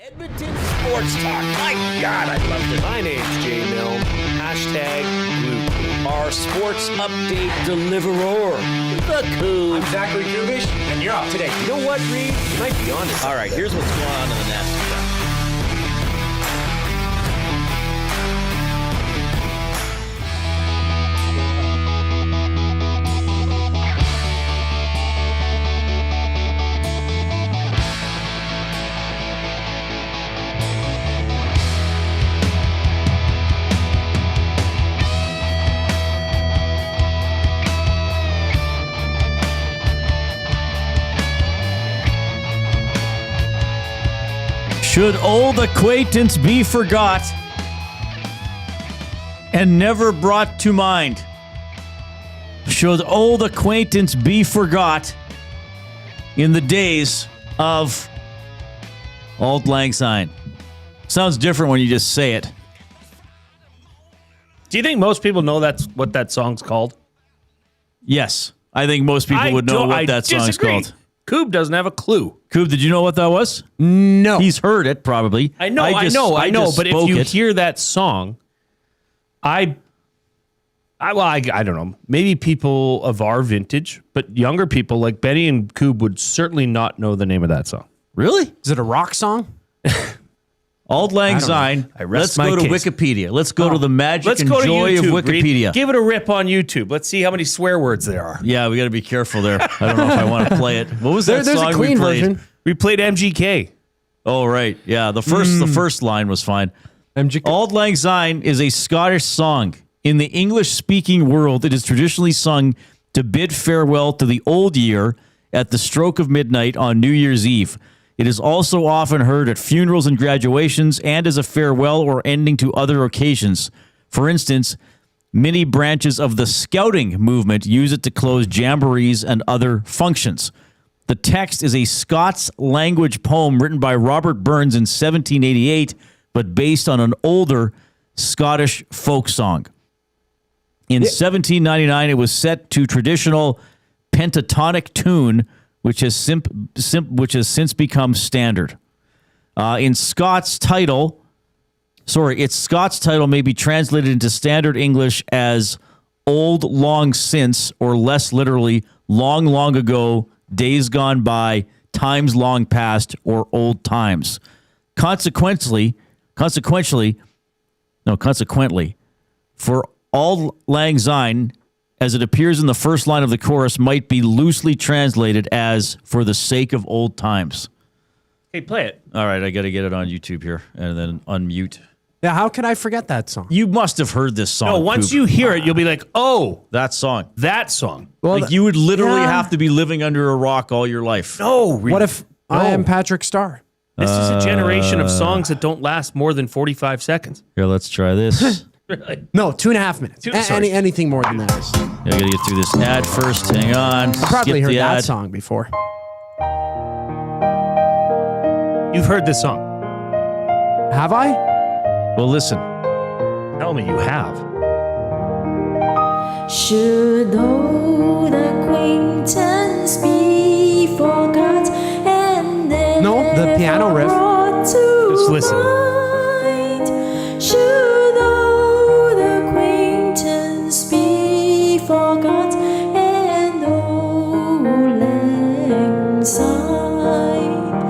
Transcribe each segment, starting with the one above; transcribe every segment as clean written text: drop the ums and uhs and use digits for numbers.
Edmonton Sports Talk. My God, I love this. My name's Jay Milne. #Blue. Our sports update deliverer, the Coop. I'm Zachary Kubish, and you're up today. You know what, Reid? You might be on to All right, here's what's going on in the Nasty Cup. Should old acquaintance be forgot and never brought to mind? Should old acquaintance be forgot in the days of Auld Lang Syne? Sounds different when you just say it. Do you think most people know that's what that song's called? Yes, I think most people would know what that song's called. Coob doesn't have a clue. Coob, did you know what that was? No. He's heard it, probably. I know. But if you hear that song, I don't know. Maybe people of our vintage, but younger people like Benny and Coob would certainly not know the name of that song. Really? Is it a rock song? Auld Lang Syne. Let's go to Wikipedia. Let's go to the magic and joy of Wikipedia. Reid, give it a rip on YouTube. Let's see how many swear words there are. Yeah, we got to be careful there. I don't know if I want to play it. What was that There's song a clean we played? version. We played MGK. Oh, right. Yeah, the first line was fine. MGK. Auld Lang Syne is a Scottish song. In the English-speaking world, it is traditionally sung to bid farewell to the old year at the stroke of midnight on New Year's Eve. It is also often heard at funerals and graduations and as a farewell or ending to other occasions. For instance, many branches of the Scouting movement use it to close jamborees and other functions. The text is a Scots language poem written by Robert Burns in 1788, but based on an older Scottish folk song. In 1799, it was set to traditional pentatonic tune, which has since become standard. Its Scots title may be translated into standard English as "old long since," or less literally, "long long ago," "days gone by," "times long past," or "old times." Consequently, for Auld Lang Syne, as it appears in the first line of the chorus, might be loosely translated as "for the sake of old times." Hey, play it. All right, I got to get it on YouTube here and then unmute. Yeah, how could I forget that song? You must have heard this song. No, once Coop. you hear it, you'll be like, oh, that song. Well, Like you would literally have to be living under a rock all your life. no. Reid. What if I am Patrick Starr? This is a generation of songs that don't last more than 45 seconds. Here, let's try this. No, 2.5 minutes. Anything more than that. I got to get through this ad first. Hang on. I probably Skip heard the that ad. song before. You've heard this song. Have I? Well, listen. Tell me you have. Should old acquaintance be forgot and No, the piano riff. Just listen. Should old acquaintance be forgot and old lang syne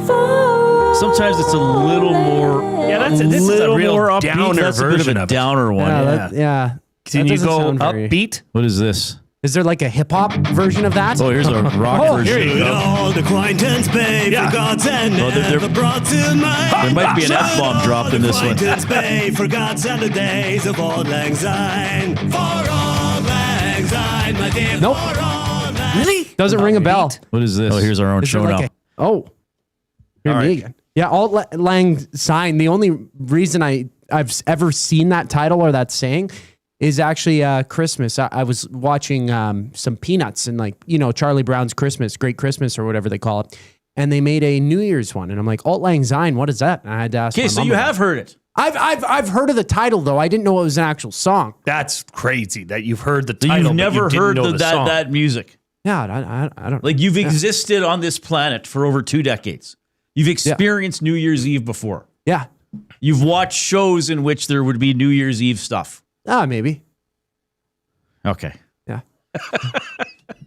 for Sometimes it's a little more. Yeah, this is a real more upbeat. downer That's a bit version of a of it. downer one. Yeah. Can That you doesn't go sound very- upbeat? What is this? Is there like a hip hop version of that? Oh, here's a rock Oh, version. Here you go. Old acquaintance pay Yeah. for God's and Oh, there- never brought to mind. There might be an F-bomb dropped in this one. Acquaintance pay for God's and the days of Auld Lang Syne. For Auld Lang Syne, my dear. Nope. For Auld Lang Really? Doesn't ring a bell. What is this? Oh, here's our own Is show there now. like Hear All me right. again. Yeah, Auld Lang Syne. The only reason I've ever seen that title or that saying is actually Christmas. I was watching some Peanuts and Charlie Brown's Christmas, Great Christmas or whatever they call it. And they made a New Year's one. And I'm like, Auld Lang Syne, what is that? And I had to ask my Okay, so mom you about have it. heard it. I've heard of the title though. I didn't know it was an actual song. That's crazy that you've heard the So title. you've but never you didn't heard know the song. that music. Yeah, I don't Like you've existed on this planet for over 2 decades. You've experienced New Year's Eve before. Yeah. You've watched shows in which there would be New Year's Eve stuff. Maybe. Okay. Yeah.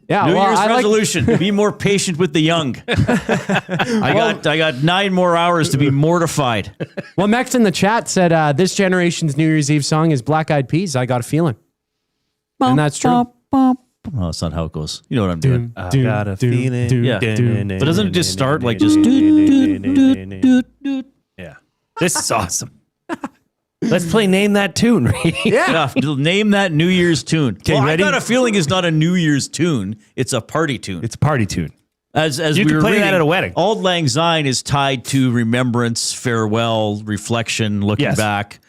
Yeah. New Year's I resolution: be more patient with the young. I got 9 more hours to be mortified. Well, Mex in the chat said this generation's New Year's Eve song is Black Eyed Peas. I got a feeling, and that's true. No, that's not how it goes. You know what I'm doing. I got a feeling. Yeah. But doesn't it just start like just? Yeah. This is awesome. Let's play Name That Tune, Reid. Yeah. Name that New Year's tune. Well, ready? I got a feeling it's not a New Year's tune. It's a party tune. It's a party tune. As You we can were play reading, that at a wedding. Auld Lang Syne is tied to remembrance, farewell, reflection, looking Yes. back.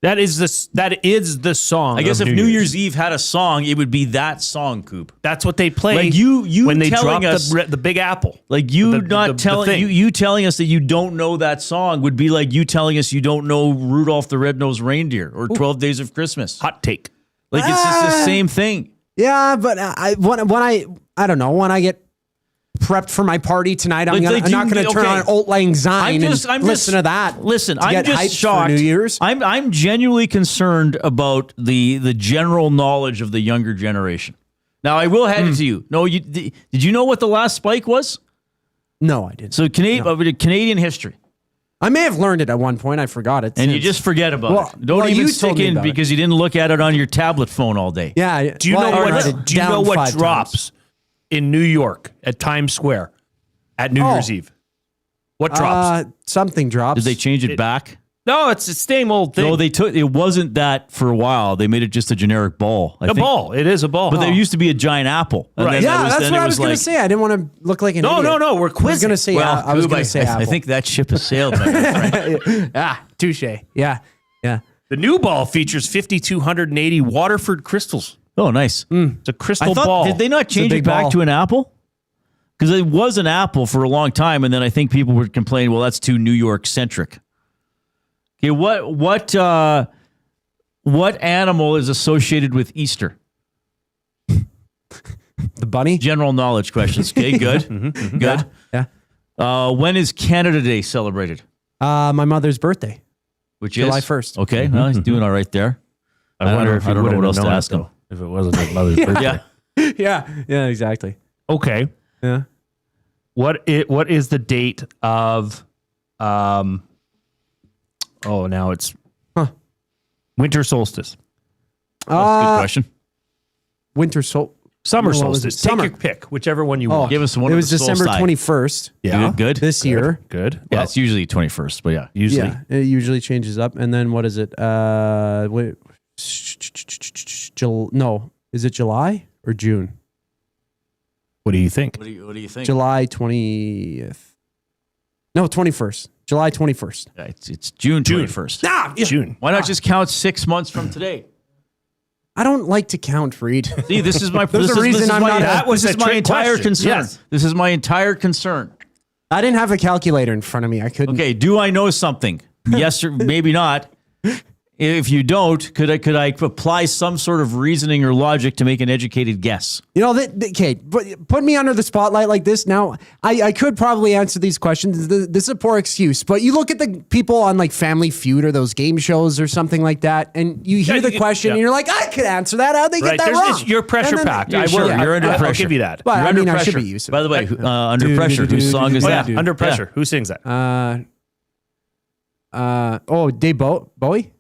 That is the song. I guess of if New Year's Eve had a song, it would be that song, Coop. That's what they play. Like you when they telling drop us the Big Apple. Like you The- not the telling thing. you telling us that you don't know that song would be like you telling us you don't know Rudolph the Red-Nosed Reindeer or 12 Days of Christmas. Hot take. Like it's just the same thing. Yeah, but I don't know, when I get prepped for my party tonight, I'm not going to turn on Auld Lang Syne and listen to that. Listen, to I'm get just hyped for shocked. New Year's. I'm genuinely concerned about the general knowledge of the younger generation. Now, I will hand it to you. No, did you know what the last spike was? No, I didn't. So Canadian history. I may have learned it at one point. I forgot it. And you since. just forget about Well- it. Don't well, even you stick told me in about it. because you didn't look at it on your tablet phone all day. Yeah. Do you know what drops in New York at Times Square at New Year's Eve? What drops? Something drops. Did they change it back? No, it's the same old thing. No, it wasn't that for a while. They made it just a generic ball. I think. Ball. It is a ball. But there used to be a giant apple. And Right. then Yeah, that that's then what it I was going like, to say. I didn't want to look like an No, idiot. no, we're I was quizzing. going to say, Well, I was going I to say apple. I think that ship has sailed, my friend. touche. Yeah. Yeah. The new ball features 5,280 Waterford crystals. Oh, nice. It's a crystal ball. Did they not change big it back ball. to an apple? Because it was an apple for a long time, and then I think people would complain, well, that's too New York centric. Okay, what animal is associated with Easter? The bunny? General knowledge questions. Okay, good. Good. Yeah. When is Canada Day celebrated? My mother's birthday. Which July is 1st. Okay, well, he's doing all right there. I wonder if I don't know what else to ask him. if it wasn't his mother's birthday. Yeah. Yeah, exactly. Okay. Yeah. What is the date of now it's winter solstice. That's a good question. Winter Summer No, what was solstice. it? Take Summer. your pick, whichever one you want. Give us one It of was the December solstice. 21st Yeah. Good. this year. Good. Yeah, Well, it's usually 21st, but yeah. usually. Yeah, it usually changes up. And then what is it? Wait, no, is it July or June? What do you think? What do you think? July 20th. No, 21st. July 21st. Yeah, it's June 21st. June. Why not just count 6 months from today? I don't like to count, Reid. See, this is my There's this a is- reason this is I'm my- not a- that was This is my a trick entire question. concern. Yes. This is my entire concern. I didn't have a calculator in front of me. I couldn't. Okay, do I know something? Yes or maybe not. If you don't, could I apply some sort of reasoning or logic to make an educated guess? You know, okay, but put me under the spotlight like this. Now, I could probably answer these questions. This is a poor excuse, but you look at the people on like Family Feud or those game shows or something like that, and you hear the question, and you're like, I could answer that. How'd they get that wrong? You're pressure And then- packed. Yeah, sure, you're under I'll pressure. give you that. But You're I under mean, I should pressure. be used to By it. the way, Under Pressure, whose song is Oh, that? yeah. Under Pressure. Who sings that? Dave Bowie?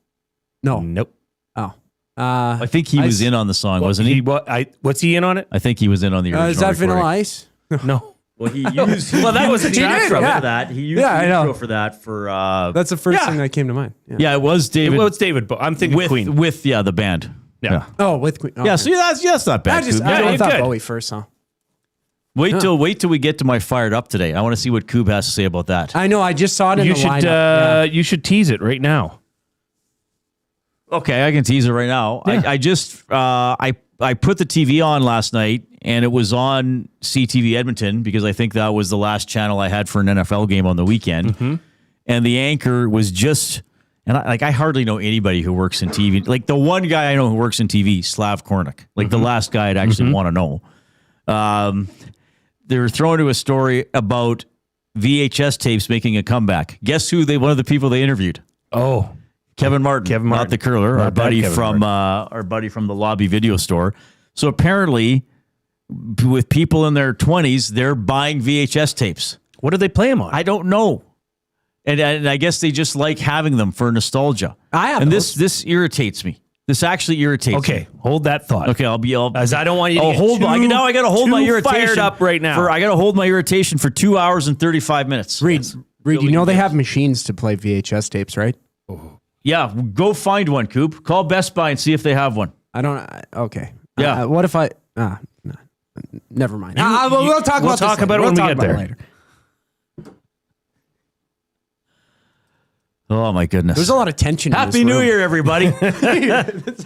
No. Nope. Oh. I think he was in on the song, wasn't he? What's he in on it? I think he was in on the original Is that recording. Vanilla Ice? No. Well, he used. Well, that was a the track intro from for it. that. He used Yeah, I the know. intro for that for. That's the first Yeah. thing that came to mind. Yeah. Yeah, it was David. Well, it's David, but I'm thinking with Queen. the band. Yeah. Oh, with Queen. Yeah, so that's not bad. Coop. I you're thought good. Bowie first, huh? Wait till we get to my fired up today. I want to see what Coop has to say about that. I know. I just saw it in You the should lineup. you should tease it right now. Okay, I can tease it right now. Yeah. I just I put the TV on last night and it was on CTV Edmonton because I think that was the last channel I had for an NFL game on the weekend. Mm-hmm. And the anchor was just and I hardly know anybody who works in TV. Like the one guy I know who works in TV, Slav Kornick. Like the last guy I'd actually want to know. They were throwing to a story about VHS tapes making a comeback. Guess who one of the people they interviewed? Oh, Kevin Martin, not the curler, Not our buddy Kevin from our buddy from the Lobby Video Store. So apparently, with people in their 20s, they're buying VHS tapes. what did they play him on? I don't know, and I guess they just like having them for nostalgia. I have and those. this irritates me. This actually irritates me. Okay, hold that thought. Okay, As I don't want you to Oh, get hold too, on. Now I got to hold my too irritation fired up right now. I got to hold my irritation for 2 hours and 35 minutes. Reid, you know they have machines to play VHS tapes, right? Yeah, go find one, Coop. Call Best Buy and see if they have one. I don't. Okay. Yeah. What if I? No, never mind. We'll talk we'll about talk this about later. it when we We'll get talk there. about it later. Oh my goodness! There's a lot of tension. in Happy this New room. Year, everybody!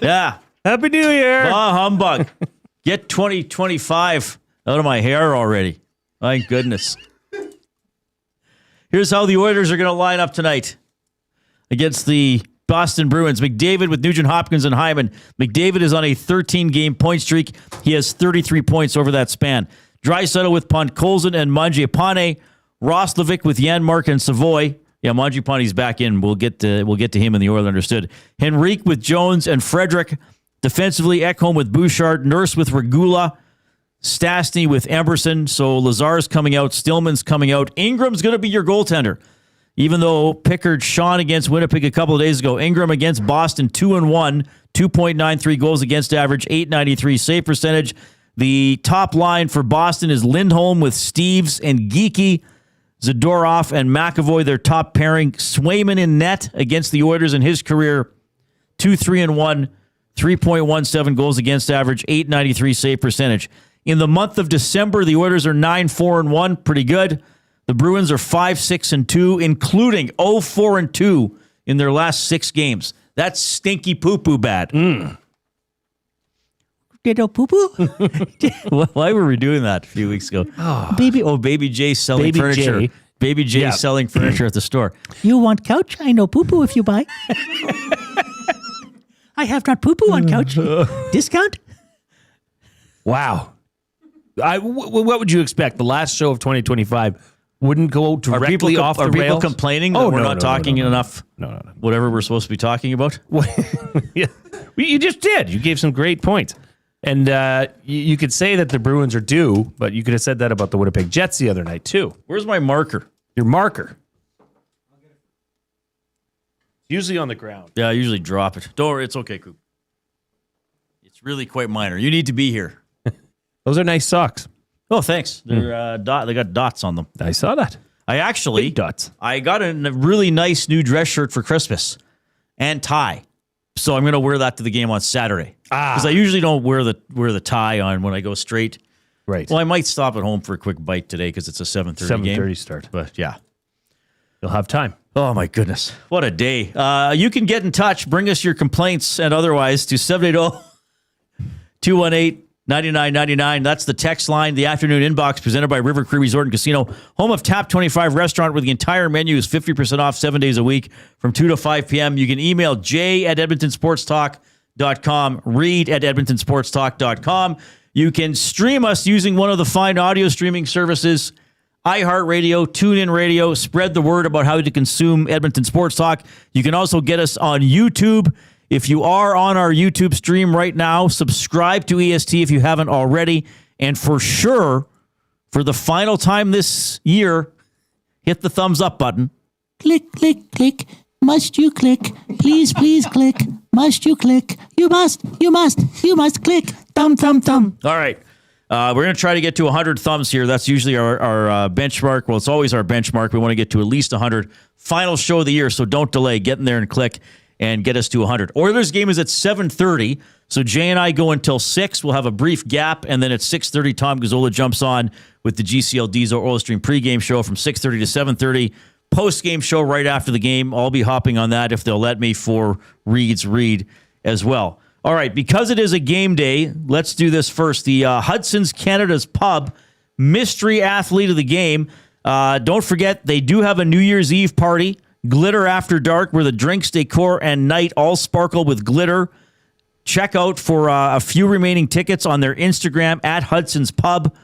Yeah, Happy New Year. bah humbug. Get 2025 out of my hair already. My goodness. Here's how the Oilers are going to line up tonight against the Boston Bruins. McDavid with Nugent Hopkins and Hyman. McDavid is on a 13-game point streak. He has 33 points over that span. Draisaitl with Podkolzin and Mangiapane. Roslovic with Janmark and Savoy. Yeah, Mangiapane's back in. We'll get to him in the Oilers understood. Henrique with Jones and Frederick. Defensively, Ekholm with Bouchard. Nurse with Regula. Stastny with Emerson. So Lazar's coming out. Stillman's coming out. Ingram's going to be your goaltender. Even though Pickard shone against Winnipeg a couple of days ago, Ingram against Boston 2-1, 2.93 goals against average, .893 save percentage. The top line for Boston is Lindholm with Steeves and Geeky. Zadorov and McAvoy, their top pairing. Swayman in net against the Oilers in his career. 2-3-1, 3.17 goals against average, .893 save percentage. In the month of December, the Oilers are 9-4-1, pretty good. The Bruins are 5-6-2, including 0-4-2 in their last 6 games. That's stinky poo-poo bad. Little poo-poo? Why were we doing that a few weeks ago? Baby Jay selling Baby furniture. Jay. Baby Jay Yeah. selling furniture at the store. You want couch? I know poo-poo if you buy. I have not poo-poo on couch. Discount? Wow. What would you expect? The last show of 2025 wouldn't go directly off the Are people rails? complaining that we're not talking enough? No. Whatever we're supposed to be talking about? Yeah. You just did. You gave some great points. And you could say that the Bruins are due, but you could have said that about the Winnipeg Jets the other night, too. Where's my marker? Your marker. Usually on the ground. Yeah, I usually drop it. Don't worry, it's okay, Coop. It's really quite minor. You need to be here. Those are nice socks. Oh, thanks. They're they got dots on them. I saw that. I actually Big dots. I got a really nice new dress shirt for Christmas and tie. So I'm going to wear that to the game on Saturday. Because I usually don't wear the tie on when I go straight. Right. Well, I might stop at home for a quick bite today because it's a 7:30 game. 7:30 start. But yeah. You'll have time. Oh, my goodness. What a day. You can get in touch. Bring us your complaints and otherwise to 780-218-9999. That's the text line. The afternoon inbox presented by River Cree Resort and Casino. Home of Tap 25 restaurant where the entire menu is 50% off 7 days a week from 2 to 5 p.m. You can email jay@edmontonsportstalk.com, reid@edmontonsportstalk.com. You can stream us using one of the fine audio streaming services, iHeartRadio, TuneIn Radio. Spread the word about how to consume Edmonton Sports Talk. You can also get us on YouTube. If you are on our YouTube stream right now, subscribe to EST if you haven't already. And for sure, for the final time this year, hit the thumbs up button. Click, click, click. Must you click? Please, please click. Must you click? You must click. Thumb, thumb, thumb. All right. We're going to try to get to 100 thumbs here. That's usually our benchmark. Well, it's always our benchmark. We want to get to at least 100. Final show of the year, so don't delay. Get in there and click and get us to 100. Oilers game is at 7:30, so Jay and I go until 6. We'll have a brief gap, and then at 6:30, Tom Gazzola jumps on with the GCL Diesel Oil Stream pregame show from 6:30 to 7:30. Post-game show right after the game. I'll be hopping on that if they'll let me for Reid's Reid as well. All right, because it is a game day, let's do this first. The Hudson's Canada's Pub mystery athlete of the game. Don't forget, they do have a New Year's Eve party, Glitter After Dark, where the drinks, decor, and night all sparkle with glitter. Check out for a few remaining tickets on their Instagram at Hudson's Pub.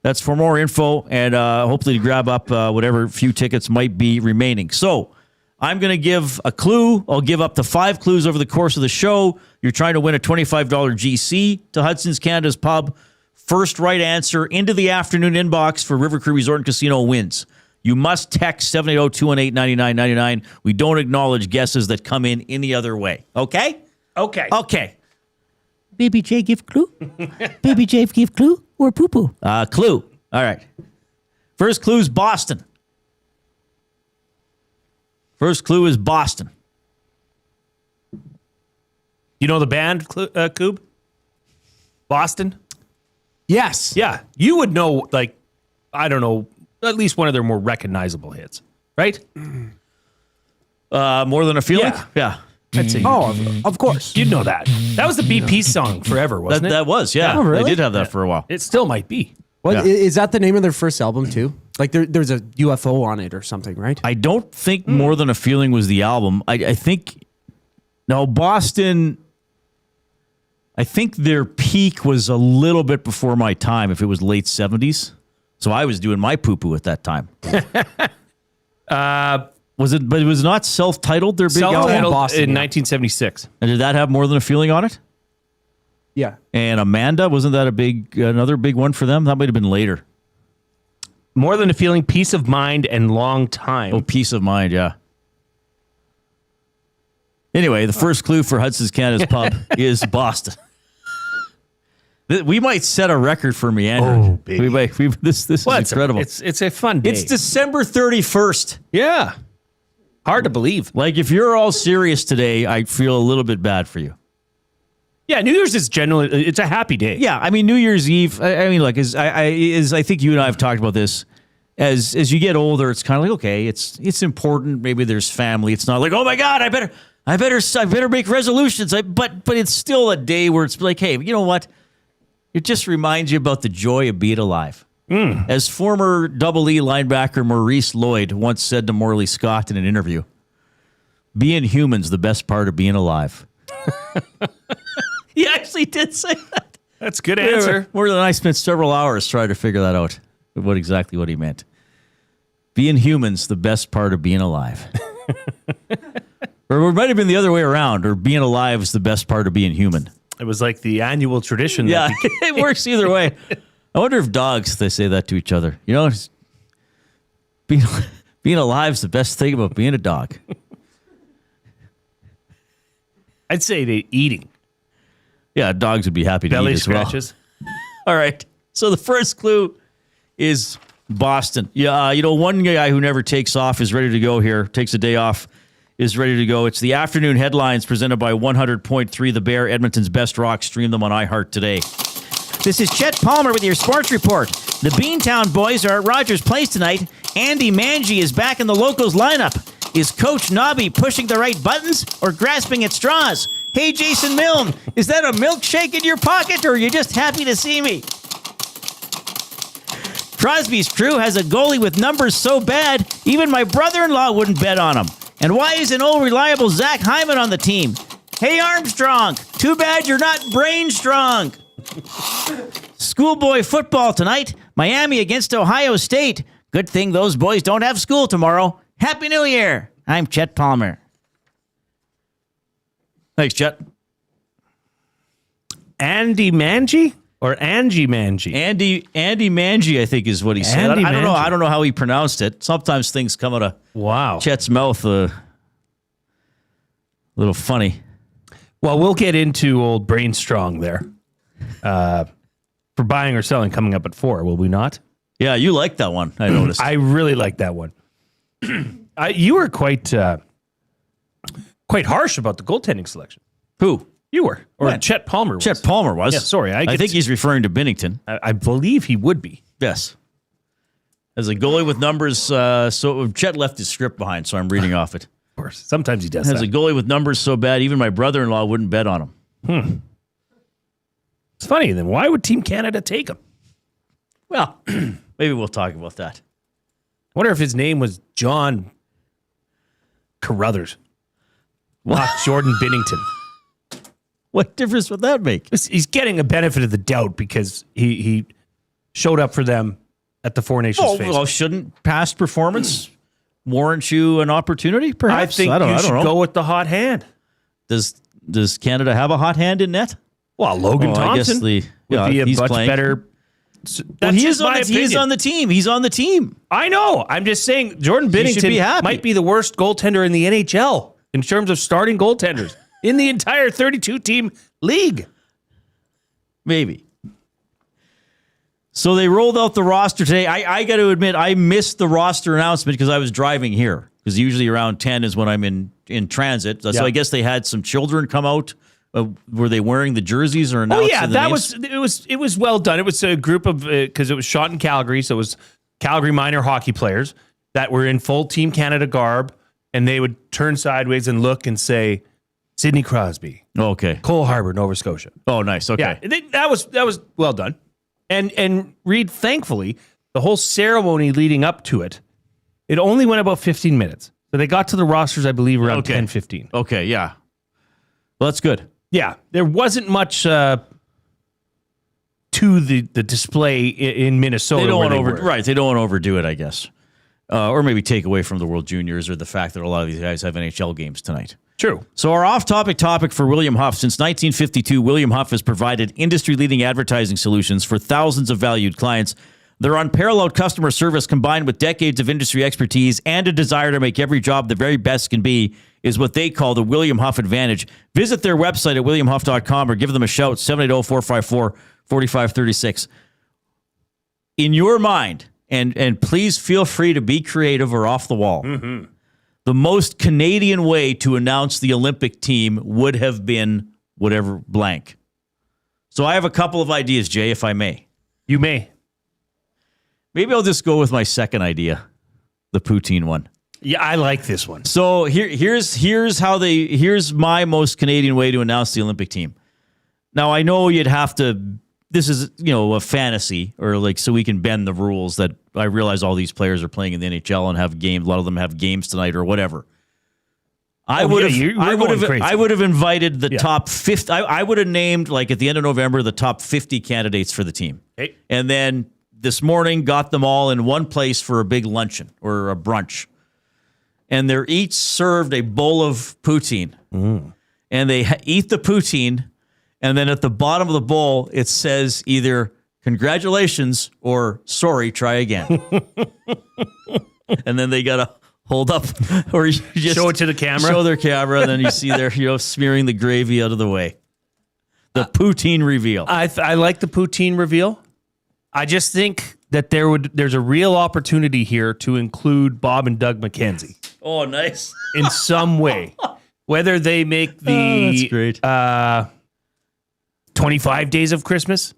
That's for more info and hopefully to grab up whatever few tickets might be remaining. So I'm going to give a clue. I'll give up to 5 clues over the course of the show. You're trying to win a $25 GC to Hudson's Canada's Pub. First right answer into the afternoon inbox for River Cree Resort and Casino wins. You must text 780-218-9999. We don't acknowledge guesses that come in any other way. Okay? Okay. Okay. Baby J give clue? Baby J give clue or poo-poo? Clue. All right. First clue is Boston. First clue is Boston. You know the band, Coob? Boston? Yes. Yeah. You would know, like, I don't know, at least one of their more recognizable hits, right? More Than a Feeling? Yeah. I'd say Of course. you'd know that. That was the BP song forever, wasn't it? That was, yeah. Oh, really? They did have that for a while. It still might be. What, Yeah. is that the name of their first album too? Like there's a UFO on it or something, right? I don't think More Than a Feeling was the album. I think, no, Boston, I think their peak was a little bit before my time, if it was late 70s. So I was doing my poo-poo at that time. Was it? But it was not self-titled, their big album? Self-titled Boston, in yeah. 1976. And did that have More Than a Feeling on it? Yeah. And Amanda, wasn't that another big one for them? That might have been later. More Than a Feeling, Peace of Mind, and Long Time. Oh, Peace of Mind, yeah. Anyway, the first clue for Hudson's Canada's Pub is Boston. We might set a record for meandering. Oh, baby. This is incredible. It's a fun day. It's December 31st. Yeah. Hard to believe. Like, if you're all serious today, I feel a little bit bad for you. Yeah, New Year's is generally, it's a happy day. Yeah, I mean, New Year's Eve, I mean, like, I think you and I have talked about this. As you get older, it's kind of like, okay, it's important. Maybe there's family. It's not like, oh my God, I better make resolutions. But it's still a day where it's like, hey, you know what? It just reminds you about the joy of being alive. As former Double E linebacker Maurice Lloyd once said to Morley Scott in an interview, being human's the best part of being alive. He actually did say that. That's a good answer. More than I spent several hours trying to figure that out, what he meant. Being human's the best part of being alive. Or it might have been the other way around, or being alive is the best part of being human. It was like the annual tradition. Yeah, it works either way. I wonder if dogs, they say that to each other. You know, being alive is the best thing about being a dog. I'd say they're eating. Yeah, dogs would be happy to Belly eat as well. scratches. All right. So the first clue is Boston. Yeah, one guy who never takes off is ready to go here, takes a day off, is ready to go. It's the afternoon headlines presented by 100.3 The Bear, Edmonton's best rock. Stream them on iHeart today. This is Chet Palmer with your sports report. The Beantown boys are at Rogers Place tonight. Andy Mangie is back in the Locals lineup. Is Coach Nobby pushing the right buttons or grasping at straws? Hey, Jason Milne, is that a milkshake in your pocket or are you just happy to see me? Crosby's crew has a goalie with numbers so bad, even my brother-in-law wouldn't bet on him. And why isn't old reliable Zach Hyman on the team? Hey, Armstrong, too bad you're not brain strong. Schoolboy football tonight. Miami against Ohio State. Good thing those boys don't have school tomorrow. Happy New Year. I'm Chet Palmer. Thanks, Chet. Andy Mangie or Angie Mangie? Andy Mangie, I think, is what he said. Andy I don't know. Mangie. I don't know how he pronounced it. Sometimes things come out of Chet's mouth a little funny. Well, we'll get into old Brain Strong there for buying or selling coming up at 4, will we not? Yeah, you like that one, I noticed. I really like that one. You were quite harsh about the goaltending selection. Who? You were. Or When? Chet Palmer was. Chet Palmer was. Yeah, sorry. I think he's referring to Binnington. I believe he would be. Yes. As a goalie with numbers, so Chet left his script behind, so I'm reading off it. Of course. Sometimes he does As a that. goalie with numbers so bad, even my brother-in-law wouldn't bet on him. It's funny. Then why would Team Canada take him? Well, maybe we'll talk about that. I wonder if his name was John Carruthers, not Jordan Binnington. What difference would that make? He's getting a benefit of the doubt because he showed up for them at the Four Nations phase. Well, shouldn't past performance warrant you an opportunity? I Perhaps think I don't should know. go with the hot hand. Does Canada have a hot hand in net? Well, Logan Thompson would be a much better. Well, he's on the team. He's on the team. I know. I'm just saying Jordan He should be Binnington happy. might be the worst goaltender in the NHL in terms of starting goaltenders in the entire 32-team league. Maybe. So they rolled out the roster today. I got to admit, I missed the roster announcement because I was driving here. Because usually around 10 is when I'm in transit. So I guess they had some children come out. Were they wearing the jerseys or announcing? Oh yeah, it was well done. It was a group of because it was shot in Calgary, so it was Calgary minor hockey players that were in full Team Canada garb, and they would turn sideways and look and say, "Sidney Crosby, okay, Cole Harbour, Nova Scotia." Oh, nice. Okay, Yeah, that was well done. And Reid, thankfully, the whole ceremony leading up to it, it only went about 15 minutes. So they got to the rosters, I believe, around 10:15. Okay, yeah. Well, that's good. Yeah, there wasn't much to the display in Minnesota. They don't want were. They don't want to overdo it, I guess, or maybe take away from the World Juniors or the fact that a lot of these guys have NHL games tonight. True. So our off-topic topic for William Huff. Since 1952, William Huff has provided industry-leading advertising solutions for thousands of valued clients. Their unparalleled customer service combined with decades of industry expertise and a desire to make every job the very best can be is what they call the William Huff Advantage. Visit their website at williamhuff.com or give them a shout, 780-454-4536. In your mind, and please feel free to be creative or off the wall, the most Canadian way to announce the Olympic team would have been whatever blank. So I have a couple of ideas, Jay, if I may. You may. Maybe I'll just go with my second idea, the poutine one. Yeah, I like this one. So here's my most Canadian way to announce the Olympic team. Now I know you'd have to. This is a fantasy or like so we can bend the rules. That I realize all these players are playing in the NHL and have games. A lot of them have games tonight or whatever. I would have invited the top 50. I would have named like at the end of November the top 50 candidates for the team, and then this morning got them all in one place for a big luncheon or a brunch. And they're each served a bowl of poutine. And they eat the poutine, and then at the bottom of the bowl, it says either congratulations or sorry, try again. And then they got to hold up or you just show it to the camera. Show their camera, and then you see they're smearing the gravy out of the way. The poutine reveal. I like the poutine reveal. I just think that there's a real opportunity here to include Bob and Doug McKenzie. Oh, nice. In some way. Whether they make that's great. 25 days of Christmas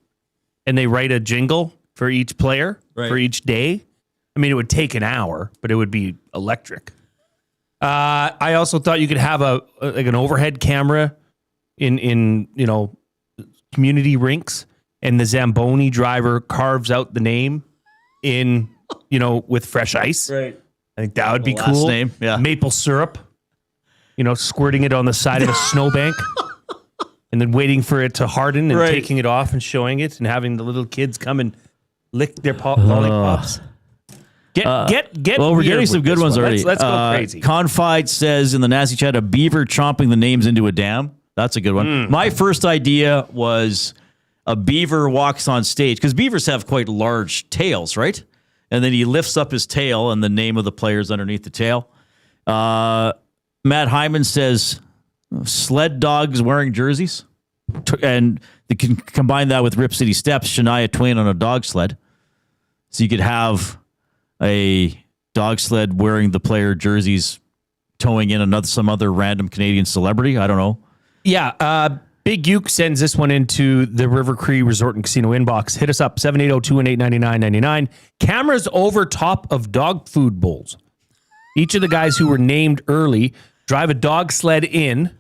and they write a jingle for each player for each day. I mean, it would take an hour, but it would be electric. I also thought you could have an overhead camera in community rinks, and the Zamboni driver carves out the name with fresh ice. Right. I think that would be Last cool. name, yeah. Maple syrup, squirting it on the side of a snowbank and then waiting for it to harden and taking it off and showing it and having the little kids come and lick their lollipops. Get well, we're getting some good ones one. already. Let's go crazy. Confide says in the Nazi chat, a beaver chomping the names into a dam. That's a good one. My first idea was a beaver walks on stage because beavers have quite large tails, right? And then he lifts up his tail and the name of the player's underneath the tail. Matt Hyman says sled dogs wearing jerseys. And they can combine that with Rip City Steps, Shania Twain on a dog sled. So you could have a dog sled wearing the player jerseys, towing in some other random Canadian celebrity. I don't know. Yeah. Big Uke sends this one into the River Cree Resort and Casino inbox. Hit us up, 780-218-9999. Cameras over top of dog food bowls. Each of the guys who were named early drive a dog sled in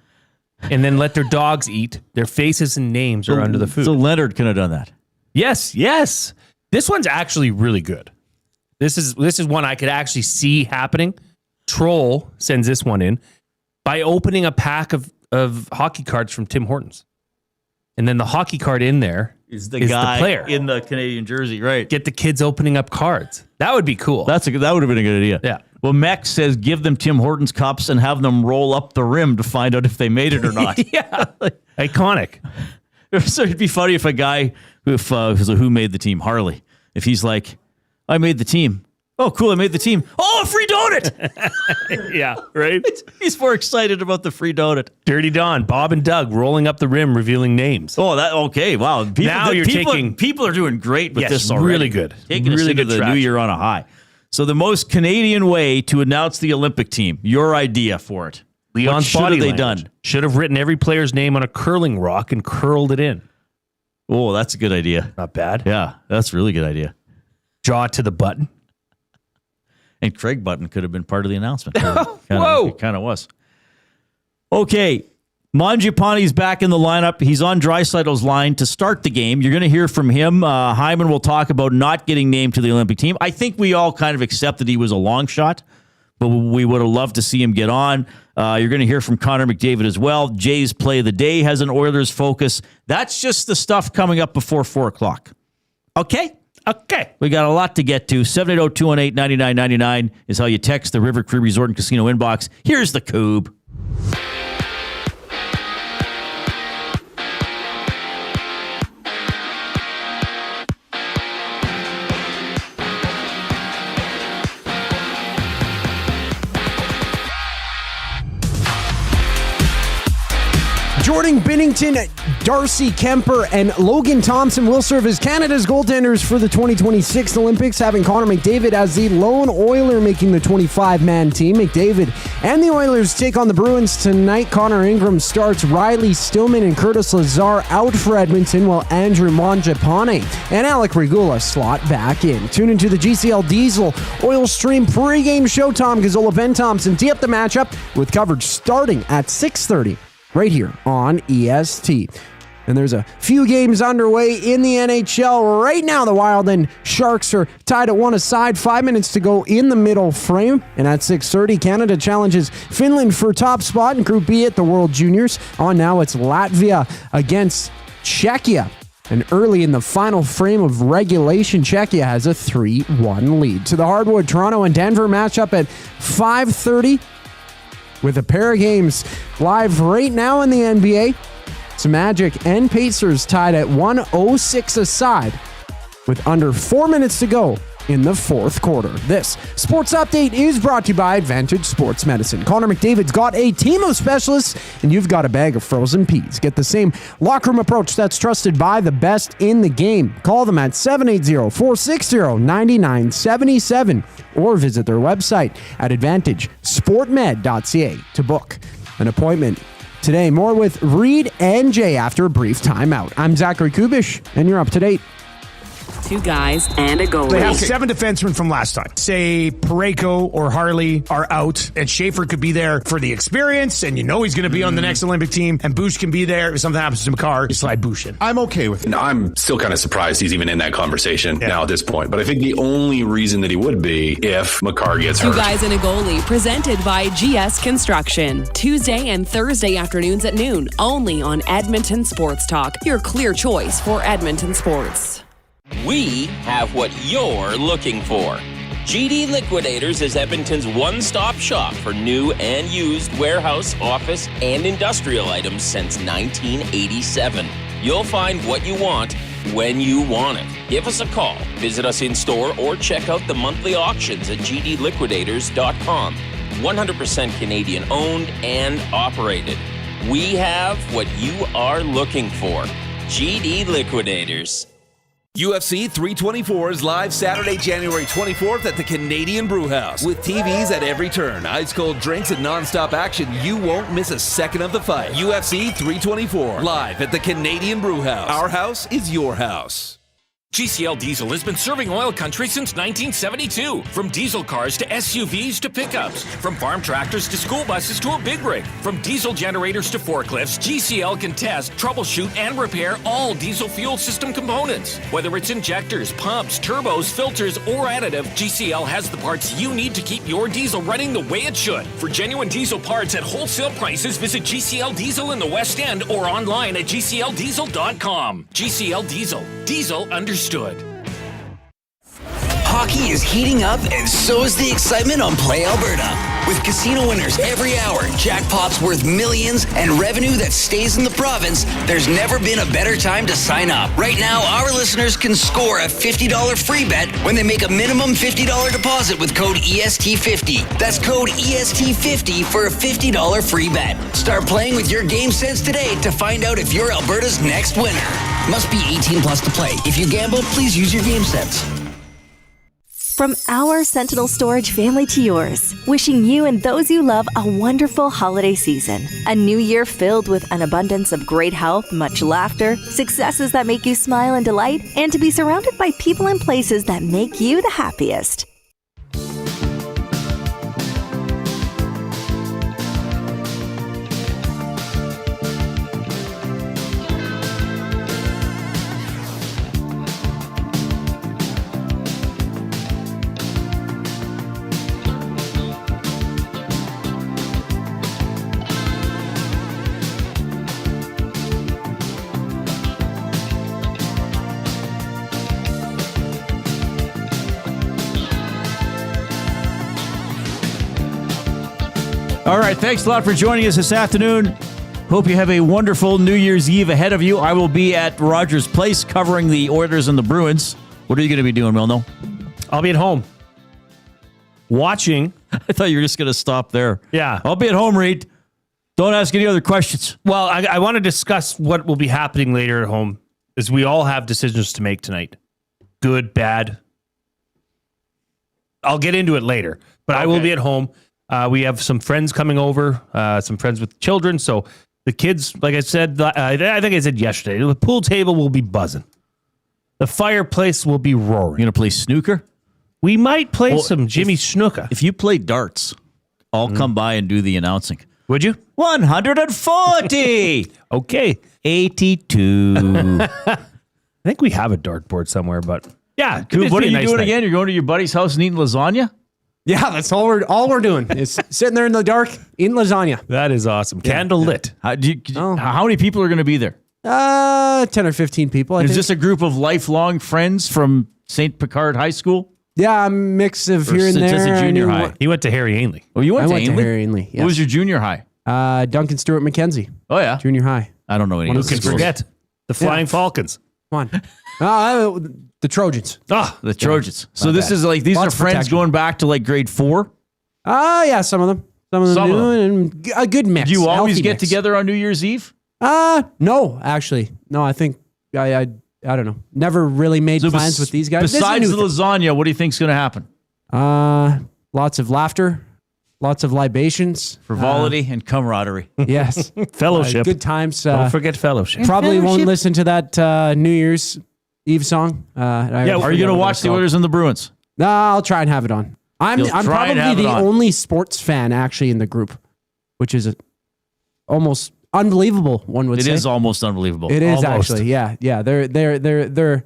and then let their dogs eat. Their faces and names are under the food. So Leonard could have done that. Yes. This one's actually really good. This is one I could actually see happening. Troll sends this one in by opening a pack of hockey cards from Tim Hortons. and then the hockey card in there is the guy player in the Canadian jersey, right? Get the kids opening up cards. That would be cool. That would have been a good idea. Yeah. Well, Mech says give them Tim Hortons cups and have them roll up the rim to find out if they made it or not. Yeah. Iconic. So it'd be funny if a guy who made the team, Harley, if he's like, I made the team. Oh, cool, I made the team. Oh, a free donut! Yeah, right? He's more excited about the free donut. Dirty Don, Bob and Doug rolling up the rim, revealing names. Oh, okay, wow. People are doing great with this already. Really good. Taking us into the new year on a high. So the most Canadian way to announce the Olympic team, your idea for it. Leon's what body should have they language. done? Should have written every player's name on a curling rock and curled it in. Oh, that's a good idea. Not bad. Yeah, that's a really good idea. Draw it to the button. And Craig Button could have been part of the announcement. Whoa. It kind of was. Okay. Mangiapane's back in the lineup. He's on Draisaitl's line to start the game. You're going to hear from him. Hyman will talk about not getting named to the Olympic team. I think we all kind of accepted he was a long shot, but we would have loved to see him get on. You're going to hear from Connor McDavid as well. Jay's play of the day has an Oilers focus. That's just the stuff coming up before 4 o'clock. Okay? Okay. We got a lot to get to. 780-218-9999 is how you text the River Cree Resort and Casino inbox. Here's the Coob. Jordan Binnington, Darcy Kemper, and Logan Thompson will serve as Canada's goaltenders for the 2026 Olympics, having Connor McDavid as the lone Oiler making the 25-man team. McDavid and the Oilers take on the Bruins tonight. Connor Ingram starts. Riley Stillman and Curtis Lazar out for Edmonton, while Andrew Mangiapane and Alec Regula slot back in. Tune into the GCL Diesel Oil Stream pregame show. Tom Gazzola, Ben Thompson tee up the matchup with coverage starting at 6:30. Right here on EST. And there's a few games underway in the NHL. Right now, the Wild and Sharks are tied at 1 aside. 5 minutes to go in the middle frame. And at 6:30, Canada challenges Finland for top spot in Group B at the World Juniors. On now, it's Latvia against Czechia. And early in the final frame of regulation, Czechia has a 3-1 lead. To the hardwood, Toronto and Denver match up at 5:30. With a pair of games live right now in the NBA. It's Magic and Pacers tied at 106 aside with under 4 minutes to go in the fourth quarter. This sports update is brought to you by Advantage Sports Medicine. Connor McDavid's got a team of specialists, and you've got a bag of frozen peas. Get the same locker room approach that's trusted by the best in the game. Call them at 780-460-9977 or visit their website at advantagesportmed.ca to book an appointment today. More with Reid and Jay after a brief timeout. I'm Zachary Kubish, and you're up to date. Two guys and a goalie. They have 7 defensemen from last time. Say Parayko or Harley are out, and Schaefer could be there for the experience, and you know he's going to be on the next Olympic team, and Bush can be there. If something happens to Makar, you slide Bush in. I'm okay with it. No, I'm still kind of surprised he's even in that conversation now at this point. But I think the only reason that he would be if Makar gets hurt. Two guys and a goalie, presented by GS Construction. Tuesday and Thursday afternoons at noon, only on Edmonton Sports Talk. Your clear choice for Edmonton sports. We have what you're looking for. GD Liquidators is Edmonton's one-stop shop for new and used warehouse, office, and industrial items since 1987. You'll find what you want when you want it. Give us a call, visit us in-store, or check out the monthly auctions at gdliquidators.com. 100% Canadian-owned and operated. We have what you are looking for. GD Liquidators. UFC 324 is live Saturday, January 24th at the Canadian Brewhouse. With TVs at every turn, ice-cold drinks, and non-stop action, you won't miss a second of the fight. UFC 324, live at the Canadian Brewhouse. Our house is your house. GCL Diesel has been serving oil country since 1972. From diesel cars to SUVs to pickups. From farm tractors to school buses to a big rig. From diesel generators to forklifts, GCL can test, troubleshoot, and repair all diesel fuel system components. Whether it's injectors, pumps, turbos, filters, or additive, GCL has the parts you need to keep your diesel running the way it should. For genuine diesel parts at wholesale prices, visit GCL Diesel in the West End or online at gcldiesel.com. GCL Diesel. Diesel understood. Hockey is heating up, and so is the excitement on Play Alberta. With casino winners every hour, jackpots worth millions, and revenue that stays in the province, there's never been a better time to sign up. Right now, our listeners can score a $50 free bet when they make a minimum $50 deposit with code EST50. That's code EST50 for a $50 free bet. Start playing with your game sense today to find out if you're Alberta's next winner. Must be 18 plus to play. If you gamble, please use your game sense. From our Sentinel Storage family to yours, wishing you and those you love a wonderful holiday season. A new year filled with an abundance of great health, much laughter, successes that make you smile and delight, and to be surrounded by people and places that make you the happiest. All right, thanks a lot for joining us this afternoon. Hope you have a wonderful New Year's Eve ahead of you. I will be at Rogers Place covering the Oilers and the Bruins. What are you going to be doing, Milno? I'll be at home watching. I thought you were just going to stop there. Yeah. I'll be at home, Reid. Don't ask any other questions. Well, I want to discuss what will be happening later at home, as we all have decisions to make tonight. Good, bad. I'll get into it later, but okay. I will be at home. We have some friends coming over, some friends with children. So the kids, like I said, I think I said yesterday, the pool table will be buzzing. The fireplace will be roaring. You going to play snooker? We might play some Jimmy Snuka. If you play darts, I'll come by and do the announcing. Would you? 140. Okay. 82. I think we have a dartboard somewhere, but yeah. Coop, what are you doing again? You're going to your buddy's house and eating lasagna? Yeah, that's all we're doing is sitting there in the dark eating lasagna. That is awesome. Candle lit. How many people are going to be there? 10 or 15 people. Is this a group of lifelong friends from St. Picard High School? Yeah, a mix of here and there. Just a junior high. He went to Harry Ainley. Oh, you went to Ainley? To Harry Ainley. Yes. What was your junior high? Duncan Stewart McKenzie. Oh yeah, junior high. I don't know any. Who can forget the Flying Falcons? Come on, the Trojans. The Trojans. So this is like these are friends going back to like grade 4. Yeah, some of them. Some of them do, and a good mix. Do you always get together on New Year's Eve? No, actually. No, I think I don't know. Never really made plans with these guys. Besides the lasagna, what do you think's going to happen? Lots of laughter, lots of libations. Frivolity and camaraderie. Yes. Fellowship. Good times. Don't forget fellowship. Probably won't listen to that New Year's Eve song. Are you going to watch the Oilers and the Bruins? No, I'll try and have it on. I'm probably the only sports fan actually in the group, which is almost unbelievable. One would say it is almost unbelievable. It is actually, yeah. They're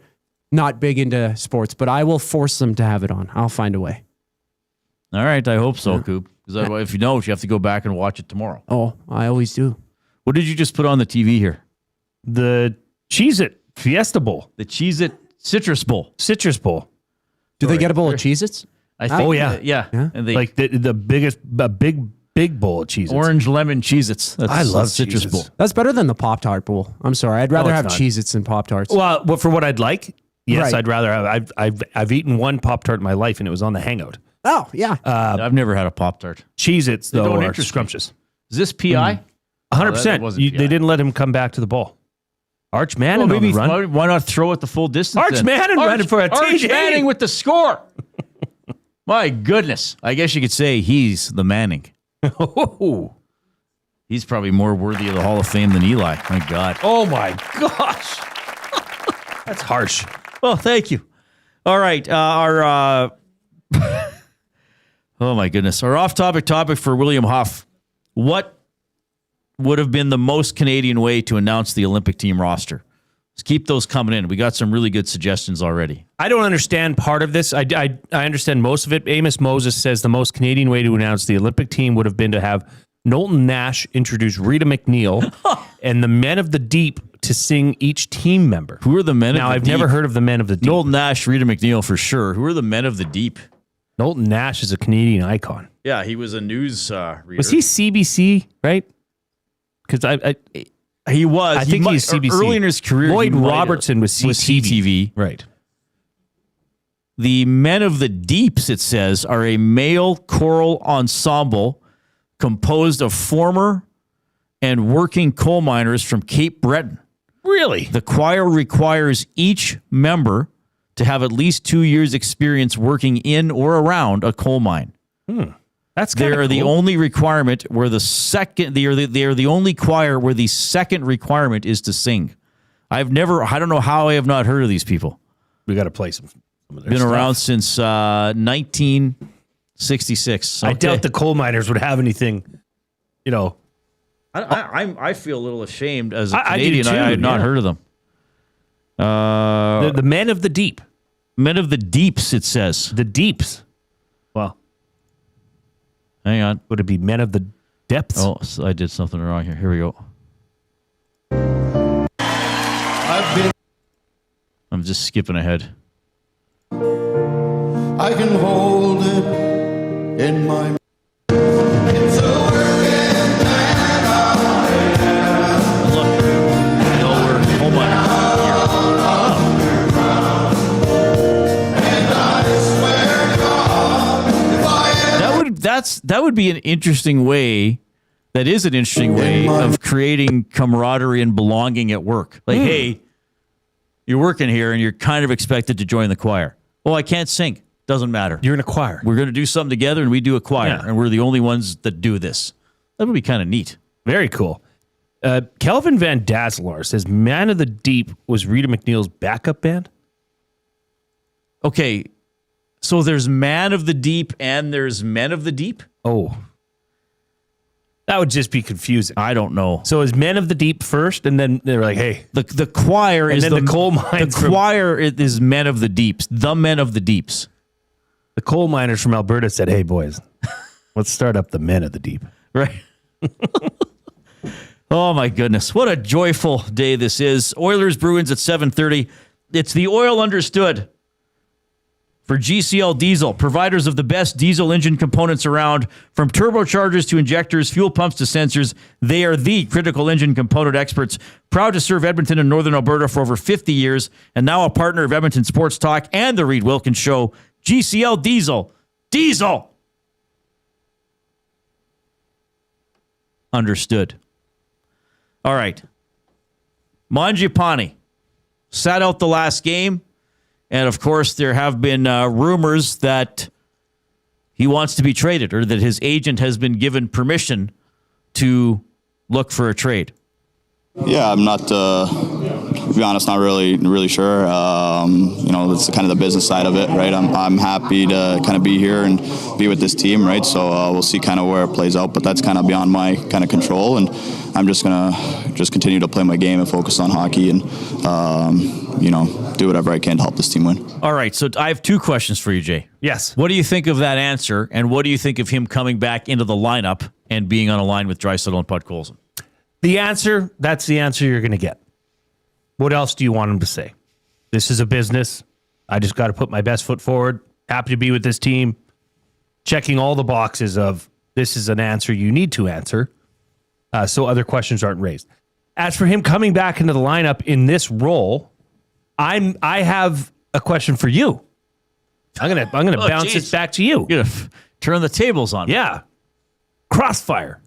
not big into sports, but I will force them to have it on. I'll find a way. All right, I hope so, Coop. Because if you don't, you have to go back and watch it tomorrow. Oh, I always do. What did you just put on the TV here? The Cheez-It Fiesta Bowl. The Cheez-It Citrus Bowl. Citrus Bowl. Do they get a bowl of Cheez-Its? I think, yeah. And they, like the biggest, big bowl of Cheez-Its. Orange lemon Cheez-Its. I love Citrus Cheez-Its. Bowl. That's better than the Pop-Tart Bowl. I'm sorry. I'd rather have Cheez-Its than Pop-Tarts. Well, for what I'd like, yes, Right. I'd rather have. I've eaten one Pop-Tart in my life, and it was on the Hangout. Oh, yeah. I've never had a Pop-Tart. Cheez-Its, They though, don't are interest me. scrumptious. Is this PI? 100%. They didn't let him come back to the ball. Arch Manning maybe on the run. why not throw it the full distance? Arch Manning running for a Arch TJ. Manning with the score. My goodness. I guess you could say he's the Manning. He's probably more worthy of the Hall of Fame than Eli. My God. Oh, my gosh. That's harsh. Well, thank you. All right. Oh, my goodness. Our off-topic topic for William Huff. What would have been the most Canadian way to announce the Olympic team roster? Let's keep those coming in. We got some really good suggestions already. I don't understand part of this. I understand most of it. Amos Moses says the most Canadian way to announce the Olympic team would have been to have Knowlton Nash introduce Rita McNeil and the Men of the Deep to sing each team member. Who are the Men of the Deep? Now, I've never heard of the Men of the Deep. Knowlton Nash, Rita McNeil for sure. Who are the Men of the Deep? Knowlton Nash is a Canadian icon. Yeah, he was a news reader. Was he CBC, right? Because he was. I think he's CBC. Early in his career, Lloyd Robertson was CTV. Right. The Men of the Deeps, it says, are a male choral ensemble composed of former and working coal miners from Cape Breton. Really? The choir requires each member to have at least 2 years' experience working in or around a coal mine. That's kind of cool. The only requirement where the second they are the only choir where the second requirement is to sing. I don't know how I have not heard of these people. We got to play some of their Been stuff. around since 1966. I doubt the coal miners would have anything, I feel a little ashamed as a I do Canadian. too, I had not heard of them. The Men of the Deep. Men of the Deeps, it says. The Deeps. Well, hang on. Would it be Men of the Depths? Oh, so I did something wrong here. Here we go. I'm just skipping ahead. I can hold it in my... That would be an interesting way. That is an interesting way of creating camaraderie and belonging at work. Like, hey, you're working here and you're kind of expected to join the choir. Oh, I can't sing. Doesn't matter. You're in a choir. We're going to do something together and we do a choir. Yeah. And we're the only ones that do this. That would be kind of neat. Very cool. Kelvin Van Dazzler says Man of the Deep was Rita McNeil's backup band. Okay. So there's Man of the Deep and there's Men of the Deep? Oh. That would just be confusing. I don't know. So is Men of the Deep first, and then they're like, hey. The choir and is then the coal mines. The choir is Men of the Deeps. The Men of the Deeps. The coal miners from Alberta said, hey, boys, let's start up the Men of the Deep. Right. Oh, my goodness. What a joyful day this is. Oilers Bruins at 7:30. It's the Oil Understood for GCL Diesel, providers of the best diesel engine components around. From turbochargers to injectors, fuel pumps to sensors, they are the critical engine component experts. Proud to serve Edmonton and Northern Alberta for over 50 years, and now a partner of Edmonton Sports Talk and the Reid Wilkins Show. GCL Diesel. Diesel! Understood. All right. Mangiapane sat out the last game. And, of course, there have been rumors that he wants to be traded or that his agent has been given permission to look for a trade. Yeah, I'm not, to be honest, not really sure. That's kind of the business side of it, right? I'm happy to kind of be here and be with this team, right? So we'll see kind of where it plays out, but that's kind of beyond my kind of control. And I'm just going to continue to play my game and focus on hockey and, do whatever I can to help this team win. All right, so I have two questions for you, Jay. Yes. What do you think of that answer, and what do you think of him coming back into the lineup and being on a line with Draisaitl and Podkolzin? That's the answer you're going to get. What else do you want him to say? This is a business. I just got to put my best foot forward. Happy to be with this team. Checking all the boxes of this is an answer you need to answer, so other questions aren't raised. As for him coming back into the lineup in this role, I have a question for you. I'm gonna bounce it back to you. You're gonna turn the tables on. Yeah, crossfire.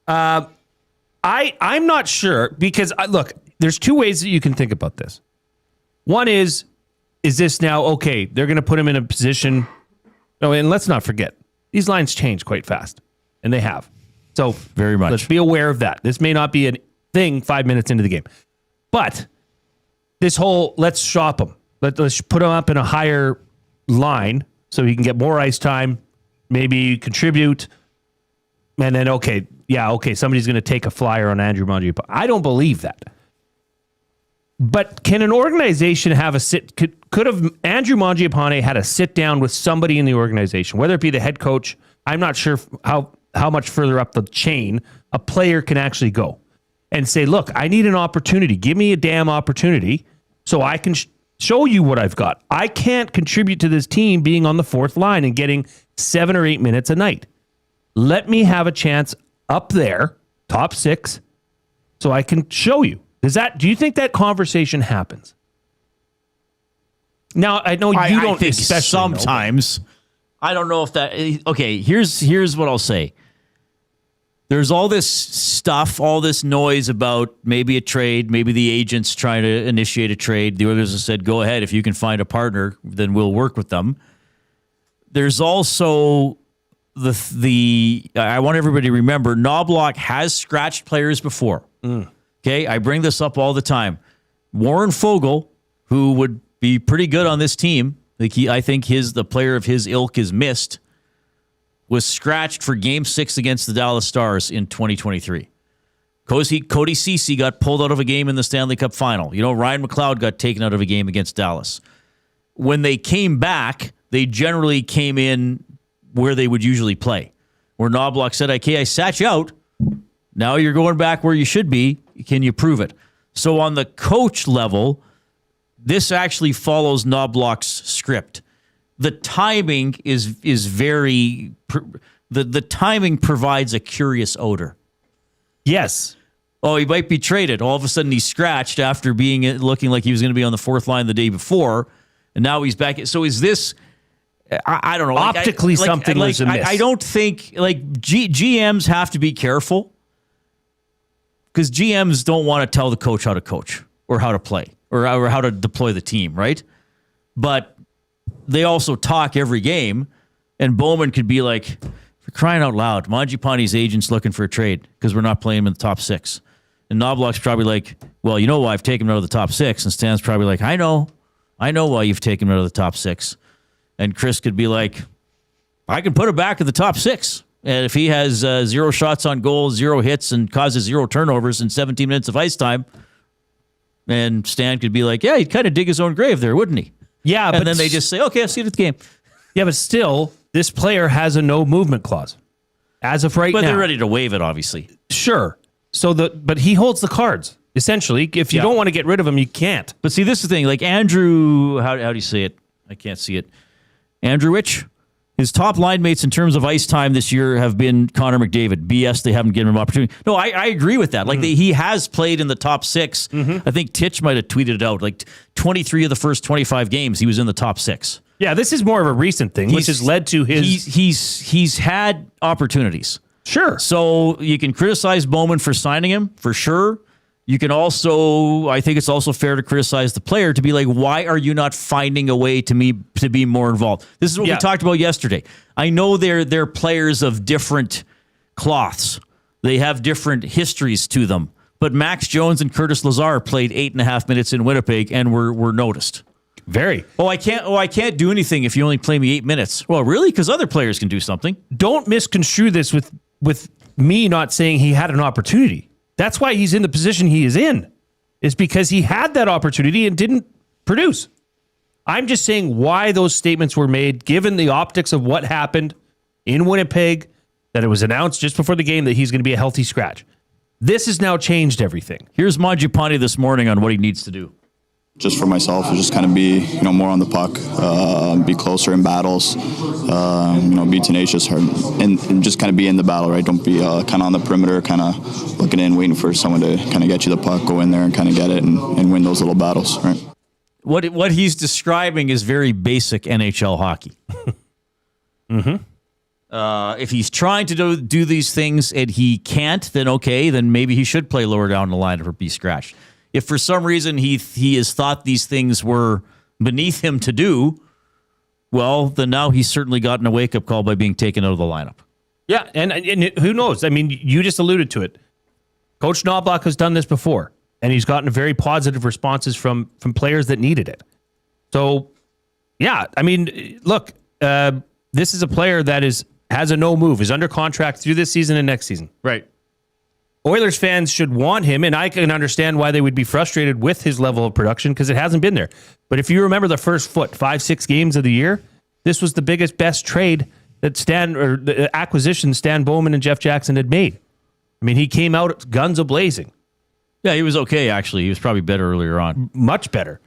I'm not sure because look, there's two ways that you can think about this. One is this now okay? They're gonna put him in a position. Oh, and let's not forget these lines change quite fast, and they have. So very much. Let's be aware of that. This may not be a thing 5 minutes into the game, but this whole let's shop him. Let's put him up in a higher line so he can get more ice time, maybe contribute, and then somebody's going to take a flyer on Andrew Mangiapane. I don't believe that. But can an organization have a sit? Could have Andrew Mangiapane had a sit down with somebody in the organization, whether it be the head coach? I'm not sure how much further up the chain a player can actually go and say, look, I need an opportunity. Give me a damn opportunity so I can show you what I've got. I can't contribute to this team being on the fourth line and getting 7 or 8 minutes a night. Let me have a chance up there, top 6, so I can show you. Do you think that conversation happens? Now, I know you don't think especially sometimes. I don't know if that... Okay, here's what I'll say. There's all this stuff, all this noise about maybe a trade, maybe the agent's trying to initiate a trade. The others have said, go ahead. If you can find a partner, then we'll work with them. There's also I want everybody to remember, Knoblauch has scratched players before. Okay, I bring this up all the time. Warren Foegele, who would be pretty good on this team, I think the player of his ilk is missed, was scratched for Game 6 against the Dallas Stars in 2023. Cody Ceci got pulled out of a game in the Stanley Cup Final. Ryan McLeod got taken out of a game against Dallas. When they came back, they generally came in where they would usually play. Where Knoblauch said, okay, I sat you out. Now you're going back where you should be. Can you prove it? So on the coach level, this actually follows Knoblauch's script. The timing is very... The timing provides a curious odor. Yes. Oh, he might be traded. All of a sudden he's scratched after looking like he was going to be on the fourth line the day before, and now he's back. So is this... I don't know. Optically, something was amiss. I don't think... GMs have to be careful, because GMs don't want to tell the coach how to coach or how to play or how to deploy the team, right? But they also talk every game, and Bowman could be like, for crying out loud, Mangiapane's agent's looking for a trade because we're not playing him in the top 6. And Knoblauch's probably like, well, you know why I've taken him out of the top 6. And Stan's probably like, I know why you've taken him out of the top 6. And Kris could be like, I can put him back in the top 6. And if he has 0 shots on goal, 0 hits, and causes 0 turnovers in 17 minutes of ice time, and Stan could be like, yeah, he'd kind of dig his own grave there, wouldn't he? Yeah, and then they just say, okay, I'll see you at the game. Yeah, but still, this player has a no movement clause as of right now. But they're ready to waive it, obviously. Sure. But he holds the cards. Essentially, if you don't want to get rid of him, you can't. But see, this is the thing. Like Andrew, how do you say it? I can't see it. Andrewich? His top line mates in terms of ice time this year have been Connor McDavid. BS, they haven't given him an opportunity. No, I agree with that. Like he has played in the top 6. I think Titch might have tweeted it out. Like 23 of the first 25 games, he was in the top 6. Yeah, this is more of a recent thing, which has led to his... He's had opportunities. Sure. So you can criticize Bowman for signing him, for sure. You can also, I think it's also fair to criticize the player to be like, why are you not finding a way to be more involved? This is what we talked about yesterday. I know they're players of different cloths. They have different histories to them. But Max Jones and Curtis Lazar played 8.5 minutes in Winnipeg and were noticed. Very. I can't do anything if you only play me 8 minutes. Well, really? Because other players can do something. Don't misconstrue this with me not saying he had an opportunity. That's why he's in the position he is in, is because he had that opportunity and didn't produce. I'm just saying why those statements were made, given the optics of what happened in Winnipeg, that it was announced just before the game that he's going to be a healthy scratch. This has now changed everything. Here's Mangiapane this morning on what he needs to do. Just for myself, just kind of be, more on the puck, be closer in battles, be tenacious, and just kind of be in the battle, right? Don't be kind of on the perimeter, kind of looking in, waiting for someone to kind of get you the puck, go in there and kind of get it and win those little battles, right? What he's describing is very basic NHL hockey. If he's trying to do these things and he can't, then okay, then maybe he should play lower down the line or be scratched. If for some reason he has thought these things were beneath him to do, well, then now he's certainly gotten a wake-up call by being taken out of the lineup. Yeah, and who knows? I mean, you just alluded to it. Coach Knoblauch has done this before, and he's gotten very positive responses from players that needed it. So, yeah, I mean, look, this is a player that has a no move, is under contract through this season and next season. Right. Oilers fans should want him, and I can understand why they would be frustrated with his level of production because it hasn't been there. But if you remember the first 5-6 games of the year, this was the best trade that the acquisition Stan Bowman and Jeff Jackson had made. I mean, he came out guns a-blazing. Yeah, he was okay, actually. He was probably better earlier on. Much better.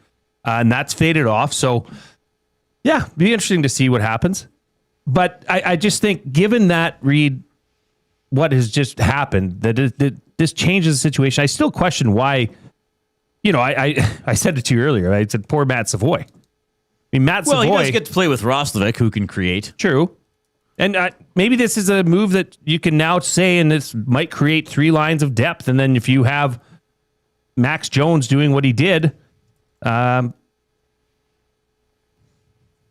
And that's faded off. So, yeah, be interesting to see what happens. But I just think, given that, Reid, what has just happened, that this changes the situation. I still question why, I said it to you earlier. I said, poor Matt Savoy. I mean, Savoy. He does get to play with Roslovic, who can create. True. And maybe this is a move that you can now say, and this might create 3 lines of depth. And then if you have Max Jones doing what he did, I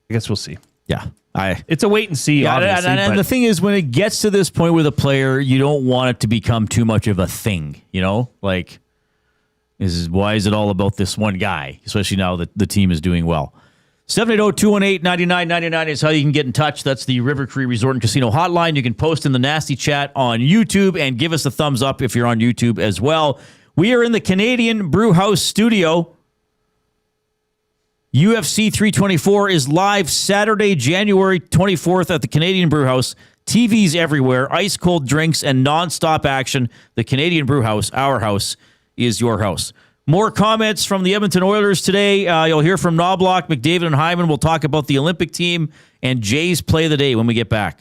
guess we'll see. Yeah. It's a wait and see, obviously. And the thing is, when it gets to this point with a player, you don't want it to become too much of a thing, Why is it all about this one guy, especially now that the team is doing well? 780-218-9999 is how you can get in touch. That's the River Cree Resort and Casino hotline. You can post in the Nasty Chat on YouTube and give us a thumbs up if you're on YouTube as well. We are in the Canadian Brew House studio. UFC 324 is live Saturday, January 24th at the Canadian Brew House. TVs everywhere, ice cold drinks, and nonstop action. The Canadian Brew House, our house, is your house. More comments from the Edmonton Oilers today. You'll hear from Knoblauch, McDavid, and Hyman. We'll talk about the Olympic team and Jay's play of the day when we get back.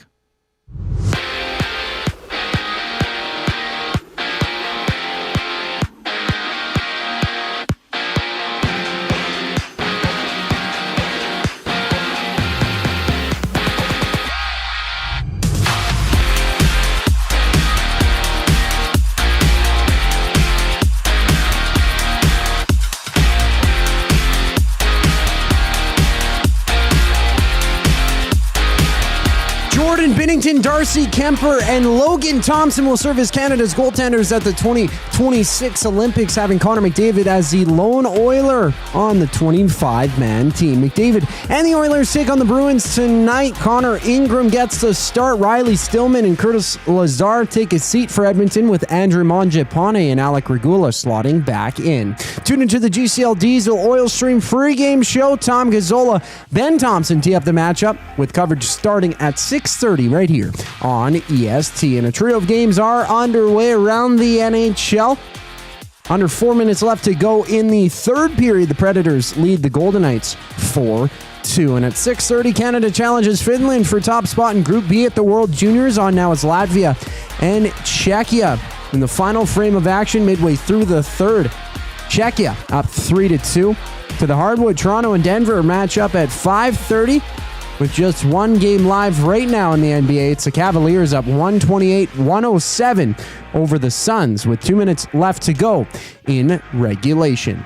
Binnington, Darcy Kemper, and Logan Thompson will serve as Canada's goaltenders at the 2026 Olympics, having Connor McDavid as the lone Oiler on the 25-man team. McDavid and the Oilers take on the Bruins tonight. Connor Ingram gets the start. Riley Stillman and Curtis Lazar take a seat for Edmonton, with Andrew Mangiapane and Alec Regula slotting back in. Tune into the GCL Diesel Oil Stream pregame show. Tom Gazzola, Ben Thompson tee up the matchup, with coverage starting at 6:30 right here on EST. And a trio of games are underway around the NHL. Under 4 minutes left to go in the third period. The Predators lead the Golden Knights 4-2. And at 6:30, Canada challenges Finland for top spot in Group B at the World Juniors. On now it's Latvia and Czechia in the final frame of action midway through the third. Czechia up 3-2 to the hardwood. Toronto and Denver match up at 5:30. With just one game live right now in the NBA, it's the Cavaliers up 128-107 over the Suns with 2 minutes left to go in regulation.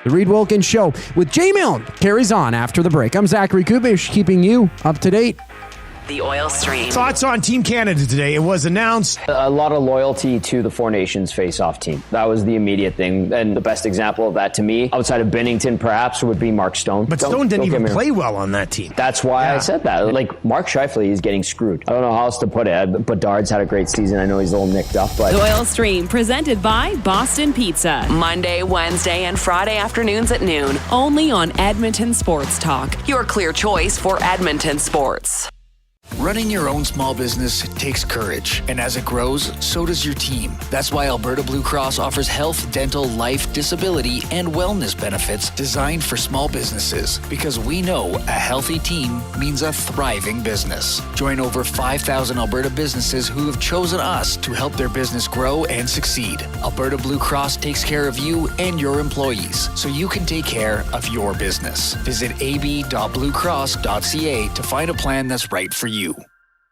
The Reid Wilkins Show with Jay Milne carries on after the break. I'm Zachary Kubish, keeping you up to date. The Oil Stream. Thoughts on Team Canada today. It was announced. A lot of loyalty to the Four Nations face-off team. That was the immediate thing. And the best example of that to me, outside of Binnington perhaps, would be Mark Stone. But Stone didn't even play well on that team. That's why I said that. Like, Mark Scheifele is getting screwed. I don't know how else to put it. Bedard's had a great season. I know he's a little nicked up. But The Oil Stream, presented by Boston Pizza. Monday, Wednesday, and Friday afternoons at noon. Only on Edmonton Sports Talk. Your clear choice for Edmonton sports. Running your own small business takes courage, and as it grows, so does your team. That's why Alberta Blue Cross offers health, dental, life, disability, and wellness benefits designed for small businesses, because we know a healthy team means a thriving business. Join over 5,000 Alberta businesses who have chosen us to help their business grow and succeed. Alberta Blue Cross takes care of you and your employees, so you can take care of your business. Visit ab.bluecross.ca to find a plan that's right for you.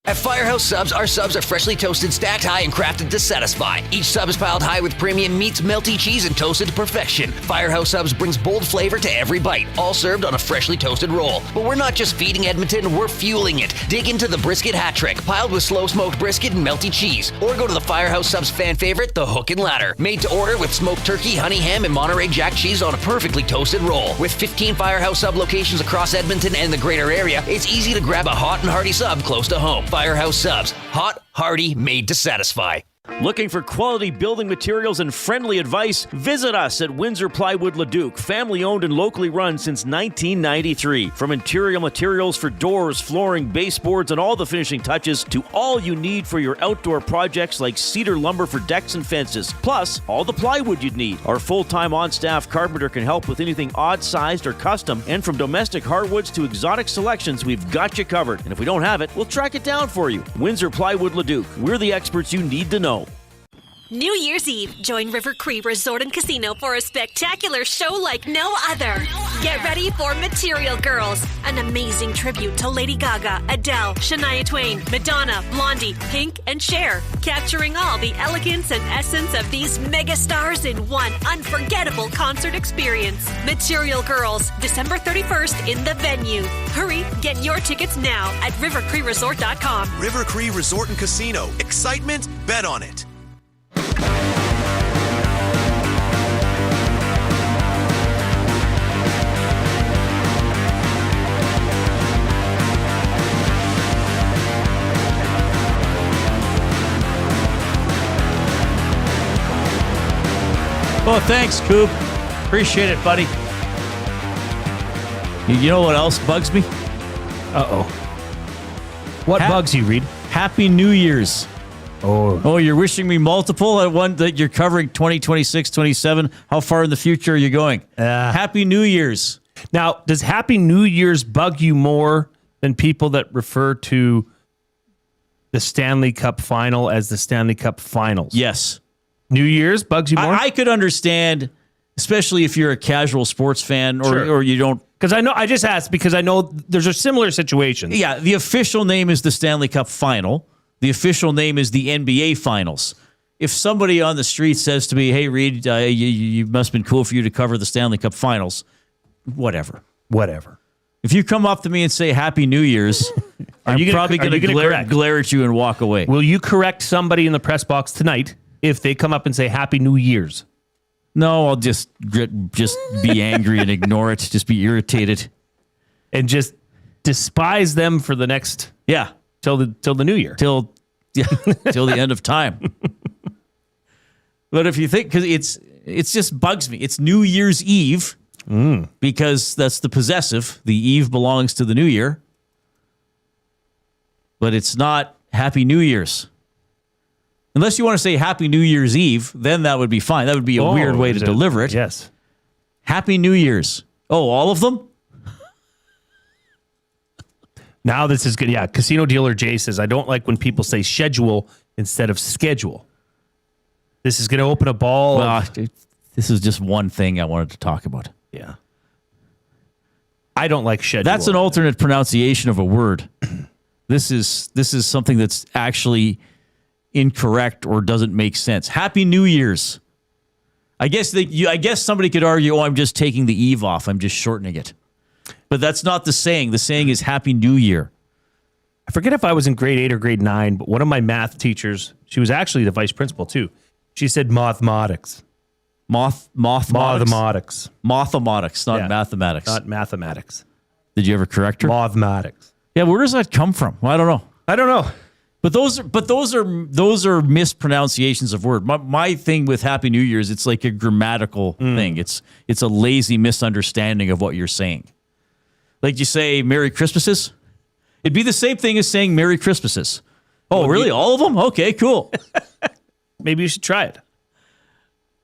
At Firehouse Subs, our subs are freshly toasted, stacked high, and crafted to satisfy. Each sub is piled high with premium meats, melty cheese, and toasted to perfection. Firehouse Subs brings bold flavor to every bite, all served on a freshly toasted roll. But we're not just feeding Edmonton, we're fueling it. Dig into the brisket hat trick, piled with slow-smoked brisket and melty cheese. Or go to the Firehouse Subs fan favorite, the Hook and Ladder. Made to order with smoked turkey, honey ham, and Monterey Jack cheese on a perfectly toasted roll. With 15 Firehouse Sub locations across Edmonton and the greater area, it's easy to grab a hot and hearty sub close to home. Firehouse Subs. Hot, hearty, made to satisfy. Looking for quality building materials and friendly advice? Visit us at Windsor Plywood Leduc, family owned and locally run since 1993. From interior materials for doors, flooring, baseboards, and all the finishing touches to all you need for your outdoor projects like cedar lumber for decks and fences, plus all the plywood you'd need. Our full-time on-staff carpenter can help with anything odd-sized or custom, and from domestic hardwoods to exotic selections, we've got you covered. And if we don't have it, we'll track it down for you. Windsor Plywood Leduc. We're the experts you need to know. New Year's Eve, join River Cree Resort and Casino for a spectacular show like no other. Get ready for Material Girls, an amazing tribute to Lady Gaga, Adele, Shania Twain, Madonna, Blondie, Pink, and Cher, capturing all the elegance and essence of these mega stars in one unforgettable concert experience. Material Girls, December 31st in the venue. Hurry, get your tickets now at rivercreeresort.com. River Cree Resort and Casino. Excitement, bet on it. Oh, thanks, Coop. Appreciate it, buddy. You know what else bugs me? Uh-oh. What bugs you, Reid? Happy New Year's. Oh, you're wishing me multiple at one that you're covering 2026, 27. How far in the future are you going? Happy New Year's. Now, does Happy New Year's bug you more than people that refer to the Stanley Cup final as the Stanley Cup finals? Yes. New Year's bugs you more? I could understand, especially if you're a casual sports fan or you don't. Because I just asked because I know there's a similar situation. Yeah, the official name is the Stanley Cup final. The official name is the NBA Finals. If somebody on the street says to me, hey, Reid, you must have been cool for you to cover the Stanley Cup Finals, whatever. If you come up to me and say Happy New Year's, I'm probably going to glare at you and walk away. Will you correct somebody in the press box tonight if they come up and say Happy New Year's? No, I'll just be angry and ignore it. Just be irritated. And just despise them for the next... Yeah. Till the new year. Till the end of time. But if you think, because it's just bugs me. It's New Year's Eve because that's the possessive. The eve belongs to the new year. But it's not Happy New Year's. Unless you want to say Happy New Year's Eve, then that would be fine. That would be a weird way to deliver it. Yes. Happy New Year's. Oh, all of them? Now this is good. Yeah, Casino Dealer Jay says, I don't like when people say schedule instead of schedule. This is going to open a ball. Well, this is just one thing I wanted to talk about. Yeah. I don't like schedule. That's an alternate pronunciation of a word. This is something that's actually incorrect or doesn't make sense. Happy New Year's. I guess somebody could argue, I'm just taking the eve off. I'm just shortening it. But that's not the saying. The saying is Happy New Year. I forget if I was in grade 8 or grade 9, but one of my math teachers, she was actually the vice principal too. She said mathematics. Mathematics, not mathematics. Not mathematics. Did you ever correct her? Mathematics. Yeah, where does that come from? Well, I don't know. But those are mispronunciations of word. My thing with Happy New Year's, it's like a grammatical thing. It's a lazy misunderstanding of what you're saying. Like you say Merry Christmases. It'd be the same thing as saying Merry Christmases. Oh, really? All of them? Okay, cool. Maybe you should try it.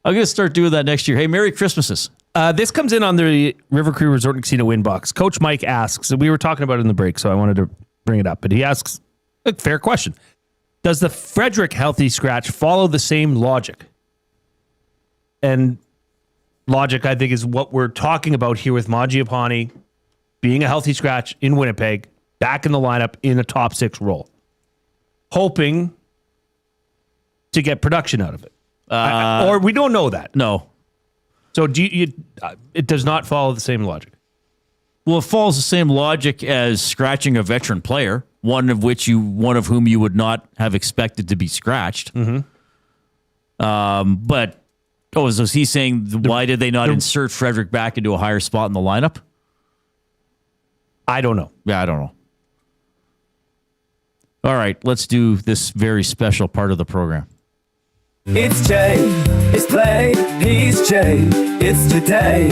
I'm going to start doing that next year. Hey, Merry Christmases. This comes in on the River Cree Resort and Casino inbox. Coach Mike asks, and we were talking about it in the break, so I wanted to bring it up, but he asks a fair question. Does the Frederick healthy scratch follow the same logic? And logic, I think, is what we're talking about here with Magiapane being a healthy scratch in Winnipeg, back in the lineup in a top 6 role. hoping to get production out of it. Or we don't know that. No. So it does not follow the same logic. Well, it follows the same logic as scratching a veteran player, one of whom you would not have expected to be scratched. Mm-hmm. So is he saying why did they not insert Frederick back into a higher spot in the lineup? I don't know. Yeah, I don't know. All right, let's do this very special part of the program. It's Jay, it's play, he's Jay, it's today.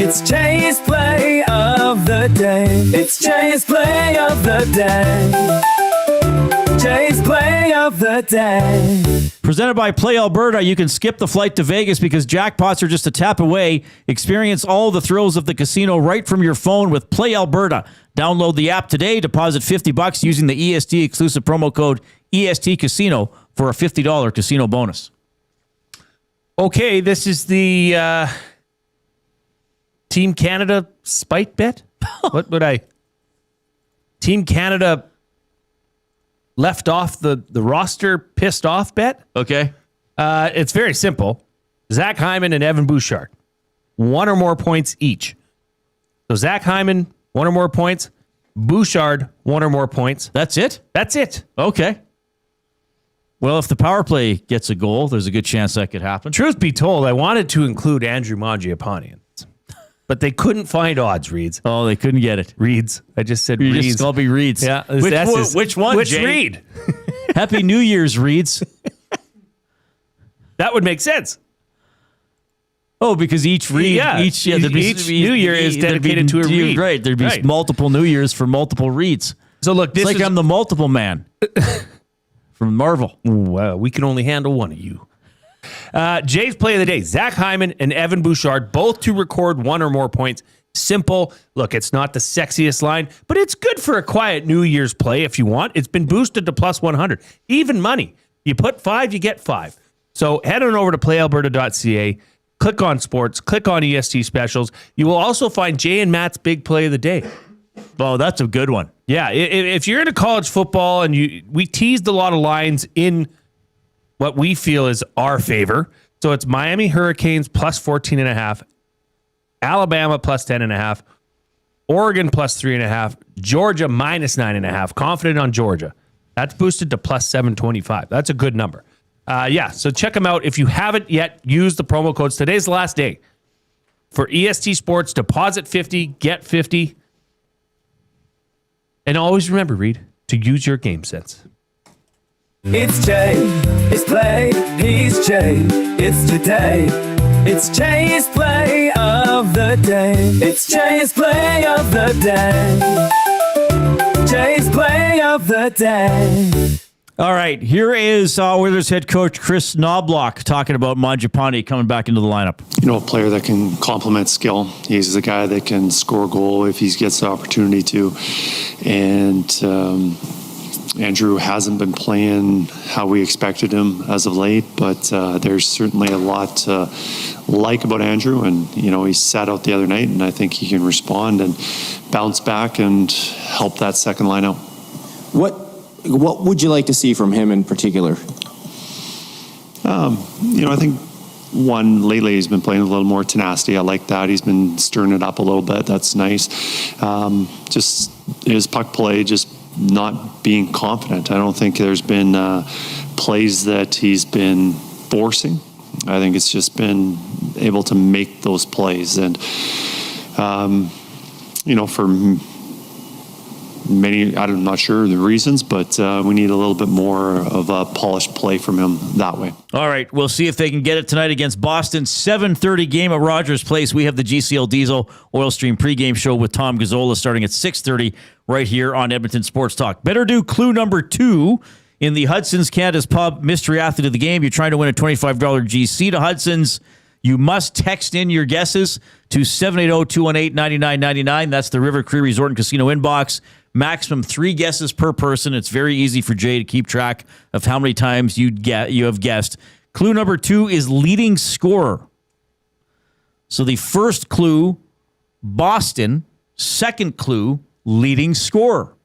It's Jay's play of the day. It's Jay's play of the day. Jay's play of the day. Presented by Play Alberta, you can skip the flight to Vegas because jackpots are just a tap away. Experience all the thrills of the casino right from your phone with Play Alberta. Download the app today, deposit $50 using the EST exclusive promo code EST Casino for a $50 casino bonus. Okay, this is the Team Canada spite bet? Team Canada left off the roster pissed off bet? Okay. It's very simple. Zach Hyman and Evan Bouchard. 1 or more points each. So Zach Hyman, 1 or more points. Bouchard, 1 or more points. That's it? That's it. Okay. Well, if the power play gets a goal, there's a good chance that could happen. Truth be told, I wanted to include Andrew Mangiapane, but they couldn't find odds, Reeds. Oh, they couldn't get it. Reeds. I just said You Reeds. just called me Reeds. Yeah. Which one, Which Jay? Reed? Happy New Year's, Reeds. That would make sense. Oh, because each Reed, each New Year is dedicated to a Reed. Right. There'd be multiple New Years for multiple Reeds. So look, it's like I'm the multiple man from Marvel. Well, we can only handle one of you. Jay's play of the day: Zach Hyman and Evan Bouchard, both to record 1 or more points. Simple. Look, it's not the sexiest line, but it's good for a quiet New Year's play if you want. It's been boosted to plus 100. Even money. You put 5, you get 5. So head on over to playalberta.ca. Click on sports, click on EST specials. You will also find Jay and Matt's big play of the day. Oh, that's a good one. Yeah, if you're into college football and we teased a lot of lines in what we feel is our favor. So it's Miami Hurricanes plus 14.5, Alabama plus 10.5, Oregon plus 3.5, Georgia minus 9.5. Confident on Georgia. That's boosted to plus 725. That's a good number. So check them out. If you haven't yet, use the promo codes. Today's the last day for EST Sports. Deposit 50, get 50. And always remember, Reed, to use your game sense. It's Jay, it's play, he's Jay, it's today. It's Jay's play of the day. It's Jay's play of the day. Jay's play of the day. All right, here is Oilers head coach Kris Knoblauch talking about Magiapane coming back into the lineup. You know, a player that can complement skill. He's the guy that can score a goal if he gets the opportunity to. And Andrew hasn't been playing how we expected him as of late, but there's certainly a lot to like about Andrew. And, you know, he sat out the other night, and I think he can respond and bounce back and help that second line out. What would you like to see from him in particular? I think lately he's been playing a little more tenacity. I like that. He's been stirring it up a little bit. That's nice. Just his puck play, just not being confident. I don't think there's been plays that he's been forcing. I think it's just been able to make those plays. And, for many, I'm not sure the reasons, but we need a little bit more of a polished play from him that way. All right, we'll see if they can get it tonight against Boston. 7:30 game at Rogers Place. We have the GCL Diesel Oil Stream pregame show with Tom Gazzola starting at 6:30 right here on Edmonton Sports Talk. Better do clue number 2 in the Hudson's Canada's Pub Mystery Athlete of the Game. You're trying to win a $25 GC to Hudson's. You must text in your guesses to 780-218-9999. That's the River Cree Resort and Casino inbox. Maximum 3 guesses per person. It's very easy for Jay to keep track of how many times you have guessed. Clue number 2 is leading scorer. So the first clue, Boston. Second clue, leading scorer.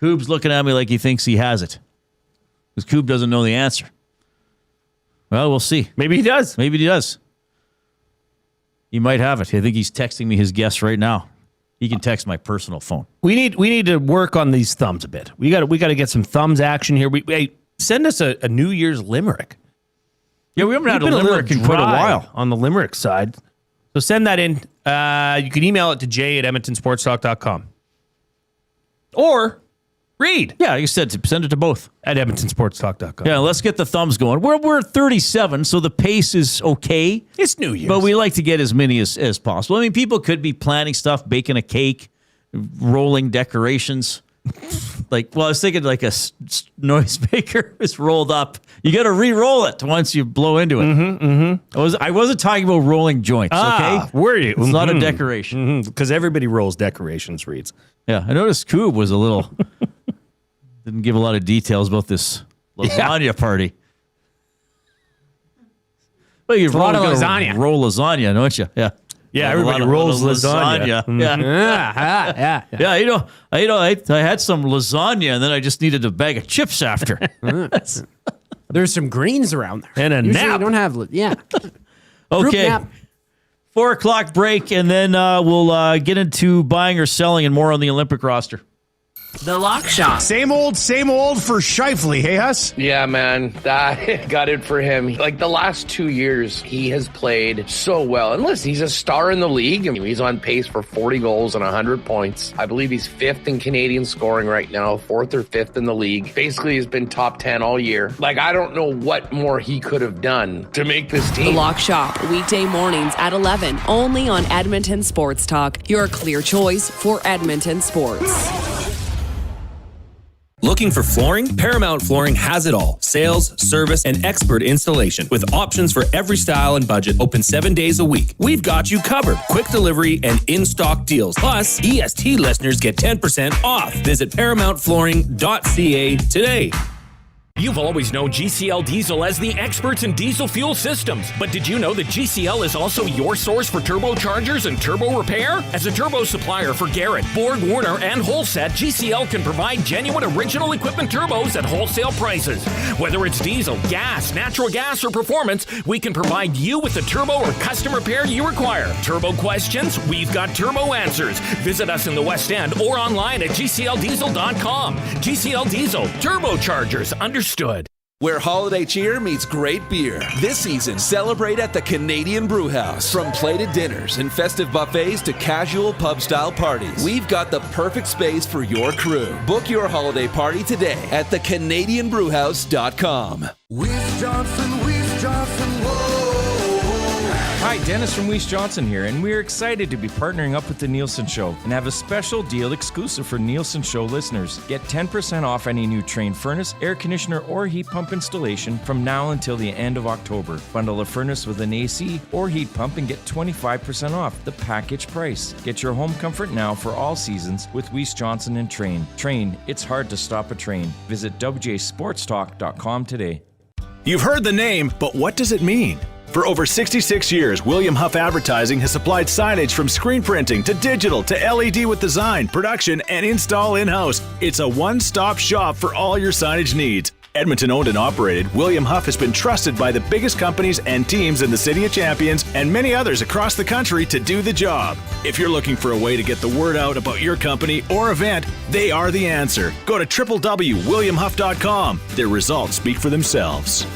Coob's looking at me like he thinks he has it. Because Coob doesn't know the answer. Well, we'll see. Maybe he does. Maybe he does. He might have it. I think he's texting me his guess right now. He can text my personal phone. We need to work on these thumbs a bit. We got to get some thumbs action here. Hey, send us a New Year's limerick. Yeah, we haven't had a limerick in quite a while on the limerick side. So send that in. You can email it to jay@edmontonsportstalk.com. Or Reid. Yeah, you said send it to both. At edmontonsportstalk.com. Yeah, let's get the thumbs going. We're at 37, so the pace is okay. It's New Year's. But we like to get as many as possible. I mean, people could be planning stuff, baking a cake, rolling decorations. I was thinking like a noisemaker is rolled up. You got to re-roll it once you blow into it. I wasn't talking about rolling joints, okay? Were you? It's not a decoration. Because everybody rolls decorations, Reeds. Yeah, I noticed Coob was a little... didn't give a lot of details about this lasagna party. Well, you roll lasagna. Roll lasagna, don't you? Yeah. Yeah, everybody rolls lasagna. Yeah. Yeah, I had some lasagna and then I just needed a bag of chips after. There's some greens around there. And a Usually nap. You don't have, Okay. 4 o'clock break, and then we'll get into buying or selling and more on the Olympic roster. The Lock Shop. Same old for Scheifele, hey, Huss? Yeah, man, that got it for him. Like the last 2 years, he has played so well. And listen, he's a star in the league. I mean, he's on pace for 40 goals and 100 points. I believe he's 5th in Canadian scoring right now, 4th or 5th in the league. Basically, he's been top 10 all year. Like, I don't know what more he could have done to make this team. The Lock Shop, weekday mornings at 11, only on Edmonton Sports Talk, your clear choice for Edmonton sports. Looking for flooring? Paramount Flooring has it all. Sales, service, and expert installation. With options for every style and budget. Open 7 days a week. We've got you covered. Quick delivery and in-stock deals. Plus, EST listeners get 10% off. Visit ParamountFlooring.ca today. You've always known GCL Diesel as the experts in diesel fuel systems. But did you know that GCL is also your source for turbochargers and turbo repair? As a turbo supplier for Garrett, Borg Warner, and Wholesat, GCL can provide genuine original equipment turbos at wholesale prices. Whether it's diesel, gas, natural gas, or performance, we can provide you with the turbo or custom repair you require. Turbo questions? We've got turbo answers. Visit us in the West End or online at GCLDiesel.com. GCL Diesel, turbochargers, understood. Where holiday cheer meets great beer. This season, celebrate at the Canadian Brewhouse. From plated dinners and festive buffets to casual pub-style parties, we've got the perfect space for your crew. Book your holiday party today at thecanadianbrewhouse.com. Weiss Johnson, whoa. Hi, Dennis from Weiss Johnson here, and we're excited to be partnering up with the Nielsen Show and have a special deal exclusive for Nielsen Show listeners. Get 10% off any new Trane furnace, air conditioner, or heat pump installation from now until the end of October. Bundle a furnace with an AC or heat pump and get 25% off the package price. Get your home comfort now for all seasons with Weiss Johnson and Trane. Trane, it's hard to stop a train. Visit WJSportsTalk.com today. You've heard the name, but what does it mean? For over 66 years, William Huff Advertising has supplied signage from screen printing to digital to LED with design, production, and install in-house. It's a one-stop shop for all your signage needs. Edmonton owned and operated, William Huff has been trusted by the biggest companies and teams in the City of Champions and many others across the country to do the job. If you're looking for a way to get the word out about your company or event, they are the answer. Go to www.williamhuff.com. Their results speak for themselves.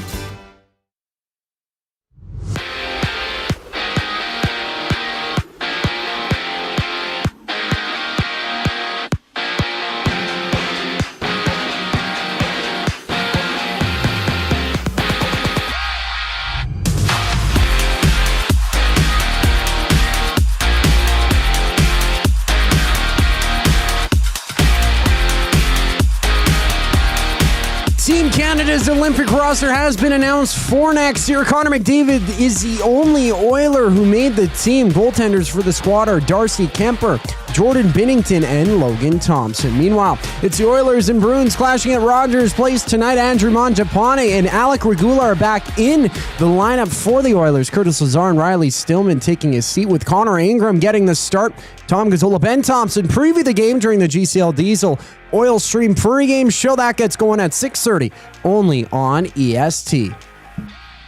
Canada's Olympic roster has been announced for next year. Connor McDavid is the only Oiler who made the team. Goaltenders for the squad are Darcy Kemper, Jordan Binnington and Logan Thompson. Meanwhile, it's the Oilers and Bruins clashing at Rogers Place tonight. Andrew Mangiapane and Alec Regula are back in the lineup for the Oilers. Curtis Lazar and Riley Stillman taking his seat, with Connor Ingram getting the start. Tom Gazzola, Ben Thompson preview the game during the GCL Diesel Oil Stream pregame show. That gets going at 6:30 only on EST.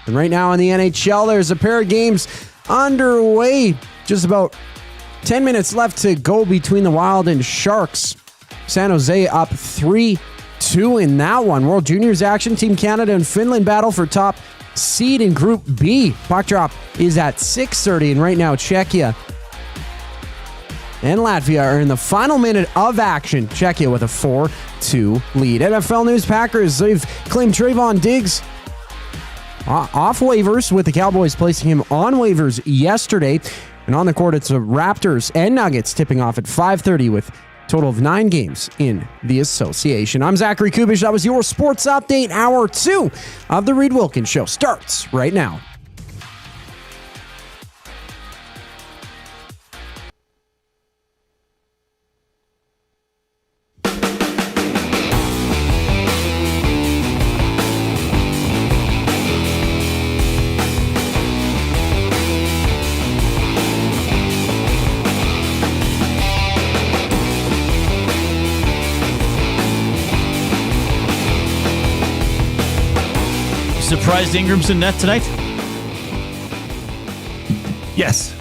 And right now in the NHL, there's a pair of games underway. Just about 10 minutes left to go between the Wild and Sharks. San Jose up 3-2 in that one. World Juniors action. Team Canada and Finland battle for top seed in Group B. Puck drop is at 6:30, and right now Czechia and Latvia are in the final minute of action. Czechia with a 4-2 lead. NFL news: Packers, they've claimed Trayvon Diggs off waivers, with the Cowboys placing him on waivers yesterday. And on the court, it's the Raptors and Nuggets tipping off at 5:30 with a total of 9 games in the association. I'm Zachary Kubish. That was your Sports Update. Hour 2 of the Reid Wilkins Show starts right now. Surprised Ingram's in net tonight? Yes.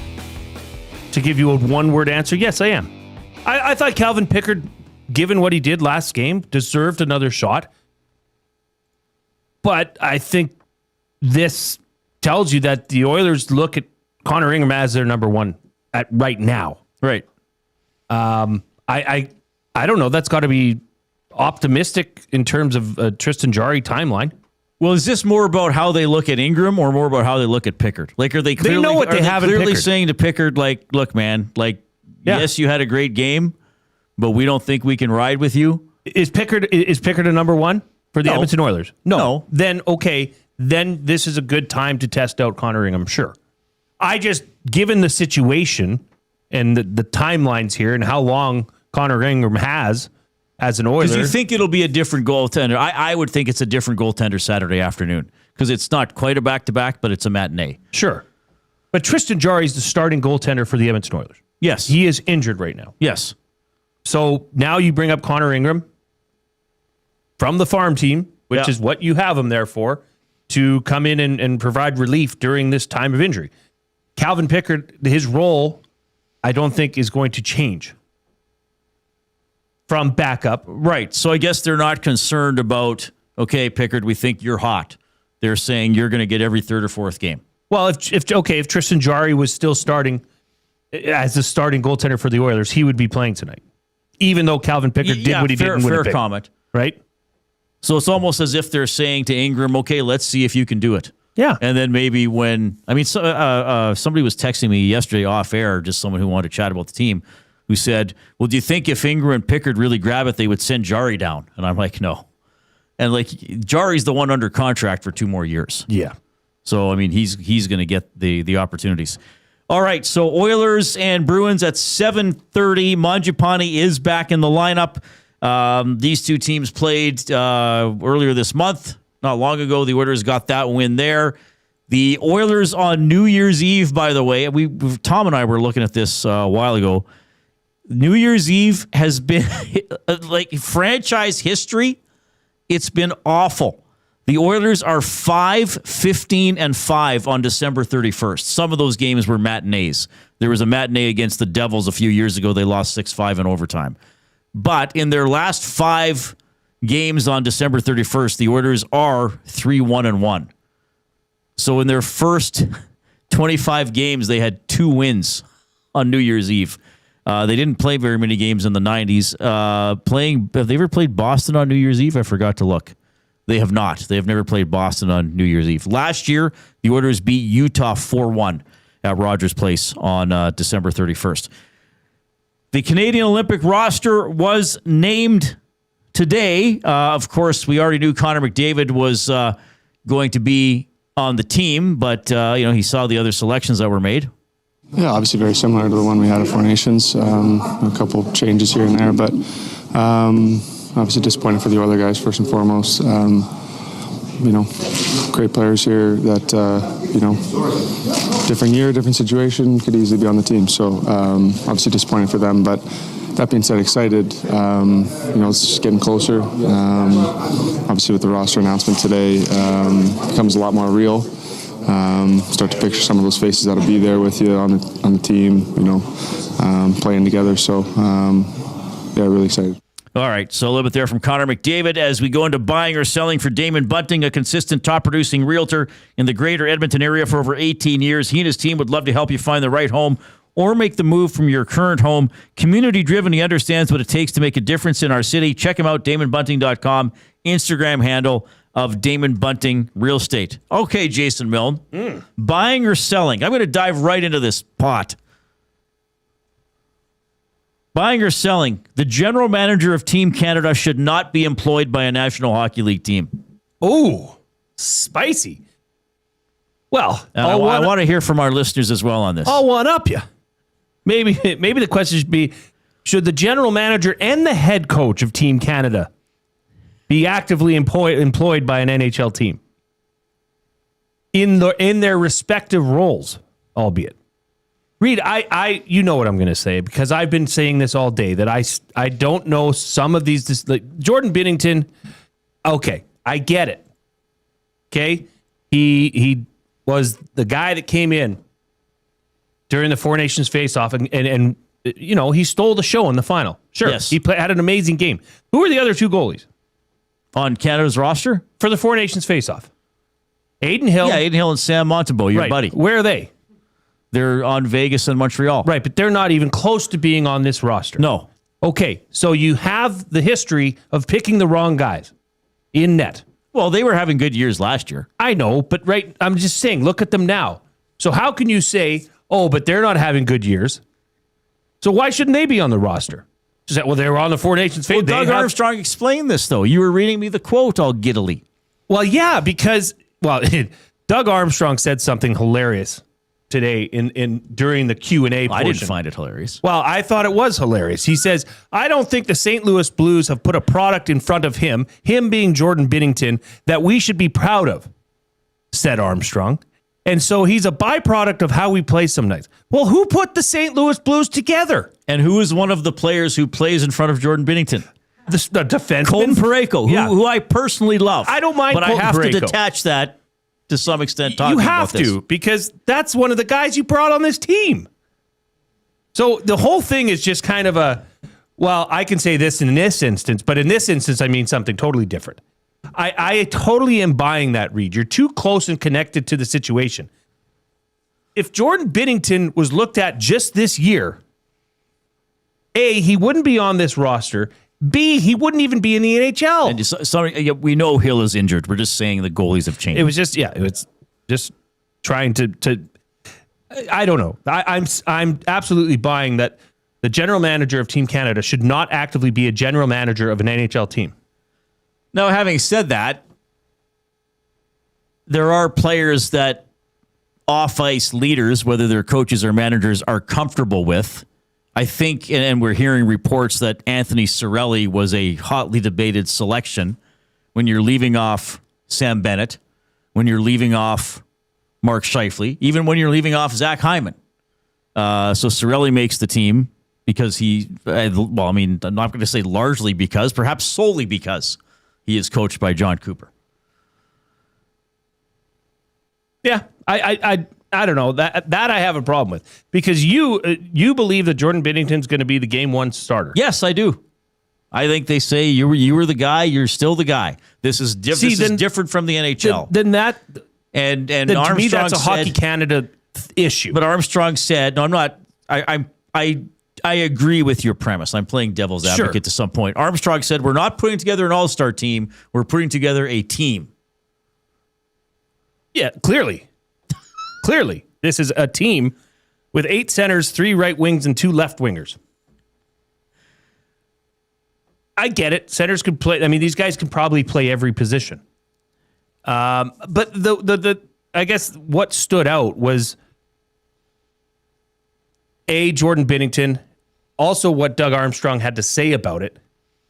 To give you a one-word answer, yes, I am. I thought Calvin Pickard, given what he did last game, deserved another shot. But I think this tells you that the Oilers look at Connor Ingram as their number one at right now. Right. I don't know. That's got to be optimistic in terms of Tristan Jarry timeline. Well, is this more about how they look at Ingram or more about how they look at Pickard? Like, are they clearly, know what they have in clearly Pickard. saying to Pickard, like, look, man, like, yes, you had a great game, but we don't think we can ride with you? Is Pickard a number one for the Edmonton Oilers? No. Then, okay, then this is a good time to test out Connor Ingram, sure. I just, given the situation and the timelines here and how long Connor Ingram has as an Oiler. Because you think it'll be a different goaltender. I would think it's a different goaltender Saturday afternoon, because it's not quite a back-to-back, but it's a matinee. Sure. But Tristan Jarry is the starting goaltender for the Edmonton Oilers. Yes. He is injured right now. Yes. So now you bring up Connor Ingram from the farm team, which is what you have him there for, to come in and provide relief during this time of injury. Calvin Pickard, his role, I don't think is going to change from backup. Right. So I guess they're not concerned about, okay, Pickard, we think you're hot. They're saying you're going to get every third or fourth game. Well, if Tristan Jarry was still starting as the starting goaltender for the Oilers, he would be playing tonight, even though Calvin Pickard did what he did in Winnipeg. Fair comment. Right? So it's almost as if they're saying to Ingram, okay, let's see if you can do it. Yeah. And then maybe when, somebody was texting me yesterday off air, just someone who wanted to chat about the team, who said, well, do you think if Ingram and Pickard really grab it, they would send Jarry down? And I'm like, no. And like, Jarry's the one under contract for 2 more years. Yeah. So, I mean, he's going to get the opportunities. All right, so Oilers and Bruins at 7:30. Mangiapane is back in the lineup. These two teams played earlier this month. Not long ago, the Oilers got that win there. The Oilers on New Year's Eve, by the way, Tom and I were looking at this a while ago. New Year's Eve has been, like franchise history, it's been awful. The Oilers are 5-15-5 on December 31st. Some of those games were matinees. There was a matinee against the Devils a few years ago. They lost 6-5 in overtime. But in their last 5 games on December 31st, the Oilers are 3-1-1. So in their first 25 games, they had 2 wins on New Year's Eve. They didn't play very many games in the 90s. Have they ever played Boston on New Year's Eve? I forgot to look. They have not. They have never played Boston on New Year's Eve. Last year, the Oilers beat Utah 4-1 at Rogers Place on December 31st. The Canadian Olympic roster was named today. Of course, we already knew Connor McDavid was going to be on the team, but he saw the other selections that were made. Yeah, obviously very similar to the one we had at Four Nations. A couple changes here and there, but obviously disappointed for the other guys first and foremost. Great players here that, different year, different situation, could easily be on the team. So obviously disappointed for them, but that being said, excited. It's just getting closer. Obviously with the roster announcement today, becomes a lot more real. Start to picture some of those faces that'll be there with you on the team, playing together. So, really excited. All right, so a little bit there from Connor McDavid as we go into buying or selling for Damon Bunting, a consistent top-producing realtor in the greater Edmonton area for over 18 years. He and his team would love to help you find the right home or make the move from your current home. Community-driven, he understands what it takes to make a difference in our city. Check him out, DamonBunting.com, Instagram handle of Damon Bunting Real Estate. Okay, Jason Milne, buying or selling? I'm going to dive right into this pot. Buying or selling, the general manager of Team Canada should not be employed by a National Hockey League team. Oh, spicy. Well, I want to hear from our listeners as well on this. I'll one up you. Maybe the question should be, should the general manager and the head coach of Team Canada be actively employed by an NHL team in their respective roles, albeit? Reid, you know what I'm going to say, because I've been saying this all day, that I don't know some of these, like Jordan Binnington. Okay, I get it. Okay, he was the guy that came in during the Four Nations face-off, and he stole the show in the final. Sure, yes. He had an amazing game. Who are the other two goalies on Canada's roster for the Four Nations face-off? Aiden Hill. Yeah, Aiden Hill and Sam Montembeault, your buddy. Where are they? They're on Vegas and Montreal. Right, but they're not even close to being on this roster. No. Okay, so you have the history of picking the wrong guys in net. Well, they were having good years last year. I know, but I'm just saying, look at them now. So how can you say, oh, but they're not having good years? So why shouldn't they be on the roster? Just, well, they were on the Four Nations. Well, Doug Armstrong explained this, though. You were reading me the quote all giddily. Well, yeah, because, Doug Armstrong said something hilarious today in during the Q&A portion. I didn't find it hilarious. Well, I thought it was hilarious. He says, I don't think the St. Louis Blues have put a product in front of him being Jordan Binnington, that we should be proud of, said Armstrong. And so he's a byproduct of how we play some nights. Well, who put the St. Louis Blues together? And who is one of the players who plays in front of Jordan Binnington? The defenseman? Colton Parayko, who I personally love. I don't mind But Colton I have Parayko. to detach that to some extent. Talking you have about this. to, because that's one of the guys you brought on this team. So the whole thing is just kind of I can say this in this instance, but in this instance, I mean something totally different. I totally am buying that, Reid. You're too close and connected to the situation. If Jordan Binnington was looked at just this year, A, he wouldn't be on this roster. B, he wouldn't even be in the NHL. And we know Hill is injured. We're just saying the goalies have changed. It was just trying to I don't know. I'm absolutely buying that the general manager of Team Canada should not actively be a general manager of an NHL team. Now, having said that, there are players that off-ice leaders, whether they're coaches or managers, are comfortable with. I think, and we're hearing reports that Anthony Cirelli was a hotly debated selection when you're leaving off Sam Bennett, when you're leaving off Mark Scheifele, even when you're leaving off Zach Hyman. So Cirelli makes the team because I'm not going to say largely because, perhaps solely because he is coached by John Cooper. Yeah, I don't know. That I have a problem with, because you believe that Jordan Binnington's going to be the game one starter. Yes, I do. I think they say you were the guy. You're still the guy. This is different from the NHL. Then and then Armstrong to me that's a said, Hockey Canada issue. But Armstrong said, "No, I'm not. I agree with your premise. I'm playing devil's advocate to some point." Armstrong said, "We're not putting together an all-star team. We're putting together a team." Yeah, clearly. Clearly, this is a team with 8 centers, 3 right wings, and 2 left wingers. I get it. Centers can play. I mean, these guys can probably play every position. But I guess what stood out was Jordan Binnington, also what Doug Armstrong had to say about it,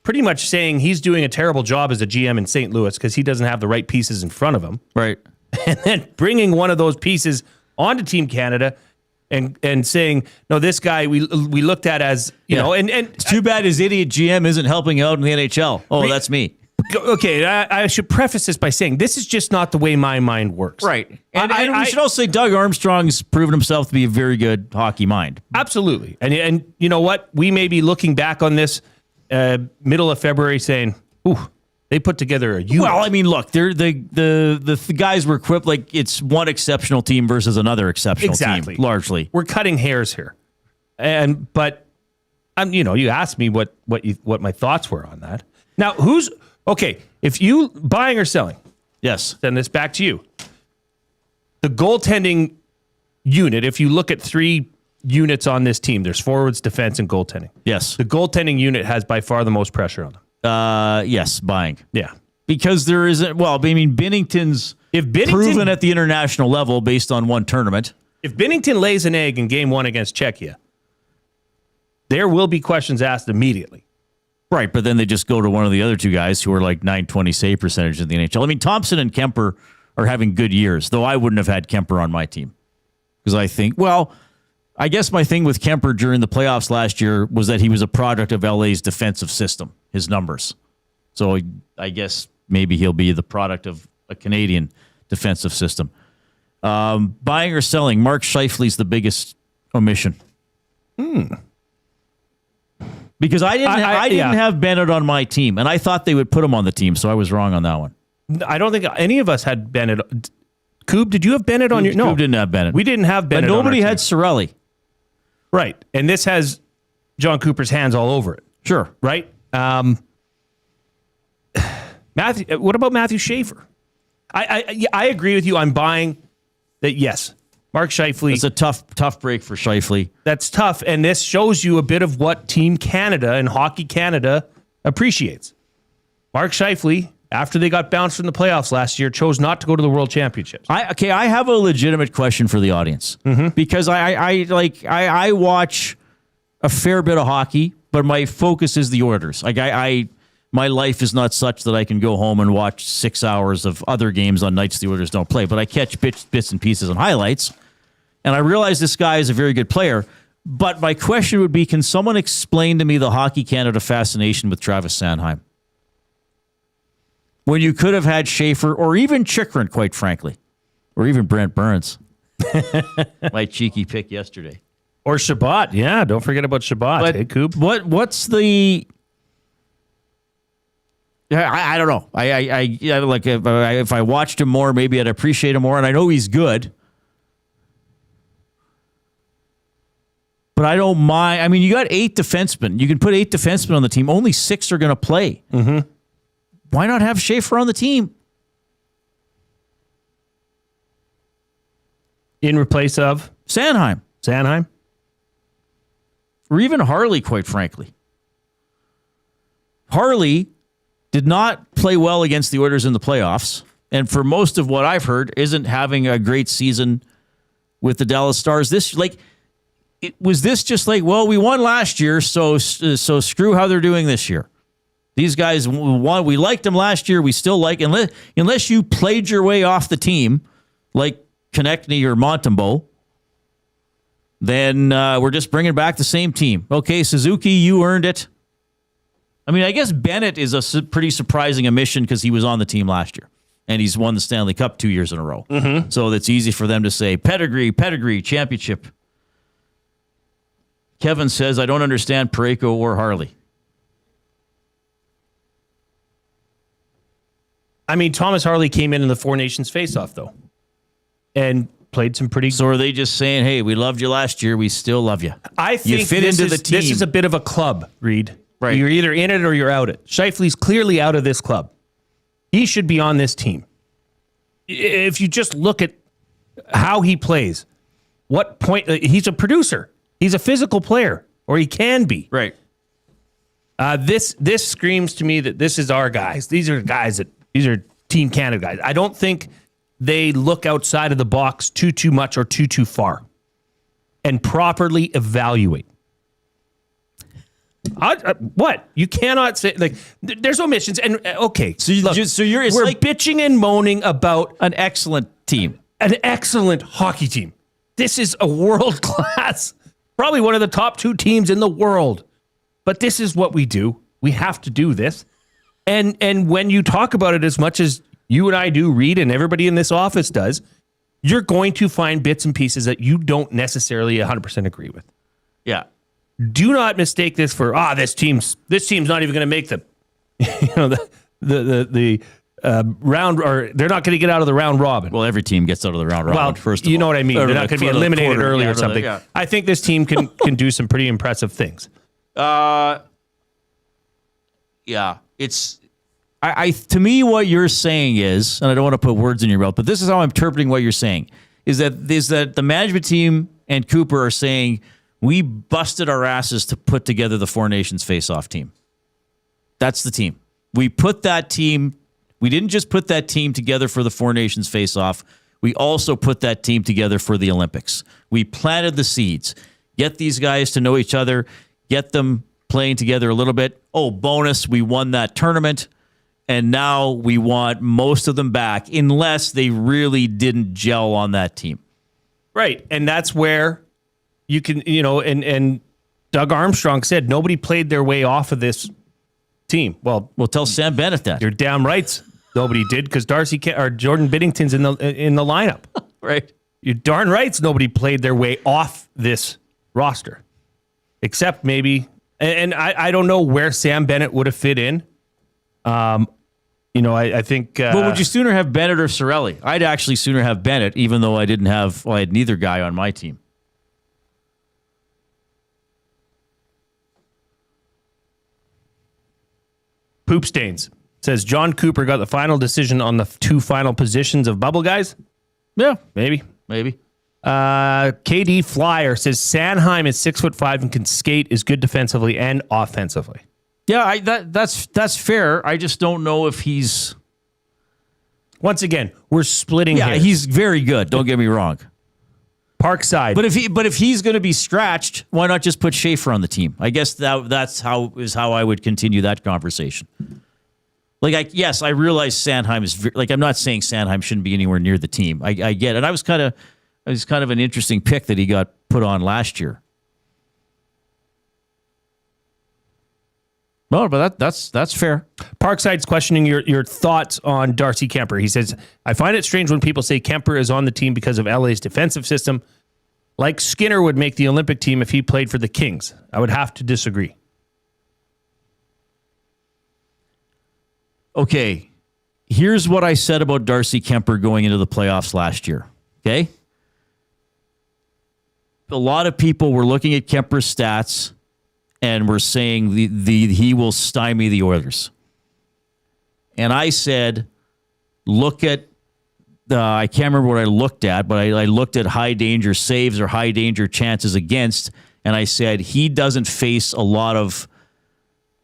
pretty much saying he's doing a terrible job as a GM in St. Louis because he doesn't have the right pieces in front of him. Right. And then bringing one of those pieces onto Team Canada and saying, no, this guy we looked at as, you know, and it's too bad his idiot GM isn't helping out in the NHL. Oh, that's me. Okay, I should preface this by saying this is just not the way my mind works. Right. And we should also say Doug Armstrong's proven himself to be a very good hockey mind. Absolutely. And you know what? We may be looking back on this middle of February saying, ooh, they put together a unit. Well, I mean, look, they're the guys were equipped like it's one exceptional team versus another exceptional team, largely. We're cutting hairs here. But you asked me what my thoughts were on that. Now, okay, if you buying or selling, yes, send this back to you. The goaltending unit, if you look at 3 units on this team, there's forwards, defense, and goaltending. Yes. The goaltending unit has by far the most pressure on them. Yes, buying. Yeah. Because there isn't, well, I mean, Binnington's proven at the international level based on one tournament. If Binnington lays an egg in game 1 against Czechia, there will be questions asked immediately. Right, but then they just go to one of the other 2 guys who are like .920 save percentage in the NHL. I mean, Thompson and Kemper are having good years, though I wouldn't have had Kemper on my team. Because I think, well, I guess my thing with Kemper during the playoffs last year was that he was a product of LA's defensive system, his numbers. So I guess maybe he'll be the product of a Canadian defensive system. Buying or selling, Mark Scheifele's the biggest omission. Because I didn't have Bennett on my team, and I thought they would put him on the team, so I was wrong on that one. I don't think any of us had Bennett. Coob, did you have Bennett on your? No, Coob didn't have Bennett. We didn't have Bennett. But nobody had Cirelli. Right, and this has John Cooper's hands all over it. Sure, right. Matthew, what about Matthew Schaefer? I agree with you. I'm buying that. Yes, Mark Scheifele. It's a tough break for Scheifele. That's tough, and this shows you a bit of what Team Canada and Hockey Canada appreciates. Mark Scheifele, after they got bounced from the playoffs last year, chose not to go to the World Championships. I have a legitimate question for the audience because I watch a fair bit of hockey, but my focus is the Oilers. My life is not such that I can go home and watch 6 hours of other games on nights the Oilers don't play, but I catch bits and pieces and highlights, and I realize this guy is a very good player. But my question would be, can someone explain to me the Hockey Canada fascination with Travis Sanheim? When you could have had Schaefer or even Chychrun, quite frankly, or even Brent Burns. My cheeky pick yesterday. Or Shabbat. Yeah, don't forget about Shabbat. But hey, Coop. What's the... I don't know. I like if I watched him more, maybe I'd appreciate him more. And I know he's good, but I don't mind. I mean, you got 8 defensemen. You can put 8 defensemen on the team. Only 6 are going to play. Mm-hmm. Why not have Schaefer on the team? In replace of Sanheim. Or even Harley, quite frankly. Harley did not play well against the Oilers in the playoffs, and for most of what I've heard, isn't having a great season with the Dallas Stars. Was this just like, well, we won last year, so screw how they're doing this year. These guys won. We liked them last year. We still like, unless you played your way off the team, like Konechny or Montembeault, then we're just bringing back the same team. Okay, Suzuki, you earned it. I mean, I guess Bennett is a pretty surprising omission because he was on the team last year, and he's won the Stanley Cup 2 years in a row. Mm-hmm. So that's easy for them to say, pedigree, championship. Kevin says, I don't understand Parayko or Harley. I mean, Thomas Harley came in the Four Nations faceoff, though, and played some pretty... So are they just saying, hey, we loved you last year, we still love you? I think you fit into the team. This is a bit of a club, Reid. Right. You're either in it or you're out it. Scheifele's clearly out of this club. He should be on this team. If you just look at how he plays, what point... he's a producer. He's a physical player, or he can be. Right. This screams to me that this is our guys. These are guys these are Team Canada guys. I don't think they look outside of the box too much or too far. and properly evaluate. What? You cannot say, like, there's omissions. And okay, so we're like bitching and moaning about an excellent team, an excellent hockey team. This is a world class, probably one of the top 2 teams in the world. But this is what we do. We have to do this. And when you talk about it as much as you and I do, Reid, and everybody in this office does, you're going to find bits and pieces that you don't necessarily 100% agree with. Yeah. Do not mistake this for this team's not even going to make the the round, or they're not going to get out of the round robin. Well, every team gets out of the round robin. First of all, you know what I mean. They're not going to be eliminated early or something. Yeah. I think this team can do some pretty impressive things. Yeah, it's to me what you're saying is, and I don't want to put words in your mouth, but this is how I'm interpreting what you're saying, is that the management team and Cooper are saying, we busted our asses to put together the Four Nations face-off team. That's the team. We put that team. We didn't just put that team together for the Four Nations face-off. We also put that team together for the Olympics. We planted the seeds. Get these guys to know each other. Get them playing together a little bit. Oh, bonus, we won that tournament. And now we want most of them back, unless they really didn't gel on that team. Right. And that's where you can, and Doug Armstrong said nobody played their way off of this team. Well, tell Sam Bennett that. You're damn right. Nobody did, because Jordan Binnington's in the lineup. Right. You're darn right. Nobody played their way off this roster, except maybe, and I don't know where Sam Bennett would have fit in. I think. But would you sooner have Bennett or Cirelli? I'd actually sooner have Bennett, even though I had neither guy on my team. Poop Stains says John Cooper got the final decision on the 2 final positions of bubble guys. Yeah, maybe. KD Flyer says Sanheim is 6'5" and can skate, is good defensively and offensively. Yeah, that's fair. I just don't know if he's. Once again, we're splitting. Yeah, hairs. He's very good. Don't get me wrong. Parkside. But if he's going to be scratched, why not just put Schaefer on the team? I guess that's how I would continue that conversation. Like, I realize Sanheim is I'm not saying Sanheim shouldn't be anywhere near the team. I get it. And it was kind of an interesting pick that he got put on last year. No, but that's fair. Parkside's questioning your thoughts on Darcy Kemper. He says, I find it strange when people say Kemper is on the team because of LA's defensive system. Like Skinner would make the Olympic team if he played for the Kings. I would have to disagree. Okay, here's what I said about Darcy Kemper going into the playoffs last year. Okay? A lot of people were looking at Kemper's stats and we're saying he will stymie the Oilers. And I said, look at I can't remember what I looked at, but I looked at high danger saves or high danger chances against, and I said he doesn't face a lot of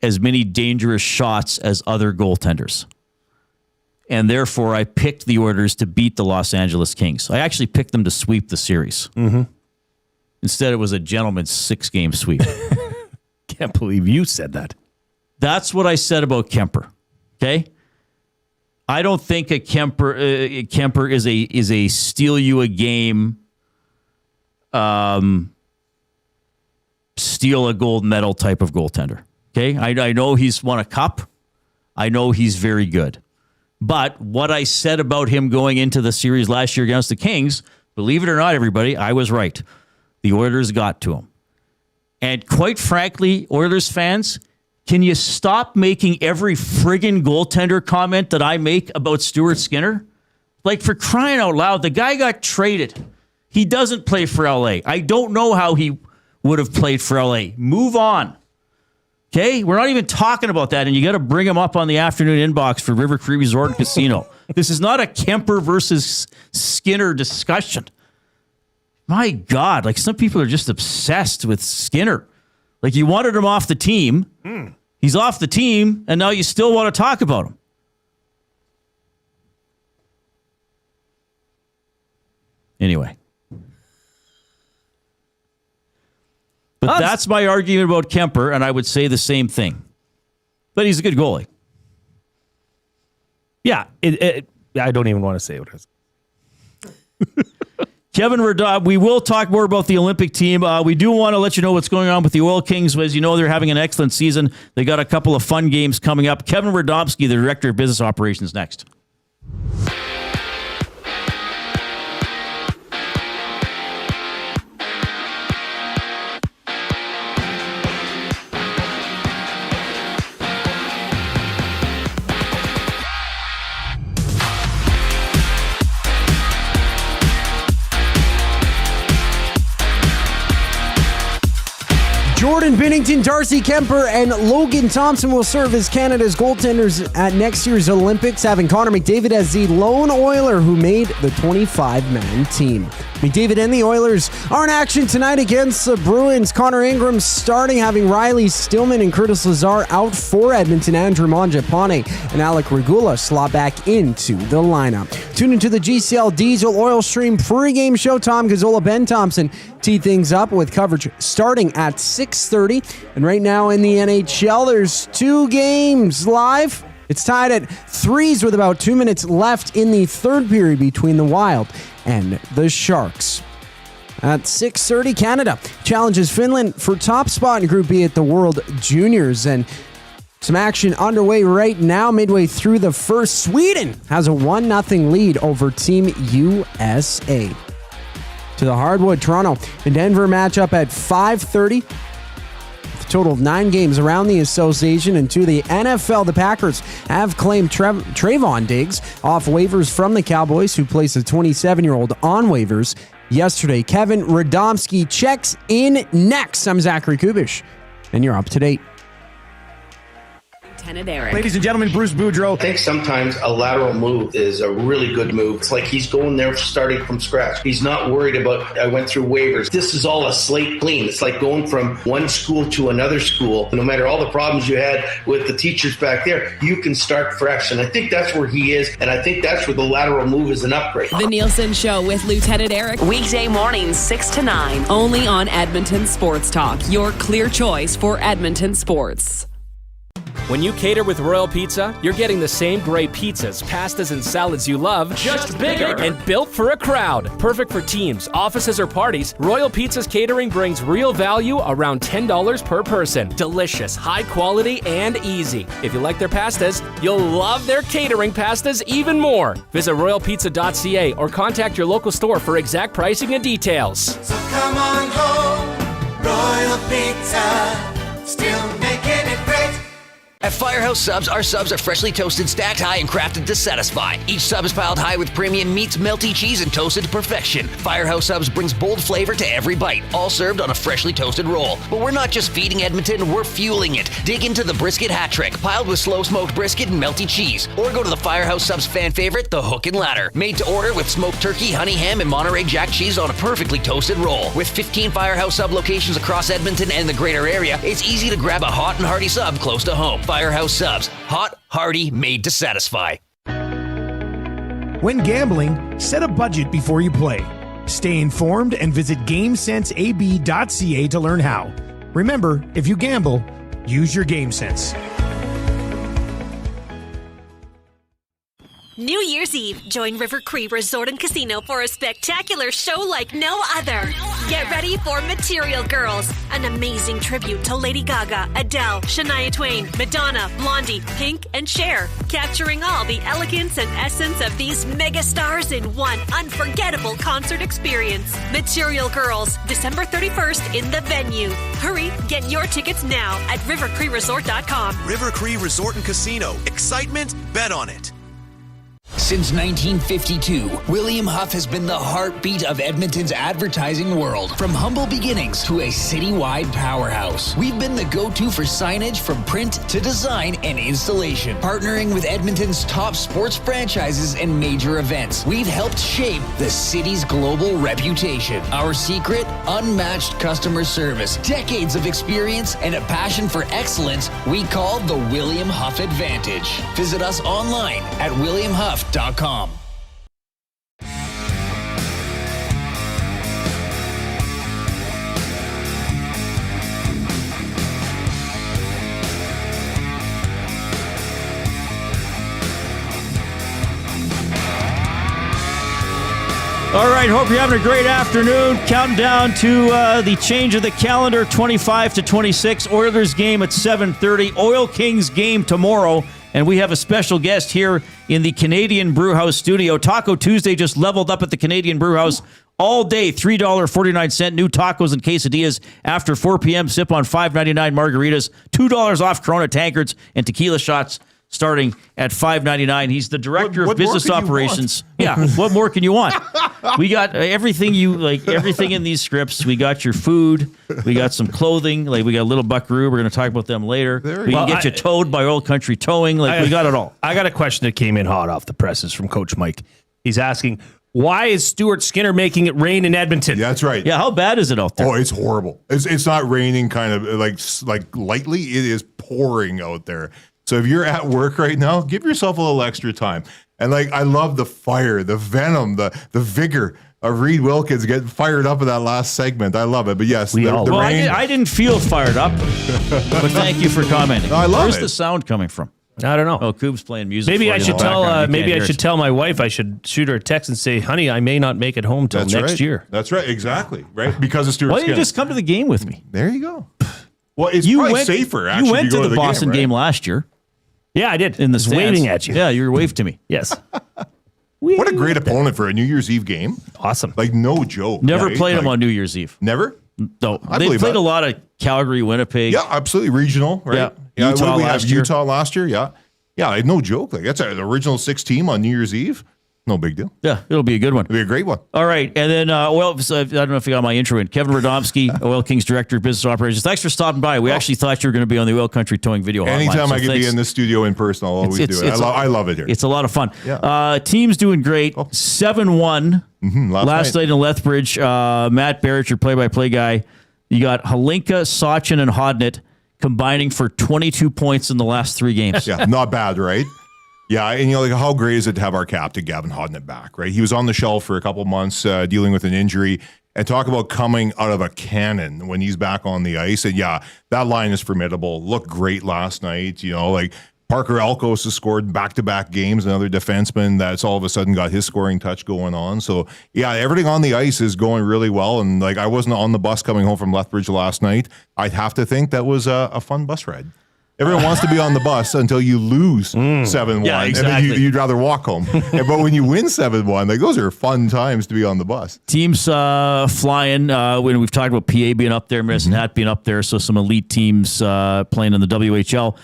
as many dangerous shots as other goaltenders. And therefore, I picked the Oilers to beat the Los Angeles Kings. I actually picked them to sweep the series. Mm-hmm. Instead, it was a gentleman's 6-game sweep. Can't believe you said that. That's what I said about Kemper. Okay? I don't think a Kemper is a steal you a game, steal a gold medal type of goaltender. Okay? I know he's won a cup. I know he's very good. But what I said about him going into the series last year against the Kings, believe it or not, everybody, I was right. The Oilers got to him. And quite frankly, Oilers fans, can you stop making every friggin' goaltender comment that I make about Stuart Skinner? Like, for crying out loud, the guy got traded. He doesn't play for LA. I don't know how he would have played for LA. Move on. Okay? We're not even talking about that, and you got to bring him up on the afternoon inbox for River Cree Resort and Casino. This is not a Kemper versus Skinner discussion. My God, like some people are just obsessed with Skinner. Like you wanted him off the team. He's off the team, and now you still want to talk about him. Anyway. That's my argument about Kemper, and I would say the same thing. But he's a good goalie. Yeah, I don't even want to say what it is. Kevin Radomski, we will talk more about the Olympic team. We do want to let you know what's going on with the Oil Kings. As you know, they're having an excellent season. They got a couple of fun games coming up. Kevin Radomski, the Director of Business Operations, next. Jordan Binnington, Darcy Kemper, and Logan Thompson will serve as Canada's goaltenders at next year's Olympics, having Connor McDavid as the lone Oiler who made the 25-man team. McDavid and the Oilers are in action tonight against the Bruins. Connor Ingram starting, having Riley Stillman and Curtis Lazar out for Edmonton. Andrew Mangiapane and Alec Regula slot back into the lineup. Tune into the GCL Diesel Oil Stream pregame show. Tom Gazzola, Ben Thompson tee things up with coverage starting at 6:30. And right now in the NHL, there's 2 games live. It's tied at 3s with about 2 minutes left in the third period between the Wild and the Sharks. At 6:30, Canada challenges Finland for top spot in Group B at the World Juniors. And some action underway right now, midway through the first. Sweden has a 1-0 lead over Team USA. To the hardwood, Toronto and Denver matchup at 5:30. With a total of 9 games around the association. And to the NFL, the Packers have claimed Trayvon Diggs off waivers from the Cowboys, who placed a 27-year-old on waivers yesterday. Kevin Radomski checks in next. I'm Zachary Kubish, and you're up to date. Ladies and gentlemen, Bruce Boudreau. I think sometimes a lateral move is a really good move. It's like he's going there starting from scratch. He's not worried about, I went through waivers. This is all a slate clean. It's like going from one school to another school. No matter all the problems you had with the teachers back there, you can start fresh. And I think that's where he is. And I think that's where the lateral move is an upgrade. The Nielsen Show with Lieutenant Eric. Weekday mornings 6 to 9. Only on Edmonton Sports Talk. Your clear choice for Edmonton sports. When you cater with Royal Pizza, you're getting the same great pizzas, pastas, and salads you love, just bigger and built for a crowd. Perfect for teams, offices, or parties, Royal Pizza's catering brings real value around $10 per person. Delicious, high quality, and easy. If you like their pastas, you'll love their catering pastas even more. Visit royalpizza.ca or contact your local store for exact pricing and details. So come on home, Royal Pizza, still making it great. At Firehouse Subs, our subs are freshly toasted, stacked high, and crafted to satisfy. Each sub is piled high with premium meats, melty cheese, and toasted to perfection. Firehouse Subs brings bold flavor to every bite, all served on a freshly toasted roll. But we're not just feeding Edmonton, we're fueling it. Dig into the brisket hat trick, piled with slow-smoked brisket and melty cheese. Or go to the Firehouse Subs fan favorite, the Hook and Ladder. Made to order with smoked turkey, honey ham, and Monterey Jack cheese on a perfectly toasted roll. With 15 Firehouse Sub locations across Edmonton and the greater area, it's easy to grab a hot and hearty sub close to home. Firehouse Subs. Hot, hearty, made to satisfy. When gambling, set a budget before you play. Stay informed and visit GameSenseAB.ca to learn how. Remember, if you gamble, use your game sense. New Year's Eve, join River Cree Resort and Casino for a spectacular show like no other. Get ready for Material Girls, an amazing tribute to Lady Gaga, Adele, Shania Twain, Madonna, Blondie, Pink, and Cher, capturing all the elegance and essence of these mega stars in one unforgettable concert experience. Material Girls, December 31st in the venue. Hurry, get your tickets now at rivercreeresort.com. River Cree Resort and Casino. Excitement? Bet on it. Since 1952, William Huff has been the heartbeat of Edmonton's advertising world. From humble beginnings to a citywide powerhouse, we've been the go-to for signage from print to design and installation. Partnering with Edmonton's top sports franchises and major events, we've helped shape the city's global reputation. Our secret? Unmatched customer service, decades of experience, and a passion for excellence we call the William Huff Advantage. Visit us online at williamhuff.com. All right, hope you're having a great afternoon. Counting down to the change of the calendar, 25 to 26. Oilers game at 7:30. Oil Kings game tomorrow. And we have a special guest here in the Canadian Brewhouse studio. Taco Tuesday just leveled up at the Canadian Brewhouse all day. $3.49 new tacos and quesadillas after 4 p.m. Sip on $5.99 margaritas. $2 off Corona tankards and tequila shots starting at $5.99. He's the director of business operations. Yeah, what more can you want? We got everything you like. Everything in these scripts. We got your food. We got some clothing. Like we got a little buckaroo. We're going to talk about them later. We can get you towed by Old Country Towing. Like we got it all. I got a question that came in hot off the presses from Coach Mike. He's asking, why is Stuart Skinner making it rain in Edmonton? Yeah, that's right. Yeah, how bad is it out there? Oh, it's horrible. It's not raining kind of like lightly. It is pouring out there. So if you're at work right now, give yourself a little extra time. And like, I love the fire, the venom, the vigor of Reid Wilkins getting fired up in that last segment. I love it. But yes, the rain. I didn't feel fired up, but thank you for commenting. No, I love Where's it. the sound coming from? I don't know. Oh, Coop's playing music. Maybe for I you should in the tell. background. You Maybe can't I hear should it. tell my wife. I should shoot her a text and say, "Honey, I may not make it home till next year." That's right. Exactly. Right. Because of Stuart Why don't Skinner. you just come to the game with me? There you go. Well, it's probably safer. Actually, you went to go to the game, Boston right? game last year. Yeah, I did. In the was stands. waving at you. Yeah, you were waving to me. Yes. What a great opponent for a New Year's Eve game. Awesome. Like, no joke. Never right? played them on New Year's Eve. Never? No. I They believe played that. a lot of Calgary, Winnipeg. Yeah, absolutely. Regional, right? Yeah. Utah we last have year. Utah last year. Yeah. Yeah, like, no joke. Like, that's an original 6 team on New Year's Eve. No big deal. Yeah, it'll be a good one. It'll be a great one. All right. And then, I don't know if you got my intro in. Kevin Radomski, Oil Kings Director of Business Operations. Thanks for stopping by. We actually thought you were going to be on the Oil Country Towing video hotline. Anytime so I can be thanks. in the studio in person, I'll always do it. I love it here. It's a lot of fun. Yeah. Team's doing great. 7-1 last night in Lethbridge. Matt Barrett, your play-by-play guy. You got Halinka, Sachin, and Hodnett combining for 22 points in the last 3 games. Yeah, not bad, right? Yeah, and like how great is it to have our captain Gavin Hodnett back, right? He was on the shelf for a couple of months dealing with an injury, and talk about coming out of a cannon when he's back on the ice. And yeah, that line is formidable. Looked great last night. Like Parker Elkos has scored back-to-back games, another defenseman that's all of a sudden got his scoring touch going on. So yeah, everything on the ice is going really well. And like, I wasn't on the bus coming home from Lethbridge last night. I'd have to think that was a fun bus ride. Everyone wants to be on the bus until you lose 7-1. Yeah, exactly. And then you'd rather walk home. But when you win 7-1, like, those are fun times to be on the bus. Teams flying. When we've talked about PA being up there, Medicine Hat being up there, so some elite teams playing in the WHL.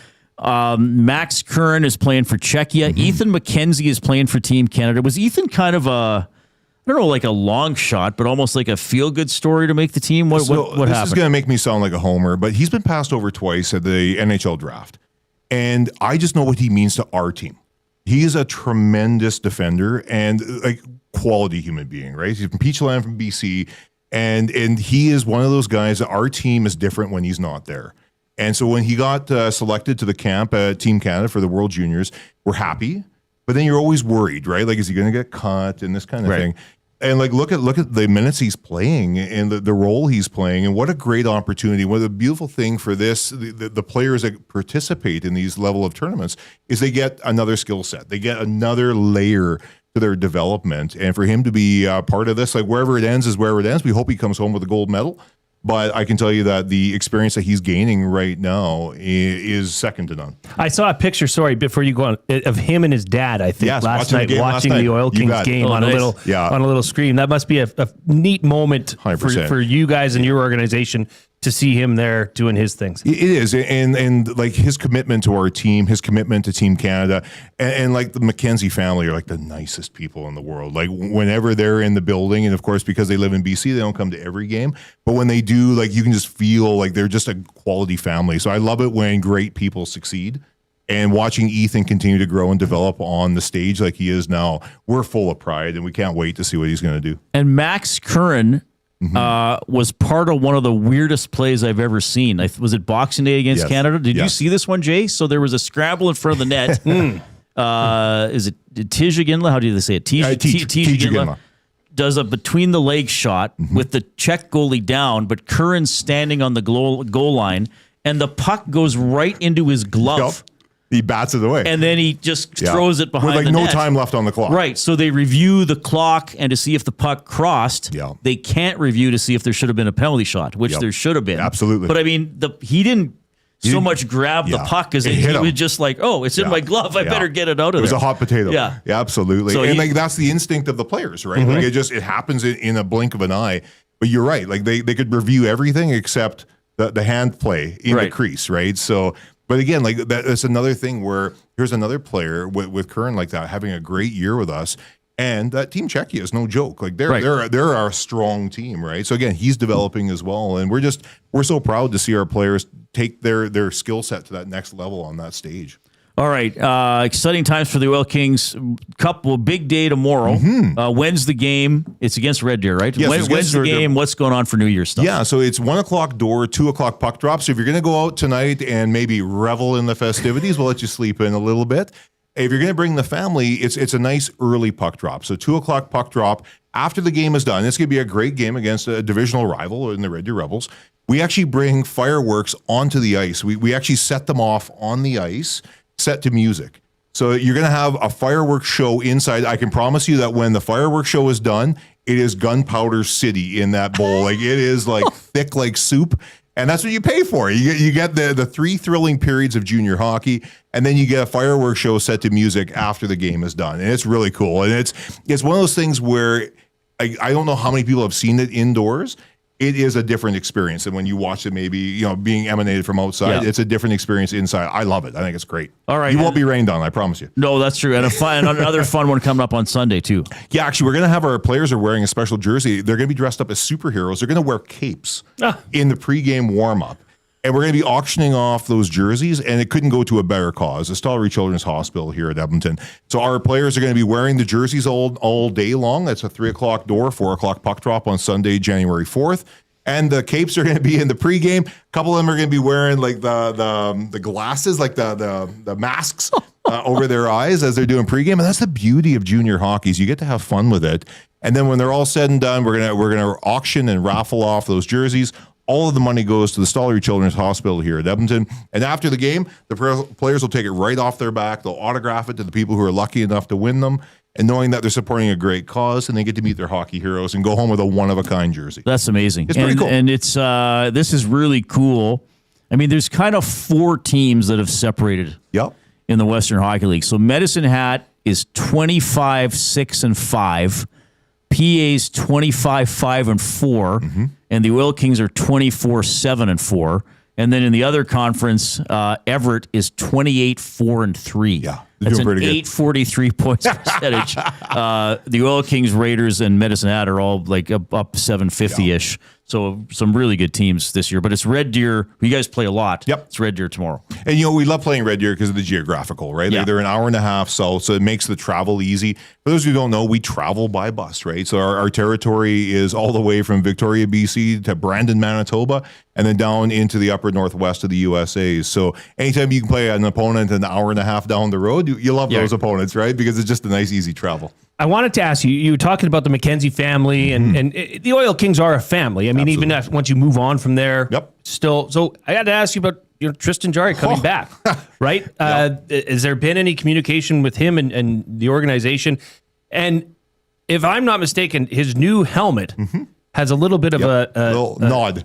Max Curran is playing for Czechia. Ethan McKenzie is playing for Team Canada. Was Ethan kind of I don't know, like a long shot, but almost like a feel-good story to make the team? What happened? This is going to make me sound like a homer, but he's been passed over twice at the NHL draft. And I just know what he means to our team. He is a tremendous defender and like quality human being, right? He's from Peachland from BC. And he is one of those guys that our team is different when he's not there. And so when he got selected to the camp at Team Canada for the World Juniors, we're happy. But then you're always worried, right? Like, is he going to get cut and this kind of thing? And like, look at the minutes he's playing and the role he's playing, and what a great opportunity. What a beautiful thing for the players that participate in these level of tournaments is they get another skill set. They get another layer to their development. And for him to be part of this, like, wherever it ends is wherever it ends. We hope he comes home with a gold medal. But I can tell you that the experience that he's gaining right now is second to none. I saw a picture, sorry, before you go on, of him and his dad, I think, Yes, last night, watching the Oil Kings game on a little screen. That must be a neat moment for you guys and your organization to see him there doing his things. It is. And like his commitment to our team, his commitment to Team Canada, and like the McKenzie family are like the nicest people in the world. Like, whenever they're in the building, and of course, because they live in BC, they don't come to every game. But when they do, like, you can just feel like they're just a quality family. So I love it when great people succeed. And watching Ethan continue to grow and develop on the stage like he is now, we're full of pride, and we can't wait to see what he's going to do. And Max Curran was part of one of the weirdest plays I've ever seen. Was it Boxing Day against Canada? Did you see this one, Jay? So there was a scramble in front of the net. Is it Tijiginla? How do they say it? Tijiginla does a between the legs shot with the Czech goalie down, but Curran standing on the goal line, and the puck goes right into his glove. He bats it away. And then he just throws it behind with the no net. time left on the clock. Right. So they review the clock and to see if the puck crossed. Yeah. They can't review to see if there should have been a penalty shot, which there should have been. Absolutely. But I mean, he didn't so much grab the puck as he was just like, oh, it's in my glove. I better get it out of there. It was a hot potato. Yeah, absolutely. So and like that's the instinct of the players, right? Like it happens in a blink of an eye. But you're right. Like they could review everything except the hand play in the crease, right? So, but again, like that's another thing where here's another player with Kern like that having a great year with us. And that Team Czechia is no joke. Like they're our strong team, right? So again, he's developing as well, and we're so proud to see our players take their skill set to that next level on that stage. All right, exciting times for the Oil Kings. Big day tomorrow. When's the game? It's against Red Deer, right? Yes, when's the game? What's going on for New Year's stuff? Yeah, so it's 1:00 door, 2:00 puck drop. So if you're going to go out tonight and maybe revel in the festivities, we'll let you sleep in a little bit. If you're going to bring the family, it's a nice early puck drop. So 2:00 puck drop after the game is done. It's going to be a great game against a divisional rival in the Red Deer Rebels. We actually bring fireworks onto the ice. We actually set them off on the ice, set to music. So you're going to have a fireworks show inside. I can promise you that when the fireworks show is done, it is gunpowder city in that bowl. Like it is like thick like soup. And that's what you pay for. You get the 3 thrilling periods of junior hockey, and then you get a fireworks show set to music after the game is done. And it's really cool. And it's one of those things where I don't know how many people have seen it indoors. It is a different experience than when you watch it maybe, being emanated from outside. Yeah. It's a different experience inside. I love it. I think it's great. All right. You won't be rained on, I promise you. No, that's true. And another fun one coming up on Sunday, too. Yeah, actually, we're going to have our players are wearing a special jersey. They're going to be dressed up as superheroes. They're going to wear capes in the pregame warm-up. And we're going to be auctioning off those jerseys, and it couldn't go to a better cause. The Celebrini Children's Hospital here at Edmonton. So our players are going to be wearing the jerseys all day long. That's a 3:00 door, 4:00 puck drop on Sunday, January 4th. And the capes are going to be in the pregame. A couple of them are going to be wearing like the glasses, like the masks over their eyes as they're doing pregame. And that's the beauty of junior hockey is you get to have fun with it. And then when they're all said and done, we're gonna auction and raffle off those jerseys. All of the money goes to the Celebrini Children's Hospital here at Edmonton. And after the game, the players will take it right off their back. They'll autograph it to the people who are lucky enough to win them. And knowing that they're supporting a great cause, and they get to meet their hockey heroes and go home with a one-of-a-kind jersey. That's amazing. It's pretty cool. And it's this is really cool. I mean, there's kind of 4 teams that have separated in the Western Hockey League. So Medicine Hat is 25-6-5. PA's 25-5-4. And the Oil Kings are 24-7-4. And then in the other conference, Everett is 28-4-3. Yeah. That's an 843 points percentage. The Oil Kings, Raiders, and Medicine Hat are all like up 750-ish. So some really good teams this year. But it's Red Deer. You guys play a lot. Yep. It's Red Deer tomorrow. And, we love playing Red Deer because of the geographical, right? Yeah. They're an hour and a half south, so it makes the travel easy. For those who don't know, we travel by bus, right? So our territory is all the way from Victoria, BC to Brandon, Manitoba, and then down into the upper northwest of the USA. So anytime you can play an opponent an hour and a half down the road, you love those opponents, right? Because it's just a nice, easy travel. I wanted to ask you, you were talking about the McKenzie family, and the Oil Kings are a family. I mean, even once you move on from there, still. So I got to ask you about Tristan Jarry coming back, right? Has there been any communication with him and the organization? And if I'm not mistaken, his new helmet has a little bit of a nod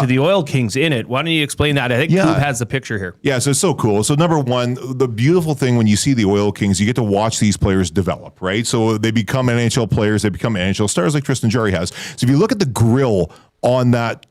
to the Oil Kings in it. Why don't you explain that? I think Coop has the picture here. Yeah, so it's so cool. So number one, the beautiful thing when you see the Oil Kings, you get to watch these players develop, right? So they become NHL players, they become NHL stars like Tristan Jarry has. So if you look at the grill on that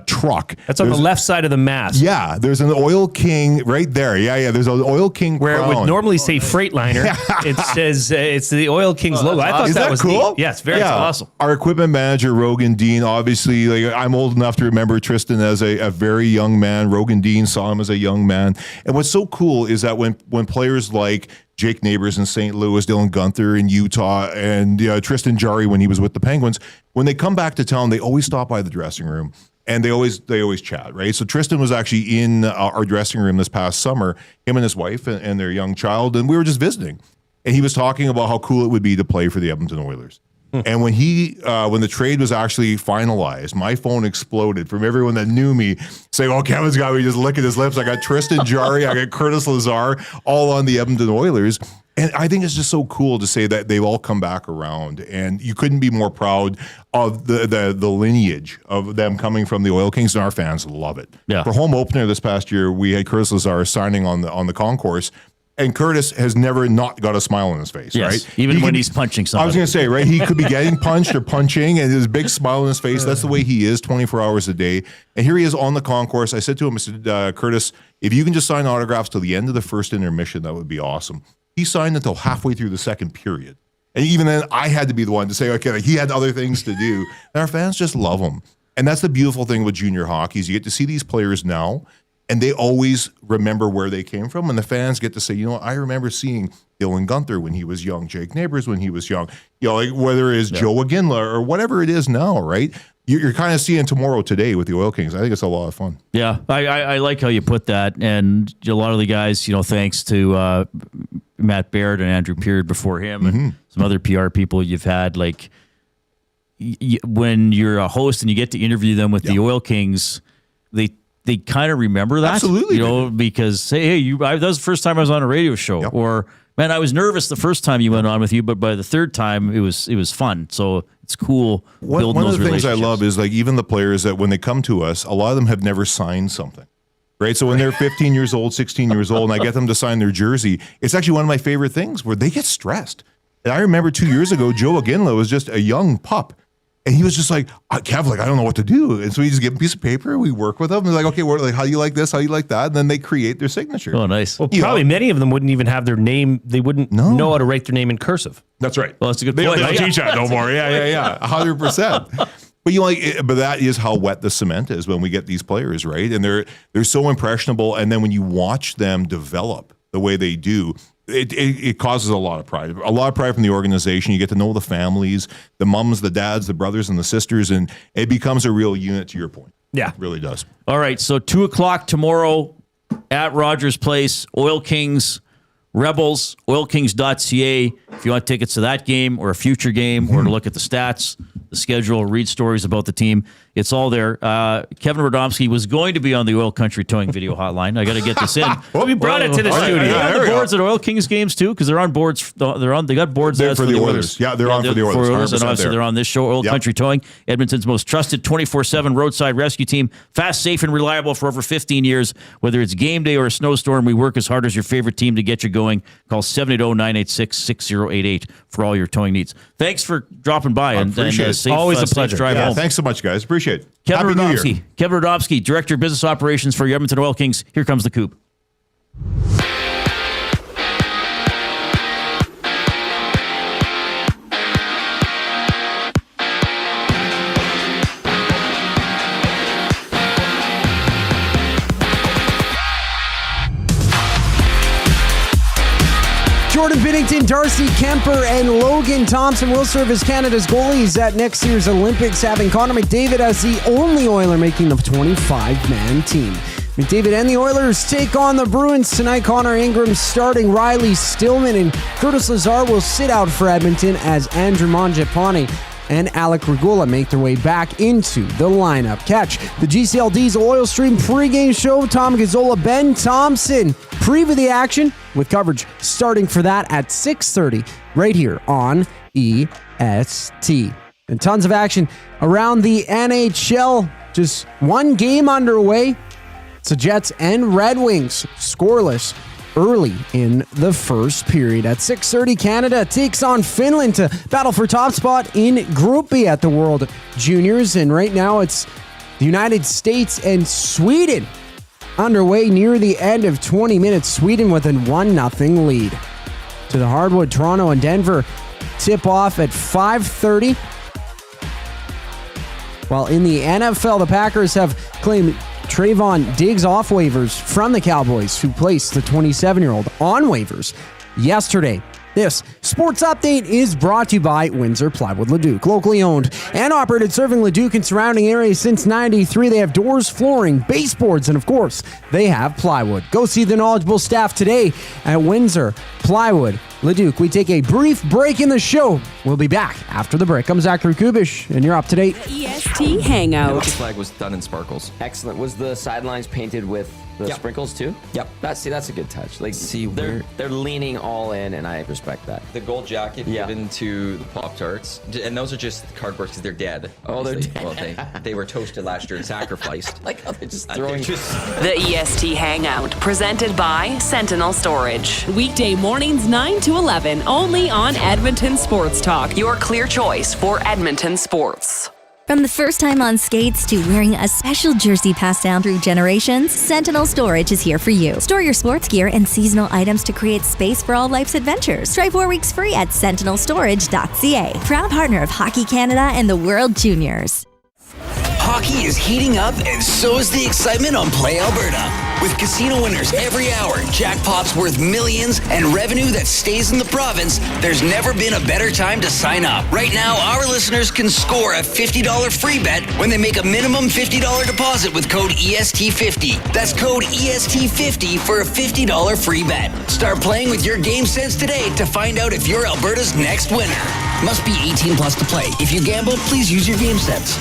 truck. That's on the left side of the mast. Yeah, there's an Oil King right there. Yeah, there's an Oil King where crown. It would normally say Freightliner. It says it's the Oil Kings logo. I thought that was cool. Neat. Yes, very awesome. Our equipment manager, Rogan Dean, obviously, like I'm old enough to remember Tristan as a very young man. Rogan Dean saw him as a young man. And what's so cool is that when players like Jake Neighbors in St. Louis, Dylan Gunther in Utah, and Tristan Jarry when he was with the Penguins, when they come back to town, they always stop by the dressing room and they always chat, right? So Tristan was actually in our dressing room this past summer, him and his wife and their young child, and we were just visiting. And he was talking about how cool it would be to play for the Edmonton Oilers. And when when the trade was actually finalized, my phone exploded from everyone that knew me saying, "Oh, Kevin's got me just licking his lips." I got Tristan Jarry, I got Curtis Lazar, all on the Edmonton Oilers. And I think it's just so cool to say that they've all come back around. And you couldn't be more proud of the lineage of them coming from the Oil Kings, and our fans love it. Yeah. For home opener this past year, we had Curtis Lazar signing on the concourse. And Curtis has never not got a smile on his face, right? Even when he's punching somebody. I was going to say, right? He could be getting punched or punching, and there's a big smile on his face. That's the way he is 24 hours a day. And here he is on the concourse. I said to him, I said, Curtis, if you can just sign autographs till the end of the first intermission, that would be awesome. He signed until halfway through the second period. And even then, I had to be the one to say, okay, like, he had other things to do. And our fans just love him. And that's the beautiful thing with junior hockey is you get to see these players now, and they always remember where they came from. And the fans get to say, I remember seeing Dylan Gunther when he was young, Jake Neighbors when he was young, like whether it's Joe Aginla or whatever it is now, right? You're kind of seeing tomorrow today with the Oil Kings. I think it's a lot of fun. Yeah, I like how you put that. And a lot of the guys, thanks to Matt Baird and Andrew Peard before him and some other PR people you've had, like when you're a host and you get to interview them with the Oil Kings, they kind of remember that. Absolutely. Because, hey, that was the first time I was on a radio show. Yep. Or, man, I was nervous the first time you went on with you, but by the third time, it was fun. So it's cool building one those of the things I relationships. love is, like, even the players that when they come to us, a lot of them have never signed something. Right? So when they're 15 years old, 16 years old, and I get them to sign their jersey, it's actually one of my favorite things where they get stressed. And I remember 2 years ago, Joe Aginla was just a young pup. And he was just like, Kev, like, I don't know what to do. And so we just get a piece of paper, we work with them. And like, okay, we're like, how do you like this? How do you like that? And then they create their signature. Oh, nice. Well, probably many of them wouldn't even have their name. They wouldn't know how to write their name in cursive. That's right. Well, that's a good They point. don't teach that no more. Yeah. 100%. But that is how wet the cement is when we get these players, right? And they're so impressionable. And then when you watch them develop the way they do, it causes a lot of pride. A lot of pride from the organization. You get to know the families, the mums, the dads, the brothers, and the sisters, and it becomes a real unit, to your point. Yeah. It really does. All right, so 2 o'clock tomorrow at Rogers Place, Oil Kings, Rebels, oilkings.ca. If you want tickets to that game or a future game or to look at the stats, the schedule, read stories about the team, it's all there. Kevin Radomski was going to be on the Oil Country Towing video hotline. I got to get this in. Well, we brought it to the studio. Are they on the boards at Oil Kings games too? Because they're on boards. They got boards They're for the Oilers. Yeah, they're on for the Oilers. And obviously they're on this show, Oil Country Towing, Edmonton's most trusted 24/7 roadside rescue team. Fast, safe, and reliable for over 15 years. Whether it's game day or a snowstorm, we work as hard as your favorite team to get you going. Call 780-986-6088 for all your towing needs. Thanks for dropping by. And safe, always a pleasure. Drive home. Thanks so much, guys. Appreciate it. Kevin Happy New Year. Radomski. Kevin Radomski, Director of Business Operations for your Edmonton Oil Kings. Here comes the Coop. Jordan Binnington, Darcy Kemper, and Logan Thompson will serve as Canada's goalies at next year's Olympics, having Connor McDavid as the only Oiler making the 25-man team. McDavid and the Oilers take on the Bruins tonight. Connor Ingram starting, Riley Stillman and Curtis Lazar will sit out for Edmonton as Andrew Mangiapane and Alec Regula make their way back into the lineup. Catch the GCL Diesel Oil Stream pregame show. Tom Gazzola, Ben Thompson preview the action with coverage starting for that at 6:30 right here on EST. And tons of action around the NHL. Just one game underway. It's the Jets and Red Wings scoreless early in the first period. At 6:30, Canada takes on Finland to battle for top spot in Group B at the World Juniors. And right now it's the United States and Sweden underway near the end of 20 minutes. Sweden with a 1-0 lead. To the hardwood, Toronto and Denver tip off at 5:30. While in the NFL, the Packers have claimed Trayvon Diggs off waivers from the Cowboys, who placed the 27-year-old on waivers yesterday. This sports update is brought to you by Windsor Plywood Leduc. Locally owned and operated, serving Leduc and surrounding areas since '93. They have doors, flooring, baseboards, and of course, they have plywood. Go see the knowledgeable staff today at Windsor Plywood Leduc. We take a brief break in the show. We'll be back after the break. I'm Zachary Kubish, and you're up to date. EST Hangout. The flag was done in sparkles. Excellent. Was the sidelines painted with the sprinkles too? Yep. That's a good touch. Like, they're leaning all in, and I respect that. The gold jacket given to the Pop-Tarts, and those are just cardboard because they're dead. Oh, they're dead. Well, they were toasted last year and sacrificed. Like how they're just throwing. The EST Hangout, presented by Sentinel Storage. Weekday mornings 9 to 11, only on Edmonton Sports Talk. Your clear choice for Edmonton sports. From the first time on skates to wearing a special jersey passed down through generations, Sentinel Storage is here for you. Store your sports gear and seasonal items to create space for all life's adventures. Try 4 weeks free at sentinelstorage.ca. Proud partner of Hockey Canada and the World Juniors. Hockey is heating up, and so is the excitement on Play Alberta. With casino winners every hour, jackpots worth millions, and revenue that stays in the province, there's never been a better time to sign up. Right now, our listeners can score a $50 free bet when they make a minimum $50 deposit with code EST50. That's code EST50 for a $50 free bet. Start playing with your game sense today to find out if you're Alberta's next winner. Must be 18 plus to play. If you gamble, please use your game sense.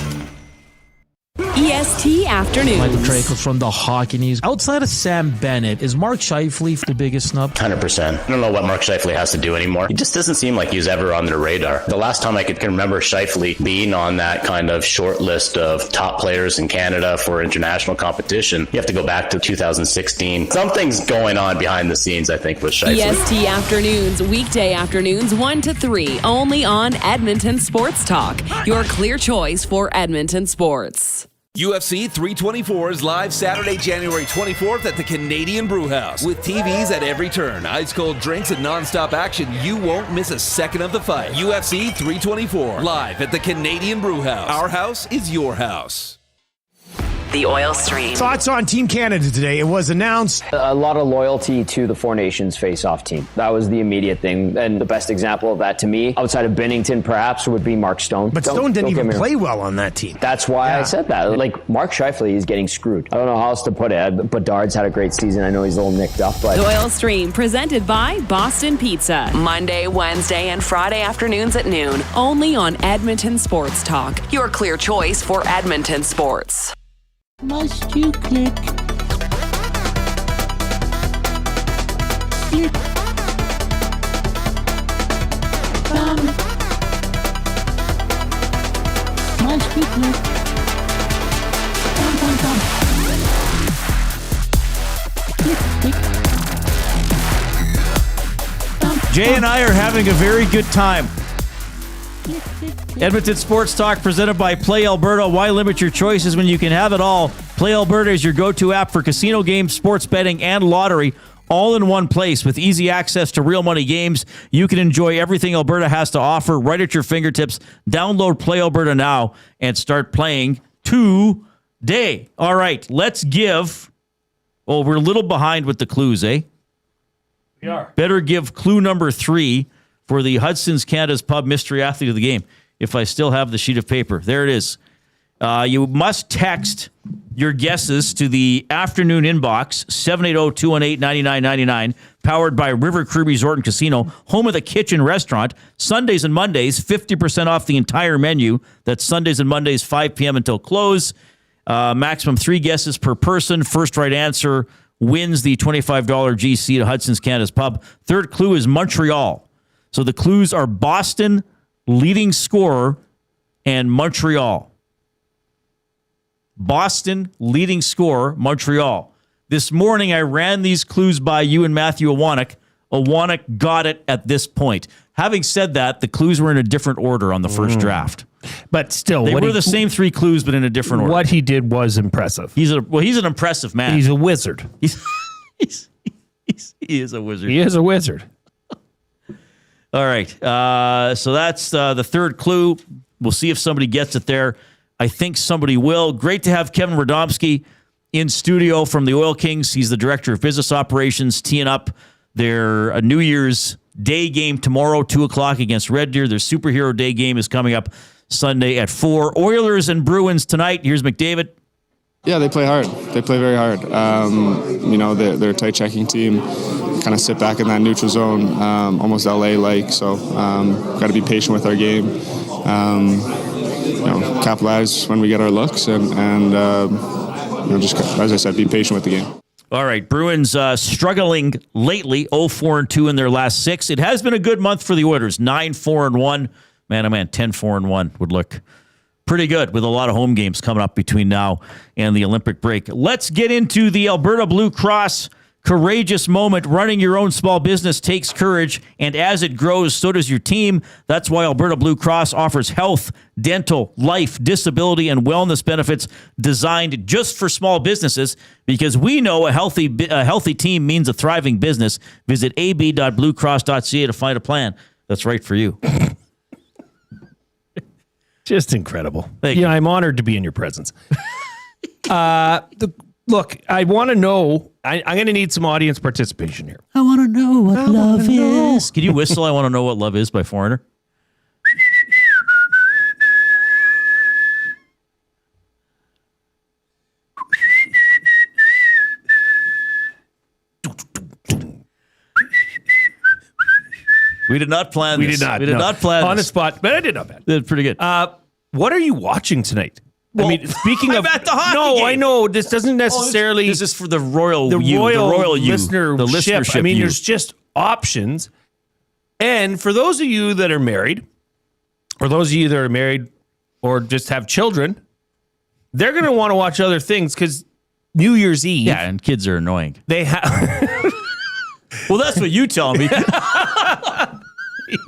EST Afternoons. Michael Draco from the Hockey News. Outside of Sam Bennett, is Mark Scheifele the biggest snub? 100%. I don't know what Mark Scheifele has to do anymore. He just doesn't seem like he's ever on their radar. The last time I can remember Scheifele being on that kind of short list of top players in Canada for international competition, you have to go back to 2016. Something's going on behind the scenes, I think, with Scheifele. EST Afternoons, weekday afternoons 1 to 3, only on Edmonton Sports Talk. Your clear choice for Edmonton sports. UFC 324 is live Saturday, January 24th at the Canadian Brewhouse. With TVs at every turn, ice-cold drinks, and non-stop action, you won't miss a second of the fight. UFC 324, live at the Canadian Brewhouse. Our house is your house. The Oil Stream. Thoughts on Team Canada today? It was announced. A lot of loyalty to the Four Nations face-off team. That was the immediate thing. And the best example of that to me, outside of Binnington perhaps, would be Mark Stone. But Stone didn't even play well on that team. That's why I said that. Like, Mark Scheifele is getting screwed. I don't know how else to put it. Bedard's had a great season. I know he's a little nicked up. But The Oil Stream, presented by Boston Pizza. Monday, Wednesday, and Friday afternoons at noon. Only on Edmonton Sports Talk. Your clear choice for Edmonton sports. Must you click? Click. Come. Must you click? Come. Click. Jay and I are having a very good time. Edmonton Sports Talk presented by Play Alberta. Why limit your choices when you can have it all? Play Alberta is your go-to app for casino games, sports betting, and lottery, all in one place. With easy access to real money games, you can enjoy everything Alberta has to offer right at your fingertips. Download Play Alberta now and start playing today. All right, let's give... Oh, we're a little behind with the clues, eh? We are. Better give clue number 3 for the Hudson's Canada's Pub Mystery Athlete of the Game, if I still have the sheet of paper. There it is. You must text your guesses to the afternoon inbox, 780-218-9999, powered by River Cree Resort and Casino, home of the Kitchen Restaurant. Sundays and Mondays, 50% off the entire menu. That's Sundays and Mondays, 5 p.m. until close. Maximum 3 guesses per person. First right answer wins the $25 GC to Hudson's Canada's Pub. Third clue is Montreal. So the clues are Boston, leading scorer, and Montreal. Boston, leading scorer, Montreal. This morning, I ran these clues by you and Matthew Awanek. Awanek got it at this point. Having said that, the clues were in a different order on the first draft. But still, they were the same 3 clues, but in a different order. What he did was impressive. He's an impressive man. He's a wizard. He is a wizard. He is a wizard. All right. So that's the third clue. We'll see if somebody gets it there. I think somebody will. Great to have Kevin Radomski in studio from the Oil Kings. He's the director of business operations, teeing up their New Year's Day game tomorrow, 2 o'clock against Red Deer. Their Superhero Day game is coming up Sunday at 4. Oilers and Bruins tonight. Here's McDavid. Yeah, they play hard. They play very hard. They're a tight checking team. kind of sit back in that neutral zone, almost LA-like. So got to be patient with our game. Capitalize when we get our looks, and just, as I said, be patient with the game. All right, Bruins struggling lately, 0-4-2 in their last 6. It has been a good month for the Oilers, 9-4-1. Man, oh man, 10-4-1 would look pretty good with a lot of home games coming up between now and the Olympic break. Let's get into the Alberta Blue Cross courageous moment. Running your own small business takes courage, and as it grows, so does your team. That's why Alberta Blue Cross offers health, dental, life, disability, and wellness benefits designed just for small businesses, because we know a healthy team means a thriving business. Visit ab.bluecross.ca to find a plan that's right for you. Just incredible. Thank you. I'm honored to be in your presence. Look, I want to know. I'm going to need some audience participation here. I want to know what love is. Can you whistle I Want to Know What Love Is by Foreigner? We did not plan this. We did no. not plan on the spot, but I did not bad. Did pretty good. What are you watching tonight? Well, I mean, speaking of at the hockey game. I know this doesn't necessarily. This is for the royal listenership. I mean, you. there's just options. And for those of you that are married, or those of you that are married, or just have children, they're going to want to watch other things because New Year's Eve. Yeah, and kids are annoying. They have. Well, that's what you tell me.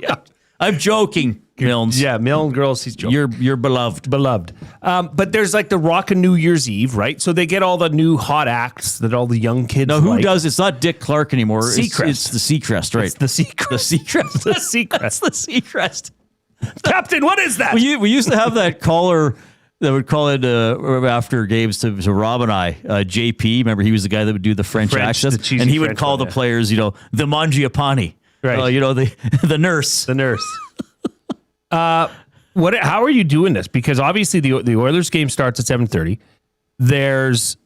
Yeah. I'm joking, Milnes. Yeah, Milne girls, he's joking. You're beloved. But there's like the Rockin' New Year's Eve, right? So they get all the new hot acts that all the young kids No, who like. does? It's not Dick Clark anymore. Seacrest. It's the Seacrest, right? It's the Seacrest. The Seacrest. The Seacrest. That's the Seacrest. Captain, what is that? We used to have that caller that would call it after games to Rob and I, JP. Remember, he was the guy that would do the French accent, and he would French call the players, the Mangiapane. Right. The nurse. The nurse. How are you doing this? Because obviously the Oilers game starts at 7:30. There's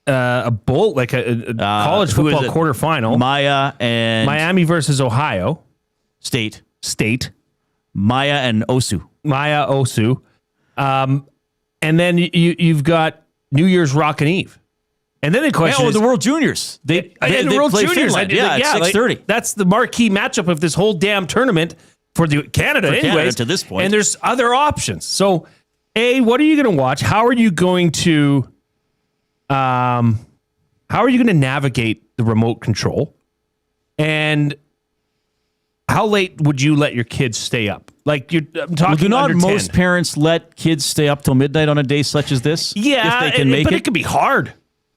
a bowl, like a college football quarterfinal. Miami versus Ohio State. Maya and Osu. And then you've got New Year's Rockin' Eve. And then the question is... the World Juniors. They World play Juniors. Finland. At 6:30. That's the marquee matchup of this whole damn tournament for Canada to this point. And there's other options. So, what are you going to watch? How are you going to navigate the remote control? And how late would you let your kids stay up? Like I'm talking do not under 10. most parents let kids stay up till midnight on a day such as this? Yeah, if they can make but it. it can be hard.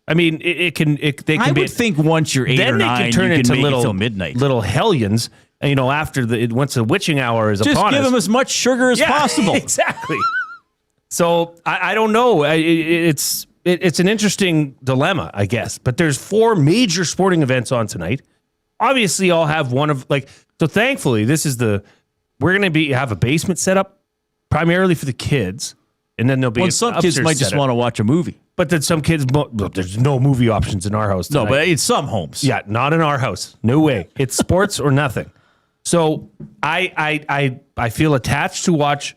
I mean, they can. I would think once you're 8 or 9, then they can turn you into can make little it till midnight. Little hellions. After once the witching hour is Just upon us, give them as much sugar as possible. Exactly. So I don't know. It's an interesting dilemma, I guess. But there's 4 major sporting events on tonight. Obviously, I'll have one of So thankfully, we're going to have a basement set up primarily for the kids, and then there'll be some kids might just want to watch a movie. But then some kids, there's no movie options in our house tonight. No, but in some homes. Yeah, not in our house. No way. It's sports or nothing. So I feel attached to watch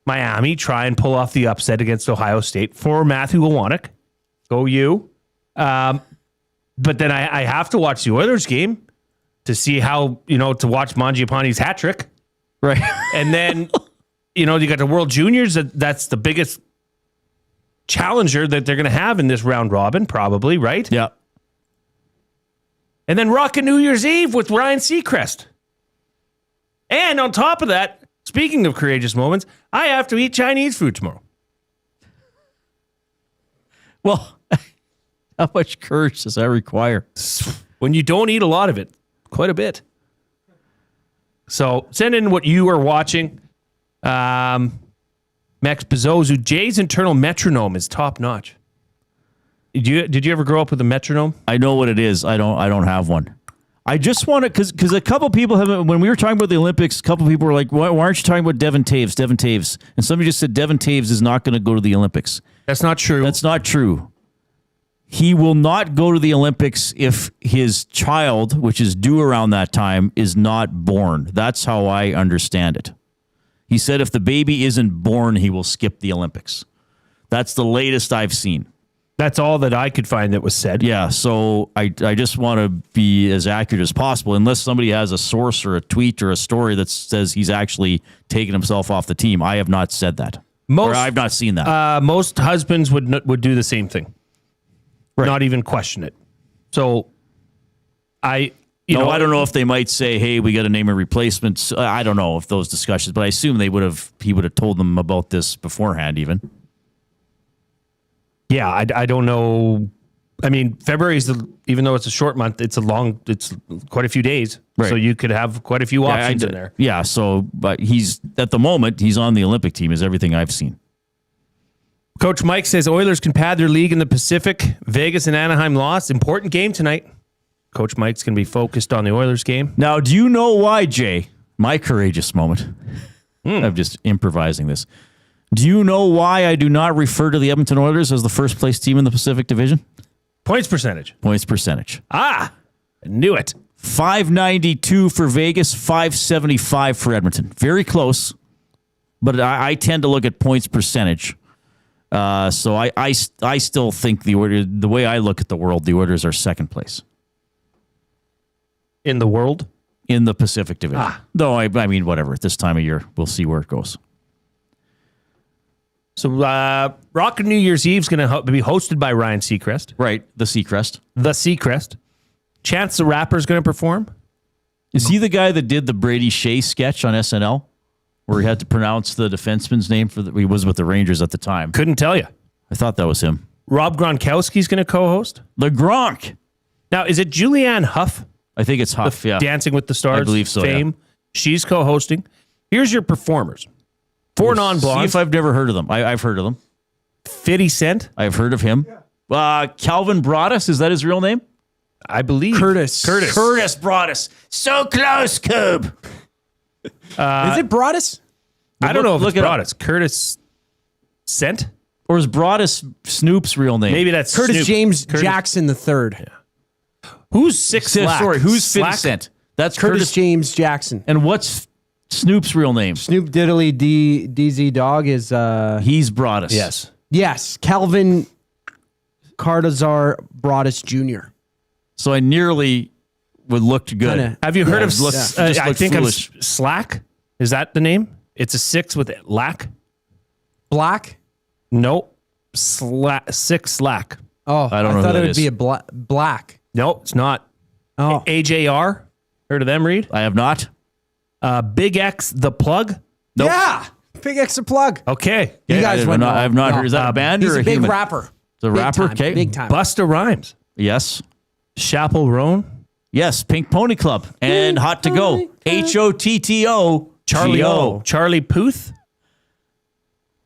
Miami try and pull off the upset against Ohio State for Matthew Iwanek. Go you. But then I have to watch the Oilers game to see how, to watch Mangiapane's hat trick. Right. And then, you got the World Juniors. That's the biggest challenger that they're going to have in this round robin, probably, right? Yeah. And then Rockin' New Year's Eve with Ryan Seacrest. And on top of that, speaking of courageous moments, I have to eat Chinese food tomorrow. Well, how much courage does that require? When you don't eat a lot of it, quite a bit. So send in what you are watching. Max Bezzozu, Jay's internal metronome is top notch. Did you ever grow up with a metronome? I know what it is. I don't have one. I just want to, because a couple people have, when we were talking about the Olympics, a couple people were like, why aren't you talking about Devon Taves? And somebody just said Devon Taves is not going to go to the Olympics. That's not true. That's not true. he will not go to the Olympics if his child, which is due around that time, is not born. That's how I understand it. He said if the baby isn't born, he will skip the Olympics. That's the latest I've seen. That's all that I could find that was said. Yeah, so I just want to be as accurate as possible, unless somebody has a source or a tweet or a story that says he's actually taken himself off the team. I have not said that. Or I've not seen that. Most husbands would do the same thing. Right. Not even question it. So I don't know if they might say, hey, we got to name a replacement. I don't know if those discussions, but I assume he would have told them about this beforehand even. Yeah, I don't know. I mean, February is even though it's a short month, it's quite a few days. Right. So you could have quite a few options in there. Yeah, so but at the moment he's on the Olympic team is everything I've seen. Coach Mike says Oilers can pad their league in the Pacific. Vegas and Anaheim lost. Important game tonight. Coach Mike's going to be focused on the Oilers game. Now, do you know why, Jay? My courageous moment. I'm just improvising this. Do you know why I do not refer to the Edmonton Oilers as the first place team in the Pacific Division? Points percentage. Points percentage. I knew it. 592 for Vegas, 575 for Edmonton. Very close, but I tend to look at points percentage. So I still think the way I look at the world, the Oilers are second place. In the world? In the Pacific Division. Though, I mean, whatever. At this time of year, we'll see where it goes. So, Rockin' New Year's Eve is going to be hosted by Ryan Seacrest. Right, the Seacrest. The Seacrest. Chance the Rapper is going to perform. Is he the guy that did the Brady Shea sketch on SNL? Where he had to pronounce the defenseman's name he was with the Rangers at the time. Couldn't tell you. I thought that was him. Rob Gronkowski's going to co-host. The Gronk. Now, is it Julianne Hough? I think it's Hough, yeah. Dancing with the Stars I believe so, fame. Yeah. She's co-hosting. Here's your performers. 4 non-blondes. See if I've never heard of them. I've heard of them. 50 Cent. I've heard of him. Calvin Broadus, is that his real name? I believe. Curtis Broadus. So close, Coob. Is it Broadus? I don't know if it's Broadus. Curtis Cent? Or is Broadus Snoop's real name? Maybe that's Curtis Snoop. James Jackson III. Yeah. Who's Six Slack? Sorry, who's 50 Cent? That's Curtis James Jackson. And what's Snoop's real name? Snoop Diddley DZ Dog is... He's Broadus. Yes. Yes, Calvin Cardazar Broadus Jr. So I nearly would look good. Kinda. Have you heard of... I think of Slack. Is that the name? It's a 6 with lack. Black? No. Six Slack. Oh, I don't know thought who it that would is. be a black. No, it's not. Oh. AJR. Heard of them, Reid? I have not. Big X, The Plug. Nope. Yeah. Big X The Plug. Okay. You guys went I have not heard. Is that a band or a big human? rapper. It's a rapper? Time, Okay. Big time. Busta Rhymes. Yes. Chappell Roan. Yes. Pink Pony Club. And Hot to Go. HOTTO. Charlie O. Charlie Puth.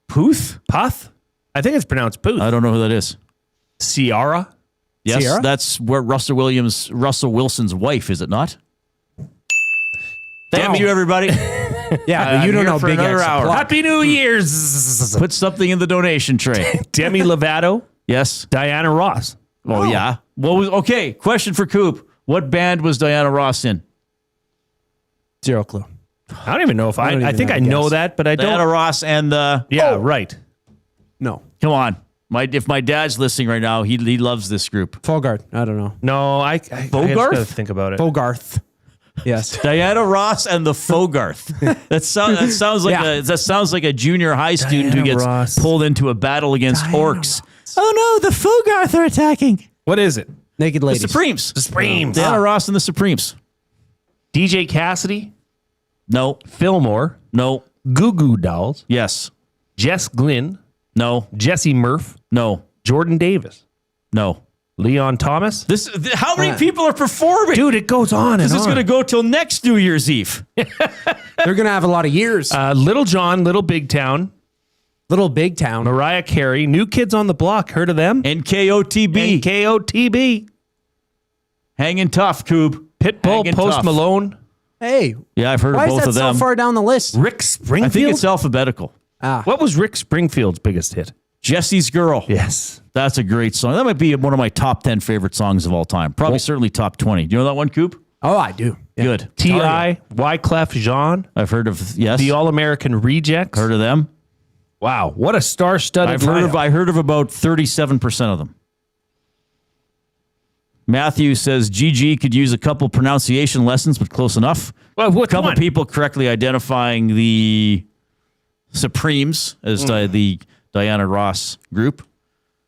Puth? Puth? I think it's pronounced Puth. I don't know who that is. Ciara. Yes, Ciara? that's where Russell Wilson's wife, is it not? Thank you, everybody. Yeah, but you don't know for Big another X The hour. Plug. Happy New Year's. Put something in the donation tray. Demi Lovato. Yes. Diana Ross. Oh, yeah. Okay, question for Coop. What band was Diana Ross in? Zero clue. I don't even know if I think I know that, but I don't. Diana Ross and the... Yeah, right. No. Come on. If my dad's listening right now, he loves this group. Fogart. I don't know. No, I just gotta think about it. Fogarth. Yes. Diana Ross and the Fogarth. That sounds like a junior high student Diana who gets Ross. pulled into a battle against orcs. Ross. Oh no, the Fogarth are attacking. What is it? Naked Ladies. The Supremes. The Supremes. Diana Ross and the Supremes. DJ Cassidy. No. Fillmore. No. Goo Goo Dolls. Yes. Jess Glynn. No. Jesse Murph. No. Jordan Davis. No. Leon Thomas. How many people are performing? Dude, it goes on and on. This is going to go till next New Year's Eve. They're going to have a lot of years. Little John, Little Big Town. Little Big Town. Mariah Carey. New Kids on the Block. Heard of them? NKOTB. NKOTB. Hanging tough, Coop. Pitbull, Post Malone. Hey. Yeah, I've heard of both of them. Why is that so far down the list? Rick Springfield? I think it's alphabetical. What was Rick Springfield's biggest hit? Jesse's Girl. Yes. That's a great song. That might be one of my top 10 favorite songs of all time. Probably certainly top 20. Do you know that one, Coop? Oh, I do. Yeah. Good. T.I., Wyclef Jean. I've heard of, yes. The All-American Rejects. Heard of them. Wow. What a star-studded lineup. I heard of about 37% of them. Matthew says GG could use a couple pronunciation lessons, but close enough. Well, a couple people correctly identifying the Supremes as the Diana Ross group.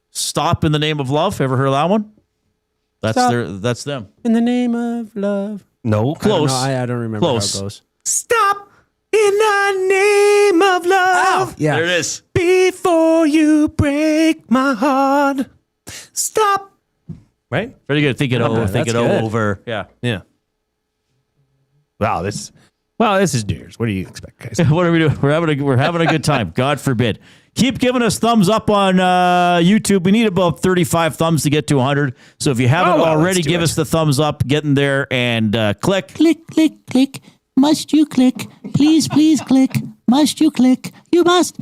Stop in the Name of Love. Ever heard of that one? That's them. In the Name of Love. No, close. I don't remember close. how it goes. Stop in the name of love. Yeah. There it is. Before you break my heart. Stop. Right? Pretty good. Think it over. Yeah. Yeah. Wow, this is New Year's. What do you expect, guys? What are we doing? We're having a good time. God forbid. Keep giving us thumbs up on YouTube. We need about 35 thumbs to get to 100. So if you haven't already, give us the thumbs up. Get in there and click. Click, click, click. Must you click? Please, please click. Must you click? You must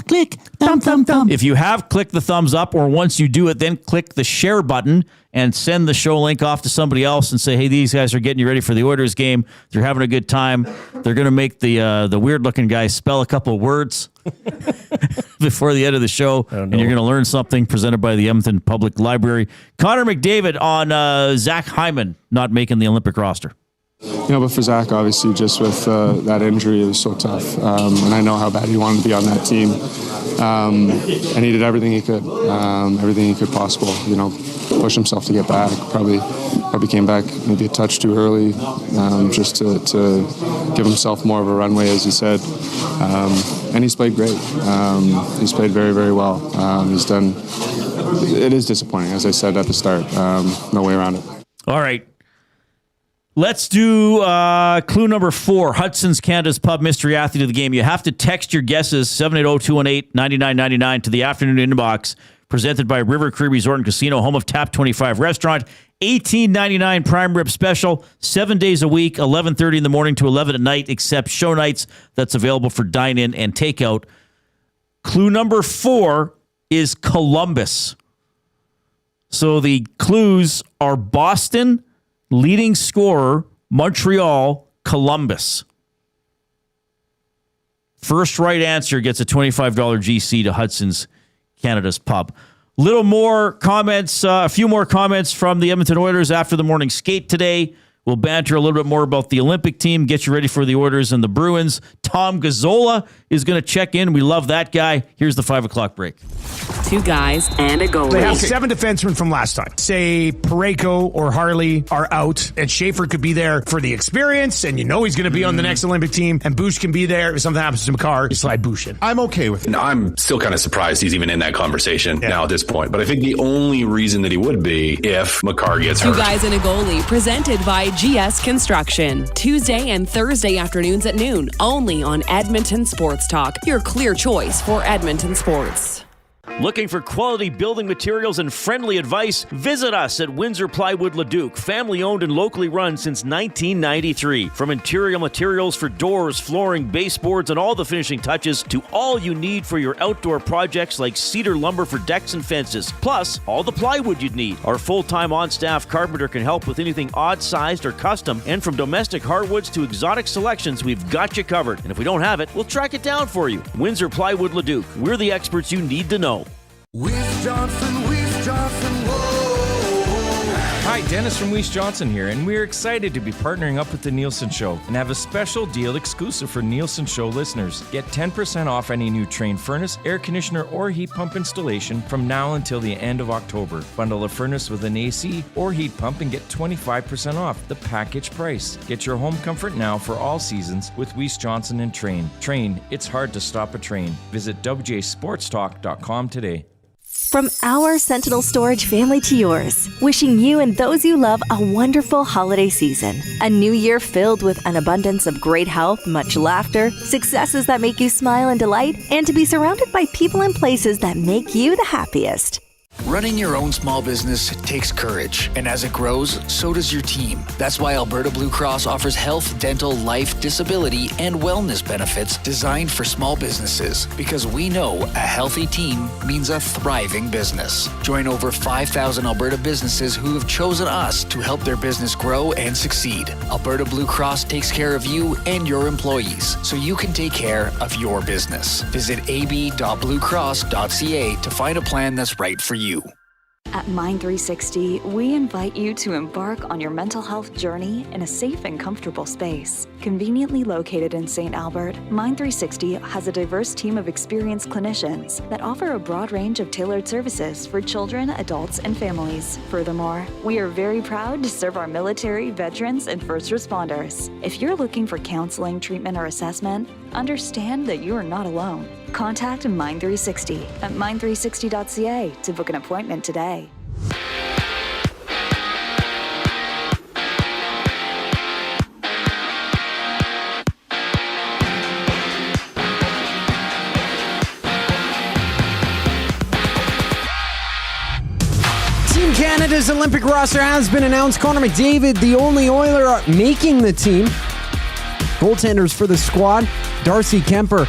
click. Thumb, thumb, thumb. If you have clicked the thumbs up, or once you do it, then click the share button and send the show link off to somebody else and say, hey, these guys are getting you ready for the Oilers game. They're having a good time. They're going to make the weird-looking guy spell a couple of words before the end of the show, and you're going to learn something presented by the Edmonton Public Library. Connor McDavid on Zach Hyman not making the Olympic roster. But for Zach, obviously, just with that injury, it was so tough. And I know how bad he wanted to be on that team. And he did everything he could possible, push himself to get back. Probably came back maybe a touch too early, just to give himself more of a runway, as he said. And he's played great. He's played very, very well. It is disappointing, as I said at the start. No way around it. All right. Let's do clue number 4, Hudson's Canada's Pub Mystery Athlete of the Game. You have to text your guesses, 780-218-9999 to the afternoon inbox, presented by River Cree Resort and Casino, home of Tap 25 Restaurant. $18.99 prime rib special, 7 days a week, 11:30 in the morning to 11 at night, except show nights. That's available for dine-in and takeout. Clue number 4 is Columbus. So the clues are Boston, leading scorer, Montreal, Columbus. First right answer gets a $25 GC to Hudson's Canada's Pub. A few more comments from the Edmonton Oilers after the morning skate today. We'll banter a little bit more about the Olympic team, get you ready for the Oilers and the Bruins. Tom Gazzola is going to check in. We love that guy. Here's the 5 o'clock break. 2 guys and a goalie. They have 7 defensemen from last time. Say Parayko or Harley are out, and Schaefer could be there for the experience, and he's going to be on the next Olympic team, and Bush can be there. If something happens to Makar, you slide Bush in. I'm okay with it. No, I'm still kind of surprised he's even in that conversation now at this point. But I think the only reason that he would be if Makar gets hurt. 2 guys and a goalie, presented by GS Construction. Tuesday and Thursday afternoons at noon, only on Edmonton Sports Talk. Your clear choice for Edmonton sports. Looking for quality building materials and friendly advice? Visit us at Windsor Plywood Leduc, family owned and locally run since 1993. From interior materials for doors, flooring, baseboards, and all the finishing touches to all you need for your outdoor projects like cedar lumber for decks and fences, plus all the plywood you'd need. Our full-time on-staff carpenter can help with anything odd-sized or custom, and from domestic hardwoods to exotic selections, we've got you covered. And if we don't have it, we'll track it down for you. Windsor Plywood Leduc. We're the experts you need to know. Weiss Johnson, whoa. Hi, Dennis from Weiss Johnson here, and we're excited to be partnering up with the Nielsen Show and have a special deal exclusive for Nielsen Show listeners. Get 10% off any new Trane furnace, air conditioner, or heat pump installation from now until the end of October. Bundle a furnace with an AC or heat pump and get 25% off the package price. Get your home comfort now for all seasons with Weiss Johnson and Trane. Trane, it's hard to stop a train. Visit wjsportstalk.com today. From our Sentinel Storage family to yours, wishing you and those you love a wonderful holiday season. A new year filled with an abundance of great health, much laughter, successes that make you smile and delight, and to be surrounded by people and places that make you the happiest. Running your own small business takes courage, and as it grows, so does your team. That's why Alberta Blue Cross offers health, dental, life, disability, and wellness benefits designed for small businesses, because we know a healthy team means a thriving business. Join over 5,000 Alberta businesses who have chosen us to help their business grow and succeed. Alberta Blue Cross takes care of you and your employees, so you can take care of your business. Visit ab.bluecross.ca to find a plan that's right for you. At Mind360, we invite you to embark on your mental health journey in a safe and comfortable space. Conveniently located in St. Albert, Mind360 has a diverse team of experienced clinicians that offer a broad range of tailored services for children, adults, and families. Furthermore, we are very proud to serve our military, veterans, and first responders. If you're looking for counseling, treatment, or assessment, understand that you are not alone. Contact Mind360 at mind360.ca to book an appointment today. Team Canada's Olympic roster has been announced. Connor McDavid, the only Oiler making the team. Goaltenders for the squad, Darcy Kemper,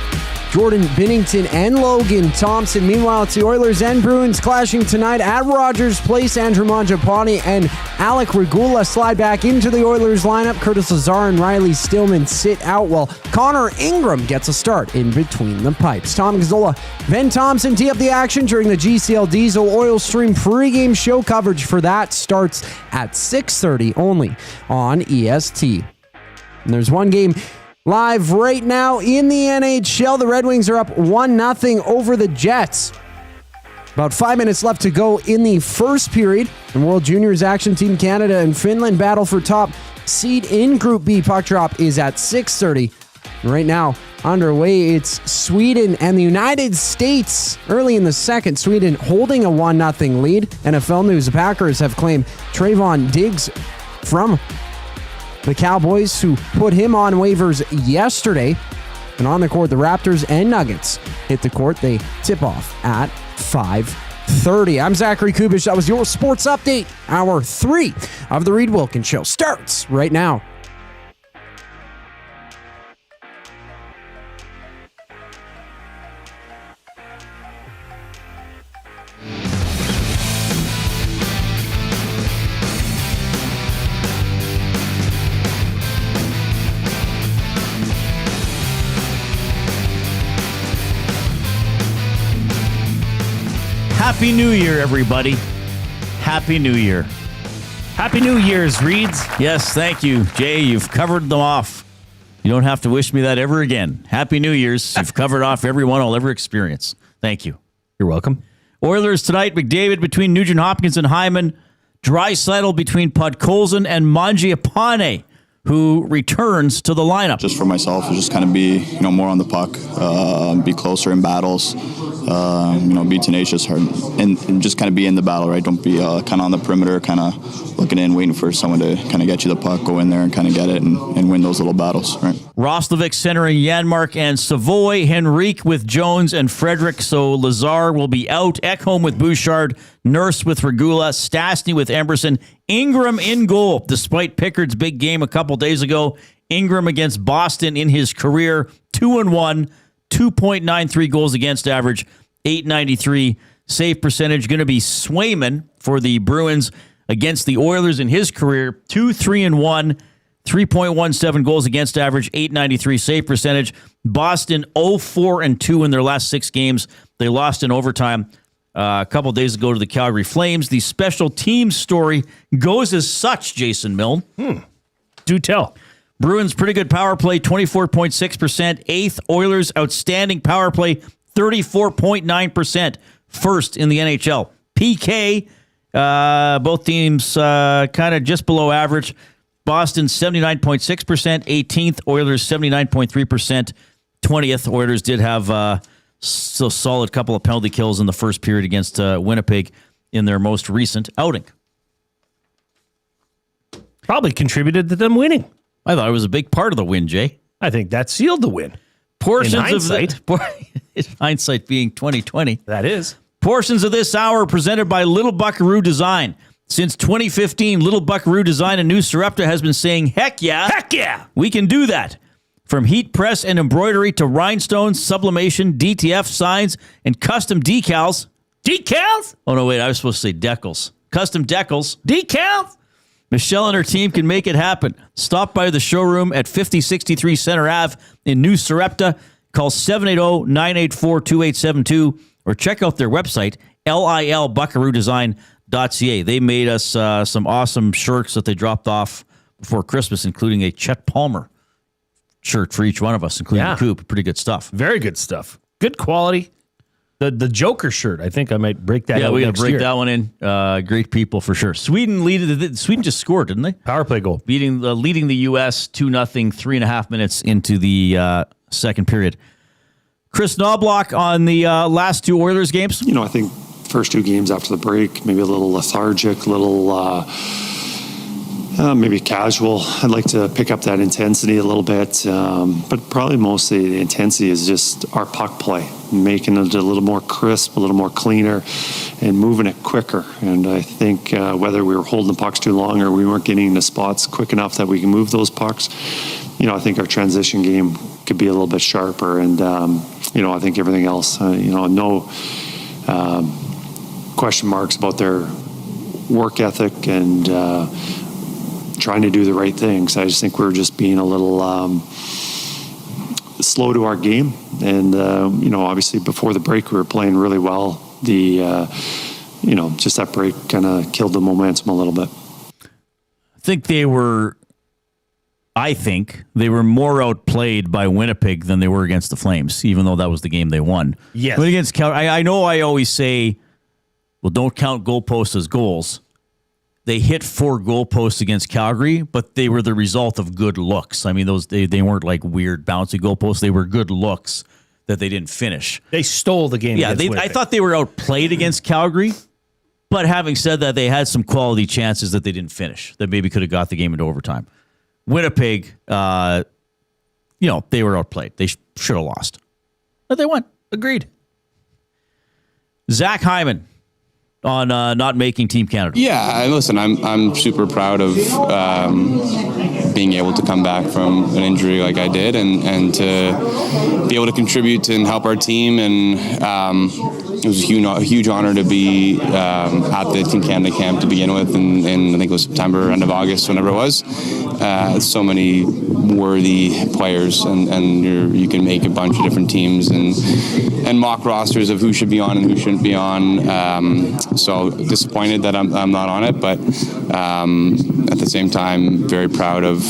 Jordan Binnington, and Logan Thompson. Meanwhile, it's the Oilers and Bruins clashing tonight at Rogers Place. Andrew Mangiapane and Alec Regula slide back into the Oilers lineup. Curtis Lazar and Riley Stillman sit out while Connor Ingram gets a start in between the pipes. Tom Gazzola, Ben Thompson tee up the action during the GCL Diesel Oil Stream pregame show. Coverage for that starts at 6:30 only on EST. And there's one game live right now in the NHL. The Red Wings are up 1-0 over the Jets. About 5 minutes left to go in the first period. And World Juniors action, Team Canada and Finland battle for top seed in Group B. Puck drop is at 6:30. Right now, underway, it's Sweden and the United States. Early in the second, Sweden holding a 1-0 lead. NFL news, the Packers have claimed Trayvon Diggs from the Cowboys, who put him on waivers yesterday. And on the court, the Raptors and Nuggets hit the court. They tip off at 5:30. I'm Zachary Kubish. That was your sports update. Hour 3 of the Reid Wilkins Show starts right now. Happy New Year, everybody. Happy New Year. Happy New Year's, Reeds. Yes, thank you. Jay, you've covered them off. You don't have to wish me that ever again. Happy New Year's. You've covered off everyone I'll ever experience. Thank you. You're welcome. Oilers tonight, McDavid between Nugent Hopkins and Hyman. Draisaitl between Podkolzin and Mangiapane, who returns to the lineup. Just for myself, just kind of be, more on the puck, be closer in battles, be tenacious and just kind of be in the battle, right? Don't be kind of on the perimeter, kind of looking in, waiting for someone to kind of get you the puck, go in there and kind of get it and win those little battles, right? Roslovic centering Janmark and Savoy, Henrique with Jones and Frederick, so Lazar will be out, Ekholm with Bouchard, Nurse with Regula, Stastny with Emberson, Ingram in goal, despite Pickard's big game a couple days ago. Ingram against Boston in his career, 2-1, 2.93 goals against average, .893 save percentage. Going to be Swayman for the Bruins against the Oilers in his career, 2-3-1, 3.17 goals against average, .893 save percentage. Boston 0-4-2 in their last 6 games. They lost in overtime a couple days ago to the Calgary Flames. The special teams story goes as such, Jason Milne. Do tell. Bruins pretty good power play, 24.6%. 8th. Oilers outstanding power play, 34.9%. First in the NHL. PK, both teams kind of just below average. Boston 79.6%. 18th. Oilers 79.3%. 20th. Oilers did have so solid couple of penalty kills in the first period against Winnipeg in their most recent outing. Probably contributed to them winning. I thought it was a big part of the win, Jay. I think that sealed the win. Portions of hindsight being 2020. That is. Portions of this hour are presented by Little Buckaroo Design. Since 2015, Little Buckaroo Design in New Sarepta has been saying, heck yeah, we can do that. From heat press and embroidery to rhinestones, sublimation, DTF signs, and custom decals. Decals? Oh, no, wait, I was supposed to say decals. Custom decals. Decals? Michelle and her team can make it happen. Stop by the showroom at 5063 Center Ave in New Sarepta. Call 780-984-2872 or check out their website, lilbuckaroodesign.ca. They made us some awesome shirts that they dropped off before Christmas, including a Chet Palmer shirt for each one of us, including the Coop. Pretty good stuff. Very good stuff. Good quality. The Joker shirt, I think I might break that out. Yeah, we got to break year. that one in. Great people for sure. Sweden just scored, didn't they? Power play goal. Leading the U.S. 2-0, 3.5 minutes into the second period. Kris Knoblauch on the last two Oilers games. You know, I think first two games after the break, maybe a little lethargic, maybe casual. I'd like to pick up that intensity a little bit, but probably mostly the intensity is just our puck play, making it a little more crisp, a little more cleaner, and moving it quicker. And I think whether we were holding the pucks too long or we weren't getting into spots quick enough that we can move those pucks, you know, I think our transition game could be a little bit sharper. And, you know, I think everything else, no question marks about their work ethic and trying to do the right things. I just think we're just being a little slow to our game. And, you know, obviously before the break, we were playing really well. Just that break kind of killed the momentum a little bit. I think they were more outplayed by Winnipeg than they were against the Flames, even though that was the game they won. Yes. But against Calgary, I know I always say, well, don't count goalposts as goals. They hit 4 goalposts against Calgary, but they were the result of good looks. I mean, they weren't like weird bouncy goalposts. They were good looks that they didn't finish. They stole the game. Yeah, I thought they were outplayed against Calgary, but having said that, they had some quality chances that they didn't finish that maybe could have got the game into overtime. Winnipeg, they were outplayed. They should have lost, but they won. Agreed. Zach Hyman on not making Team Canada. Yeah, listen, I'm super proud of being able to come back from an injury like I did and to be able to contribute and help our team. And it was a huge honor to be at the Team Canada camp to begin with, and I think it was September, end of August, whenever it was. So many worthy players, and you can make a bunch of different teams and mock rosters of who should be on and who shouldn't be on. So disappointed that I'm not on it, but at the same time, very proud of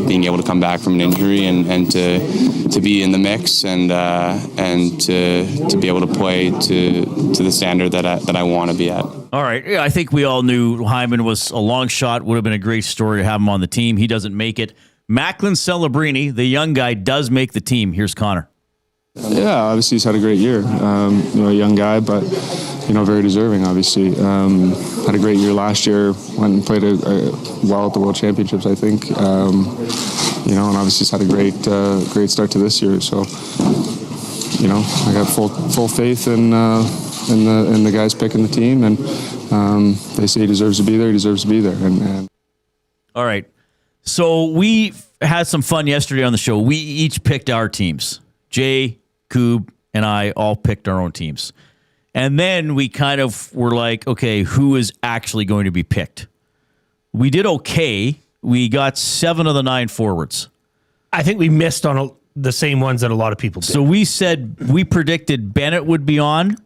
being able to come back from an injury and to be in the mix and to be able to play to the standard that I want to be at. All right. Yeah, I think we all knew Hyman was a long shot. Would have been a great story to have him on the team. He doesn't make it. Macklin Celebrini, the young guy, does make the team. Here's Connor. Yeah, obviously he's had a great year. A young guy, but very deserving. Obviously, had a great year last year. Went and played well at the World Championships, I think. And obviously he's had a great start to this year. So, I got full faith in the guys picking the team, and they say he deserves to be there. He deserves to be there. And all right. So we had some fun yesterday on the show. We each picked our teams. Jay, Koob, and I all picked our own teams. And then we kind of were like, okay, who is actually going to be picked? We did okay. We got 7 of the 9 forwards. I think we missed on the same ones that a lot of people did. So we predicted Bennett would be on,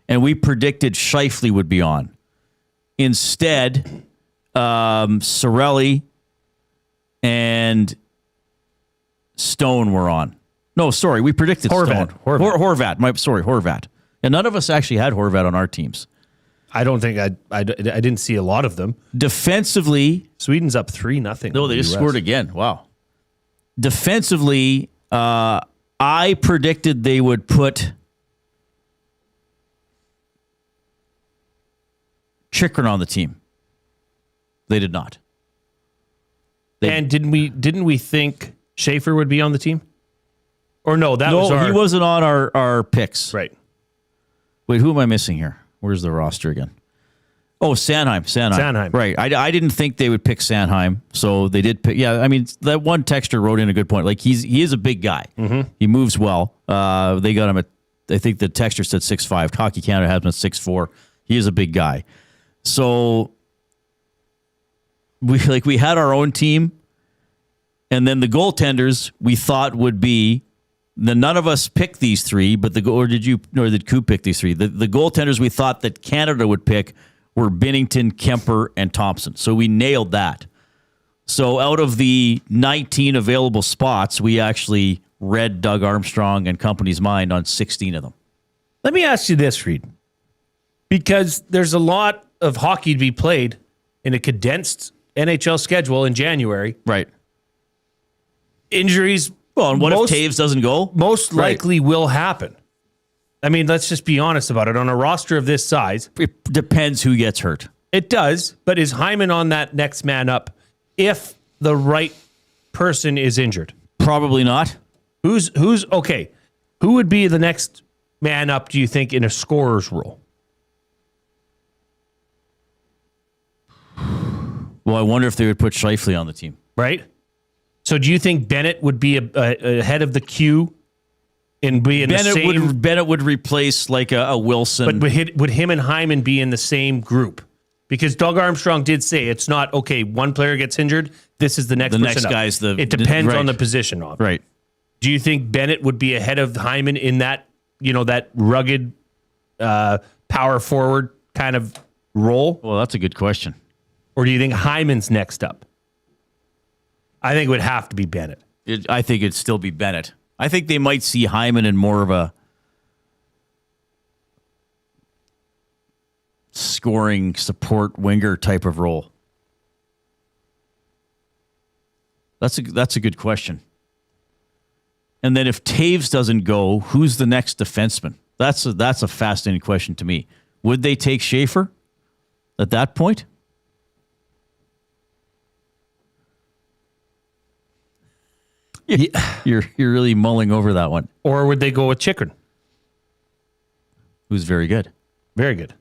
and we predicted Scheifele would be on. Instead, Cirelli and Stone were on. No, sorry, we predicted Horvat. Stone. Horvat. Horvat. And none of us actually had Horvat on our teams. I don't think I didn't see a lot of them. Defensively, Sweden's up 3-0. No, they just scored again. Wow. Defensively, I predicted they would put Chychrun on the team. They did not. And didn't we think Schaefer would be on the team? Or no, he wasn't on our picks. Right. Wait, who am I missing here? Where's the roster again? Oh, Sanheim. Right. I didn't think they would pick Sanheim, so they did pick. Yeah, I mean, that one texter wrote in a good point. Like, he is a big guy. Mm-hmm. He moves well. They got him at, I think the texter said 6'5". Hockey Canada has him at 6'4". He is a big guy. So we had our own team, and then the goaltenders we thought would be. None of us picked these three, but did Coop pick these three? The goaltenders we thought that Canada would pick were Binnington, Kemper, and Thompson. So we nailed that. So out of the 19 available spots, we actually read Doug Armstrong and company's mind on 16 of them. Let me ask you this, Reid. Because there's a lot of hockey to be played in a condensed NHL schedule in January. Right. Injuries. Well, and what if Taves doesn't go? Most likely will happen. I mean, let's just be honest about it. On a roster of this size, it depends who gets hurt. It does, but is Hyman on that next man up if the right person is injured? Probably not. Who's okay? Who would be the next man up, do you think, in a scorer's role? Well, I wonder if they would put Scheifele on the team. Right? So do you think Bennett would be ahead of the queue and be in the same... Bennett would replace like a Wilson. But would him and Hyman be in the same group? Because Doug Armstrong did say it's not, okay, one player gets injured, this is the next person next up. Guy's it depends on the position of it. Right. Do you think Bennett would be ahead of Hyman in that, that rugged power forward kind of role? Well, that's a good question. Or do you think Hyman's next up? I think it would have to be Bennett. I think it'd still be Bennett. I think they might see Hyman in more of a scoring support winger type of role. That's a good question. And then if Taves doesn't go, who's the next defenseman? That's a fascinating question to me. Would they take Schaefer at that point? You're really mulling over that one. Or would they go with Chikrin? Who's very good. Very good.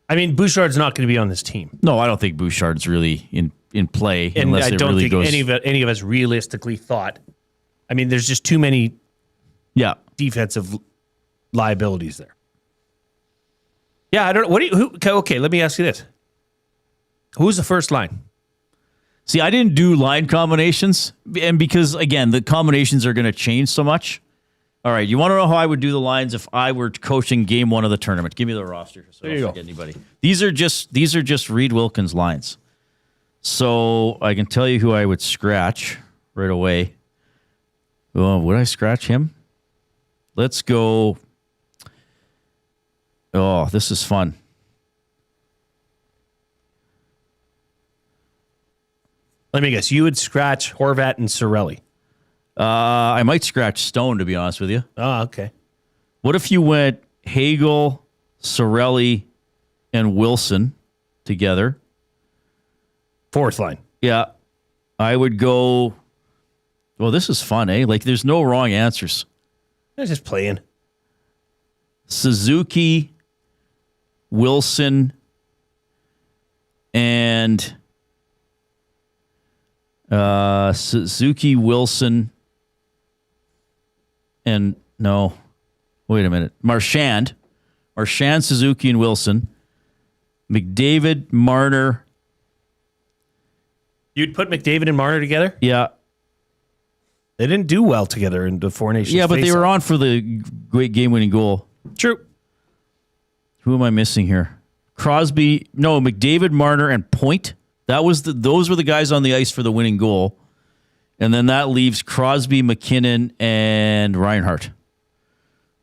I mean, Bouchard's not going to be on this team. No, I don't think Bouchard's really in play. And unless I don't really think any of us realistically thought. I mean, there's just too many defensive liabilities there. Yeah, I don't know. Okay, let me ask you this. Who's the first line? See, I didn't do line combinations, and because, again, the combinations are going to change so much. All right, you want to know how I would do the lines if I were coaching game one of the tournament? Give me the roster so I don't forget anybody. These are just Reid Wilkins lines. So I can tell you who I would scratch right away. Would I scratch him? Let's go. Oh, this is fun. Let me guess. You would scratch Horvat and Cirelli. I might scratch Stone, to be honest with you. Oh, okay. What if you went Hagel, Cirelli, and Wilson together? Fourth line. Yeah. I would go... Well, this is fun, eh? Like, there's no wrong answers. I'm just playing. Suzuki, Wilson, and... Suzuki, Wilson, and no, wait a minute. Marchand, Suzuki, and Wilson. McDavid, Marner. You'd put McDavid and Marner together? Yeah. They didn't do well together in the Four Nations. Yeah, but they were on for the great game-winning goal. True. Who am I missing here? Crosby, no, McDavid, Marner, and Point. Those were the guys on the ice for the winning goal. And then that leaves Crosby, McKinnon, and Reinhart.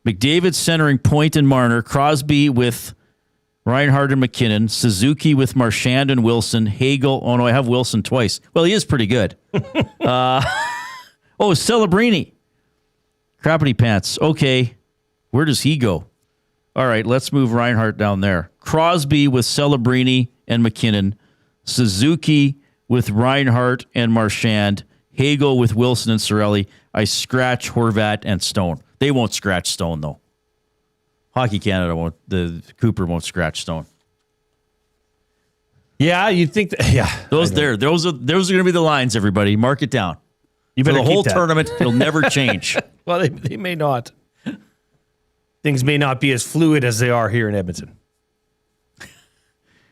McDavid centering Point and Marner. Crosby with Reinhart and McKinnon. Suzuki with Marchand and Wilson. Hagel. Oh, no, I have Wilson twice. Well, he is pretty good. Celebrini. Crappity pants. Okay. Where does he go? All right, let's move Reinhart down there. Crosby with Celebrini and McKinnon. Suzuki with Reinhart and Marchand. Hagel with Wilson and Cirelli. I scratch Horvat and Stone. They won't scratch Stone, though. Hockey Canada Cooper won't scratch Stone. Yeah, you'd think that. Yeah, those are going to be the lines. Everybody, mark it down. You better For the whole keep that. tournament. It'll never change. Well, they may not. Things may not be as fluid as they are here in Edmonton.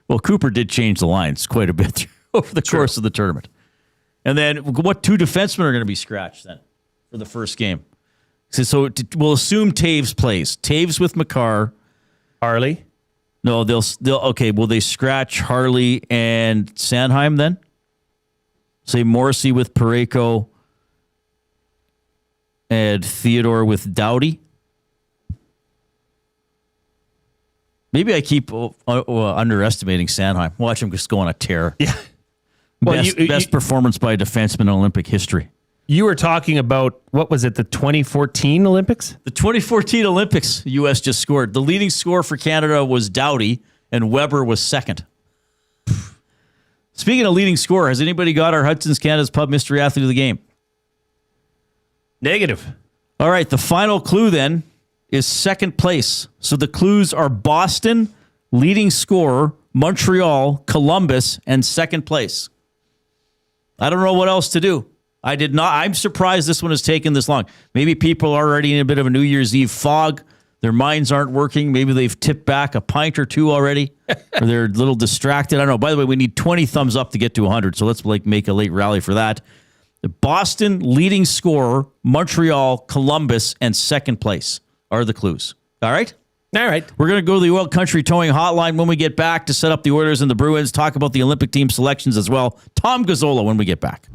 Well, Cooper did change the lines quite a bit over the course of the tournament. And then what 2 defensemen are going to be scratched then for the first game? So we'll assume Taves plays. Taves with Makar. Harley? No, they'll okay, will they scratch Harley and Sanheim then? Say Morrissey with Parayko and Theodore with Doughty? Maybe I keep underestimating Sanheim. Watch him just go on a tear. Yeah. Well, best performance by a defenseman in Olympic history. You were talking about, what was it, the 2014 Olympics? The 2014 Olympics, U.S. just scored. The leading scorer for Canada was Doughty, and Weber was second. Speaking of leading scorer, has anybody got our Hudson's Canada's Pub Mystery Athlete of the Game? Negative. All right, the final clue then is second place. So the clues are Boston, leading scorer, Montreal, Columbus, and second place. I don't know what else to do. I'm surprised this one has taken this long. Maybe people are already in a bit of a New Year's Eve fog. Their minds aren't working. Maybe they've tipped back a pint or two already, or they're a little distracted. I don't know. By the way, we need 20 thumbs up to get to 100, so let's make a late rally for that. The Boston, leading scorer, Montreal, Columbus, and second place are the clues. All right? All right. We're going to go to the Oil Country Towing Hotline when we get back to set up the Oilers and the Bruins, talk about the Olympic team selections as well. Tom Gazzola when we get back.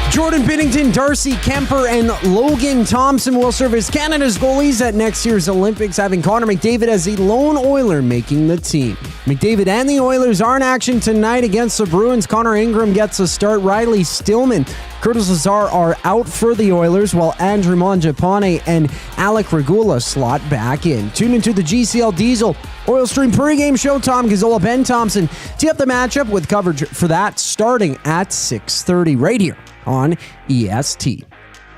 Jordan Binnington, Darcy Kemper, and Logan Thompson will serve as Canada's goalies at next year's Olympics, having Connor McDavid as the lone Oiler making the team. McDavid and the Oilers are in action tonight against the Bruins. Connor Ingram gets a start. Riley Stillman, Curtis Lazar are out for the Oilers, while Andrew Mangiapane and Alec Regula slot back in. Tune into the GCL Diesel Oil Stream pregame show. Tom Gazzola, Ben Thompson tee up the matchup with coverage for that starting at 6:30 right here on EST.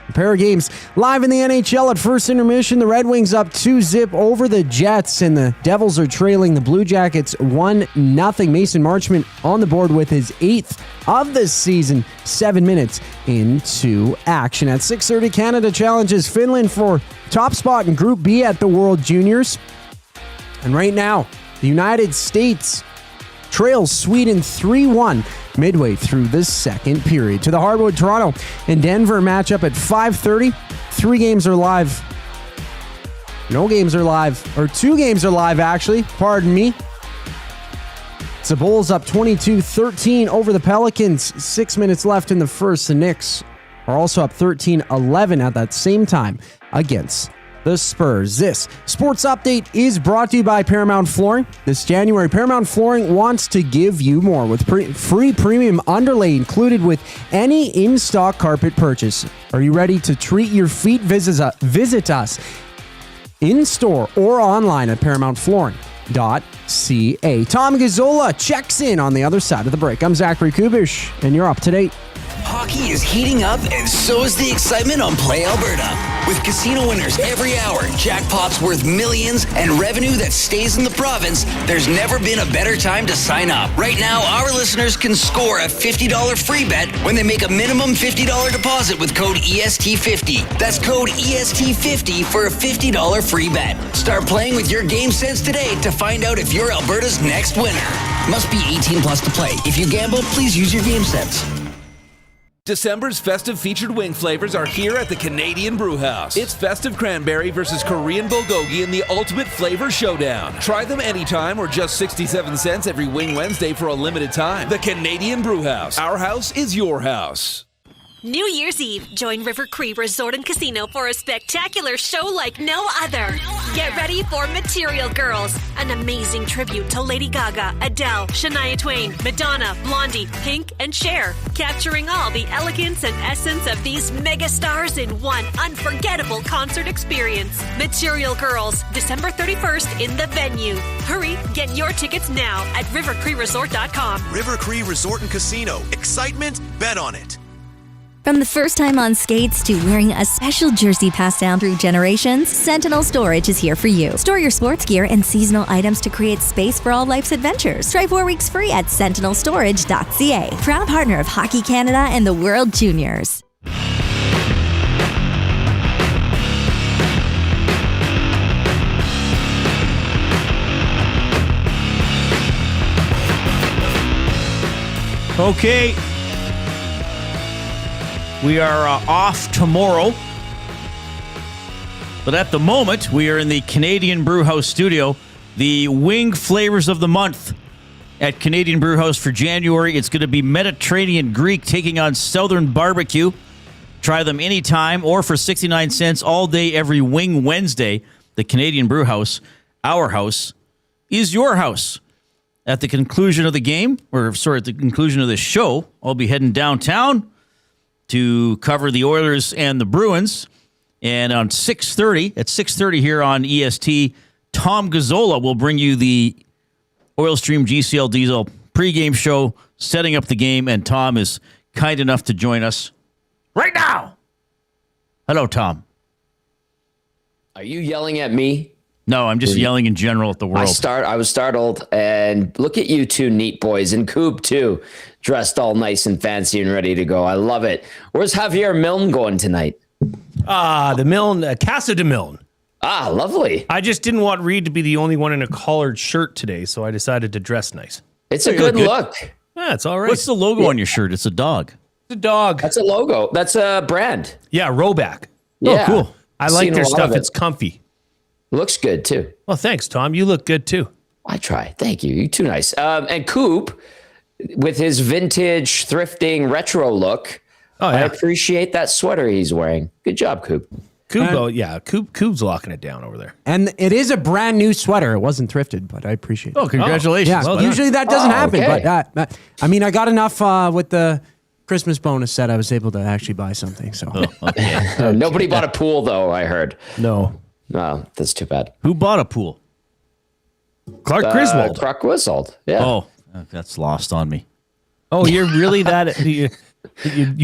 A pair of games live in the NHL at first intermission. The Red Wings up 2-0 over the Jets, and the Devils are trailing the Blue Jackets 1-0. Mason Marchment on the board with his 8th of the season, 7 minutes into action. At 6:30, Canada challenges Finland for top spot in Group B at the World Juniors. And right now, the United States trails Sweden 3-1 midway through the second period. To the hardwood, Toronto and Denver matchup at 5:30. 3 games are live. No games are live, or 2 games are live actually, pardon me. The Bulls up 22-13 over the Pelicans. 6 minutes left in the first. The Knicks are also up 13-11 at that same time against the Spurs. This sports update is brought to you by Paramount Flooring. This January, Paramount Flooring wants to give you more with free premium underlay included with any in-stock carpet purchase. Are you ready to treat your feet? Visit us in-store or online at ParamountFlooring.ca. Tom Gazzola checks in on the other side of the break. I'm Zachary Kubish, and you're up to date. Hockey is heating up, and so is the excitement on Play Alberta. With casino winners every hour, jackpots worth millions, and revenue that stays in the province, there's never been a better time to sign up. Right now, our listeners can score a $50 free bet when they make a minimum $50 deposit with code EST50. That's code EST50 for a $50 free bet. Start playing with your game sense today to find out if you're Alberta's next winner. Must be 18 plus to play. If you gamble, please use your game sense. December's festive featured wing flavors are here at the Canadian Brewhouse. It's festive cranberry versus Korean bulgogi in the ultimate flavor showdown. Try them anytime or just 67 cents every Wing Wednesday for a limited time. The Canadian Brewhouse. Our house is your house. New Year's Eve, join River Cree Resort and Casino for a spectacular show like no other. Get ready for Material Girls, an amazing tribute to Lady Gaga, Adele, Shania Twain, Madonna, Blondie, Pink, and Cher, capturing all the elegance and essence of these mega stars in one unforgettable concert experience. Material Girls, December 31st in the venue. Hurry, get your tickets now at rivercreeresort.com. River Cree Resort and Casino. Excitement? Bet on it. From the first time on skates to wearing a special jersey passed down through generations, Sentinel Storage is here for you. Store your sports gear and seasonal items to create space for all life's adventures. Try 4 weeks free at sentinelstorage.ca. Proud partner of Hockey Canada and the World Juniors. Okay. We are off tomorrow. But at the moment, we are in the Canadian Brewhouse studio. The wing flavors of the month at Canadian Brewhouse for January. It's going to be Mediterranean Greek taking on Southern Barbecue. Try them anytime or for 69 cents all day every Wing Wednesday. The Canadian Brewhouse, our house, is your house. At the conclusion of the game, at the conclusion of the show, I'll be heading downtown to cover the Oilers and the Bruins. And on 6:30 here on EST, Tom Gazzola will bring you the Oil Stream GCL Diesel pregame show, setting up the game, and Tom is kind enough to join us right now. Hello, Tom. Are you yelling at me? No, I'm just yelling in general at the world. I was startled, and look at you two neat boys, and Coop too, dressed all nice and fancy and ready to go. I love it. Where's Javier Milne going tonight? The Milne, Casa de Milne. Ah, lovely. I just didn't want Reid to be the only one in a collared shirt today, so I decided to dress nice. It's a good look. Yeah, it's all right. What's the logo on your shirt? It's a dog. It's a dog. That's a logo. That's a brand. Yeah, Roback. Yeah. Oh, cool. I like their stuff. It's comfy. Looks good, too. Well, thanks, Tom. You look good, too. I try. Thank you. You're too nice. And Coop, with his vintage thrifting retro look, I appreciate that sweater he's wearing. Good job, Coop. Coop's locking it down over there. And it is a brand new sweater. It wasn't thrifted, but I appreciate it. Oh, congratulations. Yeah, Well usually that doesn't happen. okay. But I mean, I got enough with the Christmas bonus set. I was able to actually buy something. So Nobody bought a pool, though, I heard. No. No, that's too bad. Who bought a pool? Clark Griswold. Clark Griswold. Yeah. Oh, that's lost on me. Oh, you're really that... You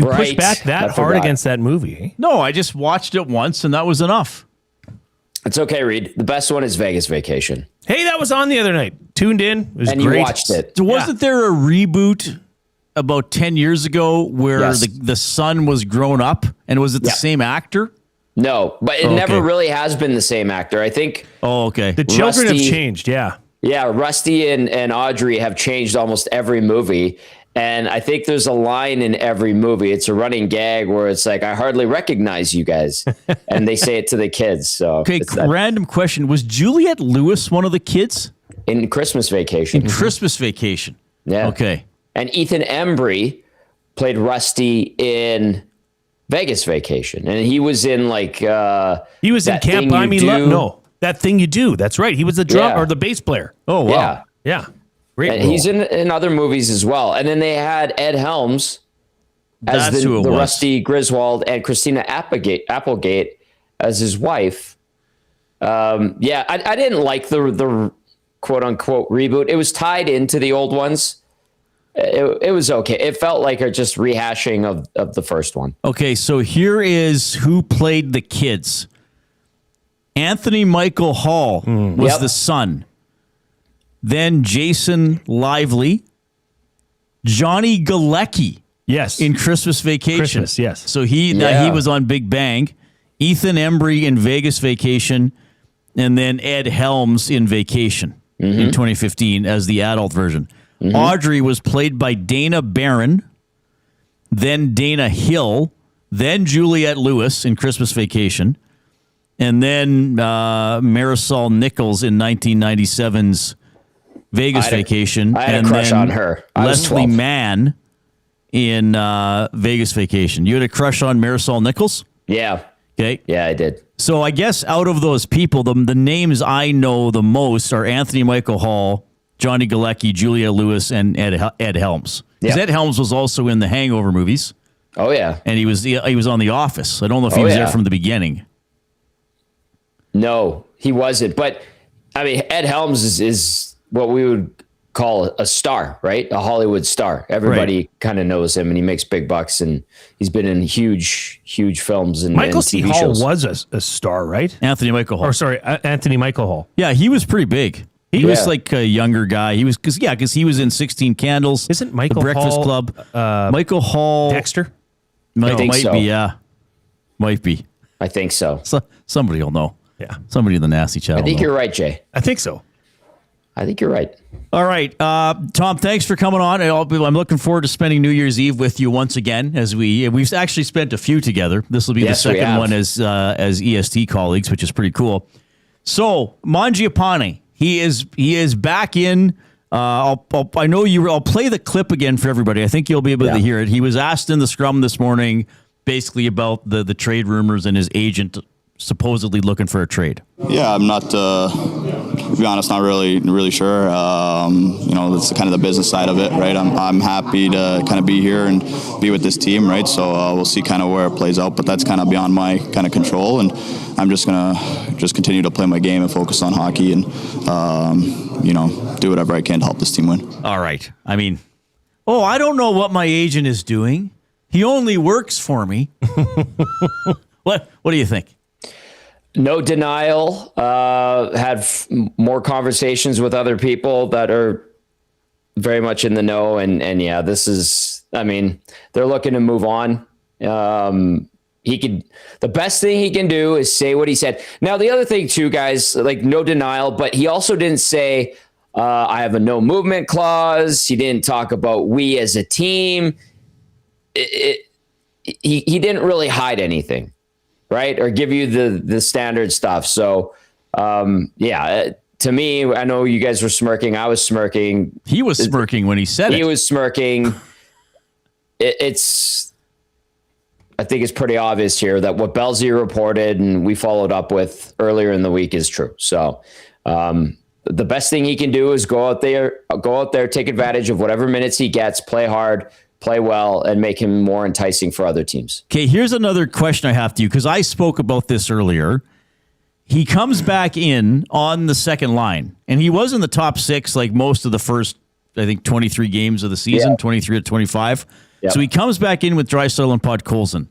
Right. push back that I hard forgot. against that movie. Eh? No, I just watched it once, and that was enough. It's okay, Reid. The best one is Vegas Vacation. Hey, that was on the other night. Tuned in. It was And great. you watched it. So wasn't there a reboot about 10 years ago where Yes. the son was grown up, and was it the same actor? No, but it never really has been the same actor. I think. Oh, okay. The children Rusty- have changed, yeah. Yeah, Rusty and Audrey have changed almost every movie. And I think there's a line in every movie. It's a running gag where it's like, I hardly recognize you guys. And they say it to the kids. So Okay, it's that- random question. Was Juliette Lewis one of the kids? in Christmas Vacation. In Christmas Vacation. Yeah. Okay. And Ethan Embry played Rusty in Vegas Vacation. And he was in like he was in That Can't Thing Buy You Me Do. Love. No, That Thing You Do. That's right. He was the drum Yeah. or the bass player. Oh, wow. Yeah. Yeah. Great And role. he's in other movies as well. And then they had Ed Helms as That's the who it was. Rusty Griswold and Christina Applegate as his wife. I didn't like the quote unquote reboot. It was tied into the old ones. It was okay. It felt like a just rehashing of the first one. Okay, so here is who played the kids. Anthony Michael Hall was Yep. the son. Then Jason Lively. Johnny Galecki. Yes. In Christmas Vacation. Christmas, yes. So he was on Big Bang. Ethan Embry in Vegas Vacation. And then Ed Helms in Vacation in 2015 as the adult version. Audrey was played by Dana Barron, then Dana Hill, then Juliette Lewis in Christmas Vacation, and then Marisol Nichols in 1997's Vegas Vacation. I had a and crush then on her. I was Leslie 12. Mann in Vegas Vacation? You had a crush on Marisol Nichols? Yeah. Okay. Yeah, I did. So I guess out of those people, the names I know the most are Anthony Michael Hall, Johnny Galecki, Julia Lewis, and Ed Helms. Because Ed Helms was also in the Hangover movies. Oh, yeah. And he was on The Office. I don't know if he was there from the beginning. No, he wasn't. But, I mean, Ed Helms is what we would call a star, right? A Hollywood star. Everybody kind of knows him, and he makes big bucks, and he's been in huge films and Michael and C. TV Hall shows. was a star, right? Anthony Michael Hall. Or sorry, Anthony Michael Hall. Yeah, he was pretty big. He was like a younger guy. He was because he was in 16 Candles. Isn't Michael The Breakfast Hall, Club? Michael Hall, Dexter? might think so. be. Yeah, might be. I think so. Somebody will know. Yeah, somebody in the nasty chat. I think will know. you're right, Jay. I think so. I think you're right. All right, Tom. Thanks for coming on. I'm looking forward to spending New Year's Eve with you once again. As we've actually spent a few together. This will be the second one as EST colleagues, which is pretty cool. So Mangiapane, he is back in. I know you. I'll play the clip again for everybody. I think you'll be able to hear it. He was asked in the scrum this morning, basically about the trade rumors and his agent supposedly looking for a trade. Yeah, I'm not, to be honest, not really sure. That's kind of the business side of it, right? I'm happy to kind of be here and be with this team, right? So we'll see kind of where it plays out, but that's kind of beyond my kind of control, and I'm just gonna continue to play my game and focus on hockey and do whatever I can to help this team win. All right. I mean, I don't know what my agent is doing. He only works for me. What do you think? No denial. Had more conversations with other people that are very much in the know. And yeah, this is, I mean, they're looking to move on. The best thing he can do is say what he said. Now, the other thing too, guys, like no denial, but he also didn't say, I have a no movement clause. He didn't talk about we as a team. He didn't really hide anything. Right. Or give you the standard stuff. So, to me, I know you guys were smirking. I was smirking. He was smirking when he said it. He was smirking. I think it's pretty obvious here that what Belzy reported and we followed up with earlier in the week is true. So, the best thing he can do is go out there, take advantage of whatever minutes he gets, play hard, play well, and make him more enticing for other teams. Okay, here's another question I have to you, because I spoke about this earlier. He comes back in on the second line, and he was in the top six like most of the first, I think, 23 games of the season, 23 to 25. Yep. So he comes back in with Draisaitl and Podkolzin.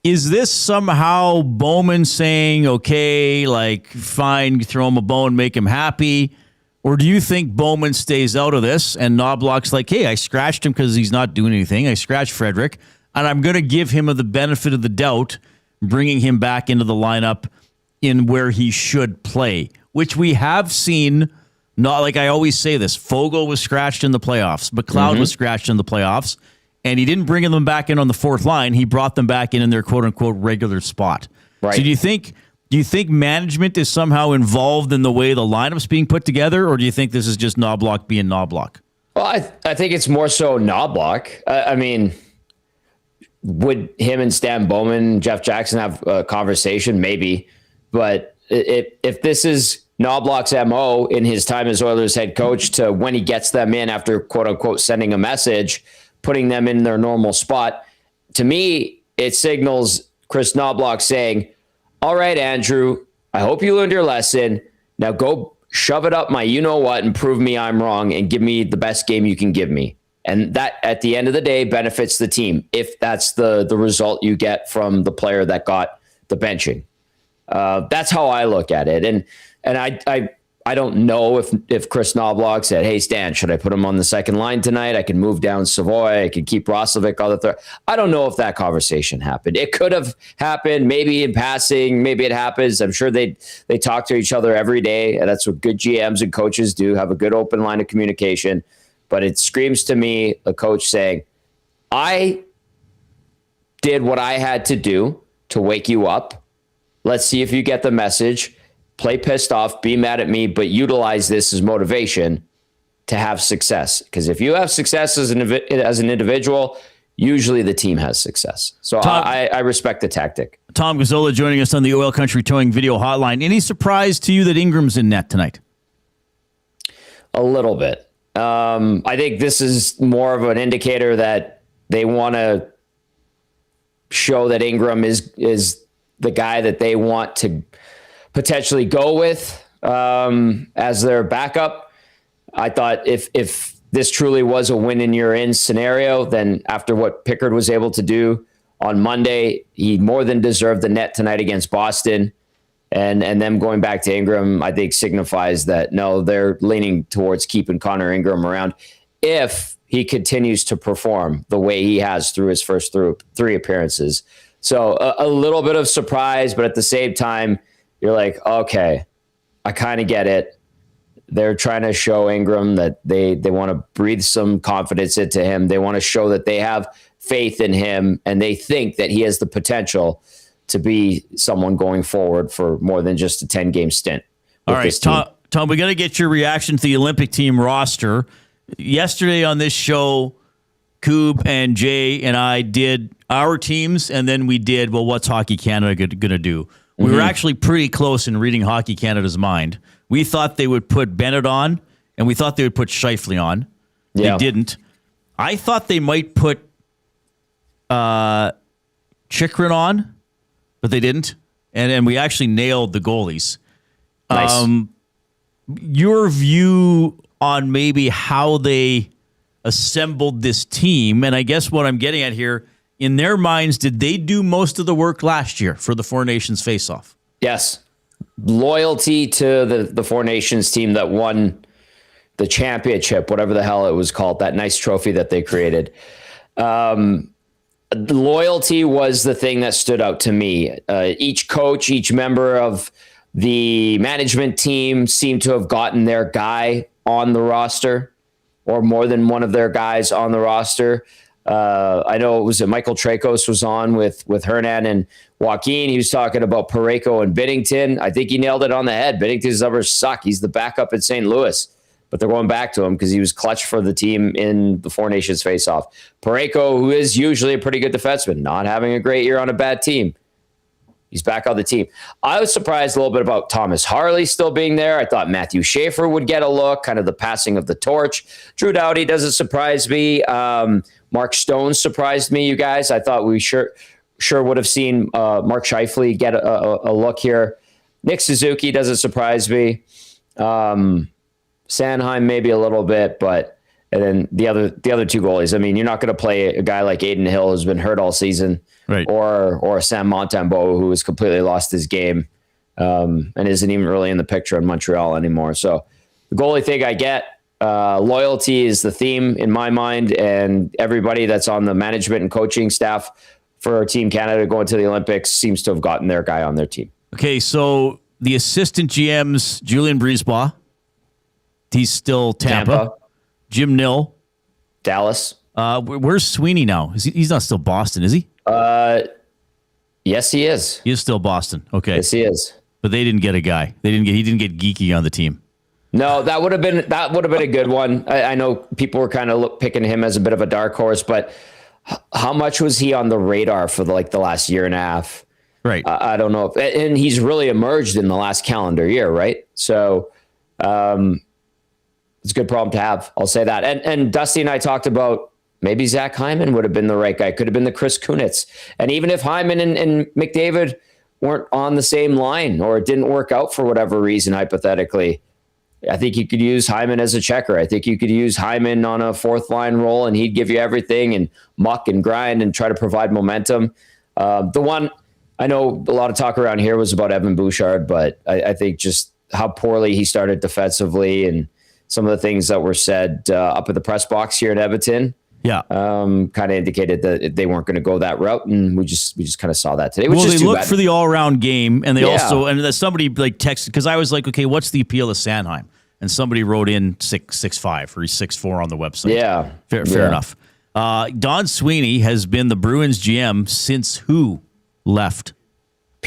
Is this somehow Bowman saying, okay, like, fine, throw him a bone, make him happy? Or do you think Bowman stays out of this and Knoblauch's like, hey, I scratched him because he's not doing anything. I scratched Frederick, and I'm going to give him the benefit of the doubt, bringing him back into the lineup in where he should play, which we have seen. Not like I always say this. Fogle was scratched in the playoffs. McLeod was scratched in the playoffs, and he didn't bring them back in on the fourth line. He brought them back in their quote unquote regular spot. Right. So do you think management is somehow involved in the way the lineup's being put together, or do you think this is just Knoblauch being Knoblauch? Well, I think it's more so Knoblauch. I mean, would him and Stan Bowman, Jeff Jackson have a conversation? Maybe. But if this is Knoblauch's MO in his time as Oilers head coach to when he gets them in after, quote unquote, sending a message, putting them in their normal spot, to me, it signals Kris Knoblauch saying, all right, Andrew, I hope you learned your lesson. Now go shove it up my you-know-what and prove me I'm wrong and give me the best game you can give me. And that, at the end of the day, benefits the team if that's the result you get from the player that got the benching. That's how I look at it. And I don't know if Kris Knoblauch said, hey, Stan, should I put him on the second line tonight? I can move down Savoy. I can keep Roslovic on the third. I don't know if that conversation happened. It could have happened, maybe in passing. Maybe it happens. I'm sure they talk to each other every day. And that's what good GMs and coaches do, have a good open line of communication. But it screams to me a coach saying, I did what I had to do to wake you up. Let's see if you get the message. Play pissed off, be mad at me, but utilize this as motivation. to have success. Because if you have success as an individual, usually the team has success. So I respect the tactic. Tom Gazzola joining us on the Oil Country Towing video hotline. Any surprise to you that Ingram's in net tonight? A little bit. I think this is more of an indicator that they want to show that Ingram is the guy that they want to potentially go with as their backup. I thought if this truly was a win and you're in scenario, then after what Pickard was able to do on Monday, he more than deserved the net tonight against Boston. And them going back to Ingram, I think signifies that no, they're leaning towards keeping Connor Ingram around if he continues to perform the way he has through his first three appearances. So a little bit of surprise, but at the same time, you're like, okay, I kind of get it. They're trying to show Ingram that they want to breathe some confidence into him. They want to show that they have faith in him, and they think that he has the potential to be someone going forward for more than just a 10-game stint. All right, Tom, we got to get your reaction to the Olympic team roster. Yesterday on this show, Koob and Jay and I did our teams, and then we did, well, what's Hockey Canada going to do? We were actually pretty close in reading Hockey Canada's mind. We thought they would put Bennett on, and we thought they would put Scheifele on. Yeah. They didn't. I thought they might put Chychrun on, but they didn't. And we actually nailed the goalies. Nice. Your view on maybe how they assembled this team, and I guess what I'm getting at here, in their minds, did they do most of the work last year for the Four Nations face-off? Yes. Loyalty to the Four Nations team that won the championship, whatever the hell it was called, that nice trophy that they created. Loyalty was the thing that stood out to me. Each coach, each member of the management team seemed to have gotten their guy on the roster, or more than one of their guys on the roster. I know it was Michael Trakos was on with Hernan and Joaquin. He was talking about Parayko and Binnington. I think he nailed it on the head. Binnington's numbers suck. He's the backup in St. Louis, but they're going back to him because he was clutch for the team in the Four Nations faceoff. Parayko, who is usually a pretty good defenseman, not having a great year on a bad team. He's back on the team. I was surprised a little bit about Thomas Harley still being there. I thought Matthew Schaefer would get a look, kind of the passing of the torch. Drew Doughty doesn't surprise me. Mark Stone surprised me, you guys. I thought we sure would have seen Mark Scheifele get a look here. Nick Suzuki doesn't surprise me. Sanheim maybe a little bit, but and then the other two goalies. I mean, you're not going to play a guy like Aiden Hill who's been hurt all season, right? Or Sam Montembeault, who has completely lost his game and isn't even really in the picture in Montreal anymore. So the goalie thing I get. Loyalty is the theme in my mind, and everybody that's on the management and coaching staff for Team Canada going to the Olympics seems to have gotten their guy on their team. Okay, so the assistant GM's Julian Brisebois. He's still Tampa. Jim Nill. Dallas. Where's Sweeney now? He's not still Boston, is he? Yes, he is. He is still Boston. Okay. Yes, he is. But they didn't get a guy. He didn't get Geeky on the team. No, that would have been a good one. I know people were kind of picking him as a bit of a dark horse, but how much was he on the radar for the last year and a half? Right. I don't know. And he's really emerged in the last calendar year, right? So it's a good problem to have. I'll say that. And Dusty and I talked about maybe Zach Hyman would have been the right guy. Could have been the Chris Kunitz. And even if Hyman and McDavid weren't on the same line, or it didn't work out for whatever reason, hypothetically, I think you could use Hyman as a checker. I think you could use Hyman on a fourth line role, and he'd give you everything and muck and grind and try to provide momentum. The one I know a lot of talk around here was about Evan Bouchard, but I think just how poorly he started defensively and some of the things that were said up at the press box here in Edmonton. Yeah. Kind of indicated that they weren't going to go that route, and we just kind of saw that today. Well, they looked for the all-around game, and they also, and somebody texted, because I was like, okay, what's the appeal of Sanheim? And somebody wrote in 6'5" or he's 6'4" on the website. Yeah. Fair enough. Don Sweeney has been the Bruins GM since who left?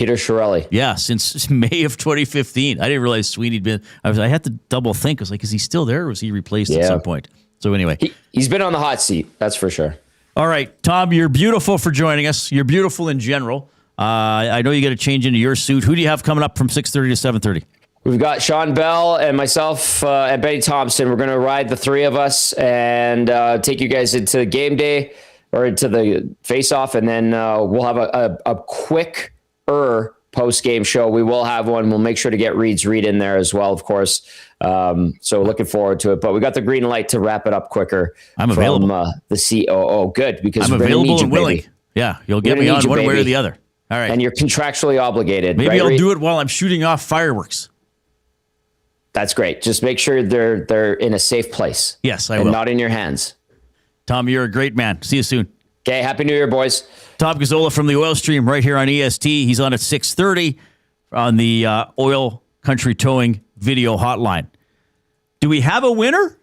Peter Chiarelli. Yeah, since May of 2015. I didn't realize Sweeney'd been. I had to double think. I was like, is he still there, or was he replaced at some point? So anyway, he's been on the hot seat. That's for sure. All right, Tom, you're beautiful for joining us. You're beautiful in general. I know you got to change into your suit. Who do you have coming up from 6:30 to 7:30? We've got Sean Bell and myself and Benny Thompson. We're going to ride the three of us and take you guys into game day or into the face-off, and then we'll have a quick post-game show. We will have one. We'll make sure to get Reid's read in there as well, of course. So looking forward to it. But we got the green light to wrap it up quicker. I'm available. From the COO. Good, because I'm we're available need you, and willing. Baby. Yeah, you'll get me on one way or the other. All right. And you're contractually obligated. Maybe right, I'll Reid? do it while I'm shooting off fireworks. That's great. Just make sure they're in a safe place. Yes, I will. will. Not in your hands. Tom, you're a great man. See you soon. Okay, Happy New Year, boys. Tom Gazzola from the Oil Stream right here on EST. He's on at 6:30 on the Oil Country Towing video hotline. Do we have a winner?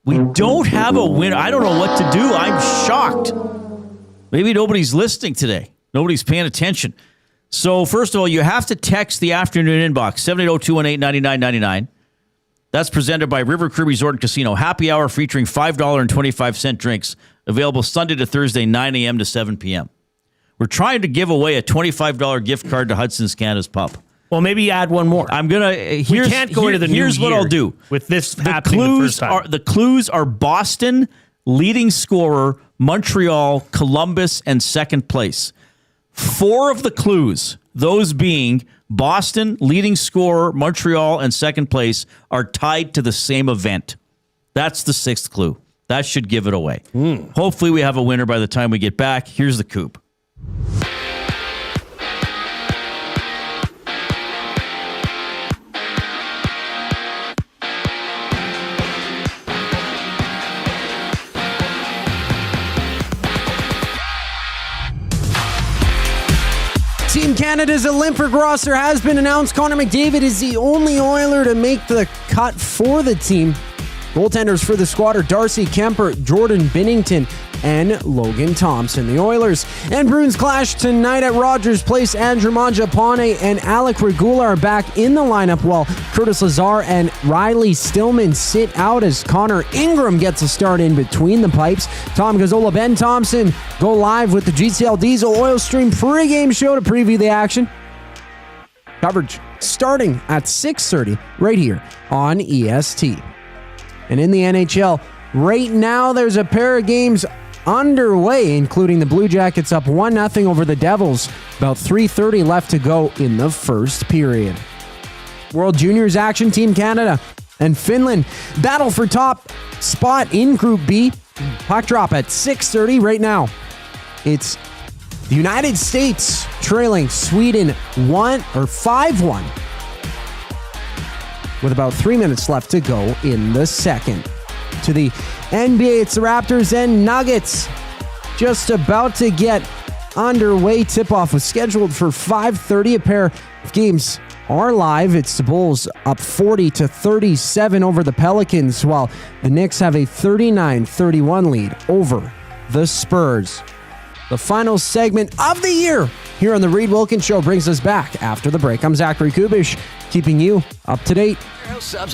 We don't have a winner. I don't know what to do. I'm shocked. Maybe nobody's listening today. Nobody's paying attention. So first of all, you have to text the afternoon inbox, 780-218-9999. That's presented by River Crew Resort and Casino. Happy hour featuring $5.25 drinks. Available Sunday to Thursday, 9 a.m. to 7 p.m. We're trying to give away a $25 gift card to Hudson's Canada's Pub. Well, maybe add one more. I'm going to... We can't go into the new year. Here's what I'll do. With this happening the first time. The clues are Boston, leading scorer, Montreal, Columbus, and second place. 4 of the clues, those being Boston, leading scorer, Montreal, and second place, are tied to the same event. That's the 6th clue. That should give it away. Hopefully we have a winner by the time we get back. Here's the coup. Team Canada's Olympic roster has been announced. Connor McDavid is the only Oiler to make the cut for the team. Goaltenders for the squad are Darcy Kemper, Jordan Binnington, and Logan Thompson. The Oilers and Bruins clash tonight at Rogers Place. Andrew Mangiapane and Alec Regula are back in the lineup, while Curtis Lazar and Riley Stillman sit out as Connor Ingram gets a start in between the pipes. Tom Gazzola, Ben Thompson go live with the GCL Diesel Oil Stream pregame show to preview the action. Coverage starting at 6:30 right here on EST. And in the NHL, right now there's a pair of games underway, including the Blue Jackets up 1-0 over the Devils. About 3:30 left to go in the first period. World Juniors action, Team Canada and Finland battle for top spot in Group B. Puck drop at 6:30 right now. It's the United States trailing Sweden 5-1. with about 3 minutes left to go in the second. To the NBA, it's the Raptors and Nuggets just about to get underway. Tip-off was scheduled for 5:30. A pair of games are live. It's the Bulls up 40-37 over the Pelicans, while the Knicks have a 39-31 lead over the Spurs. The final segment of the year here on the Reid Wilkins Show brings us back after the break. I'm Zachary Kubish, keeping you up to date.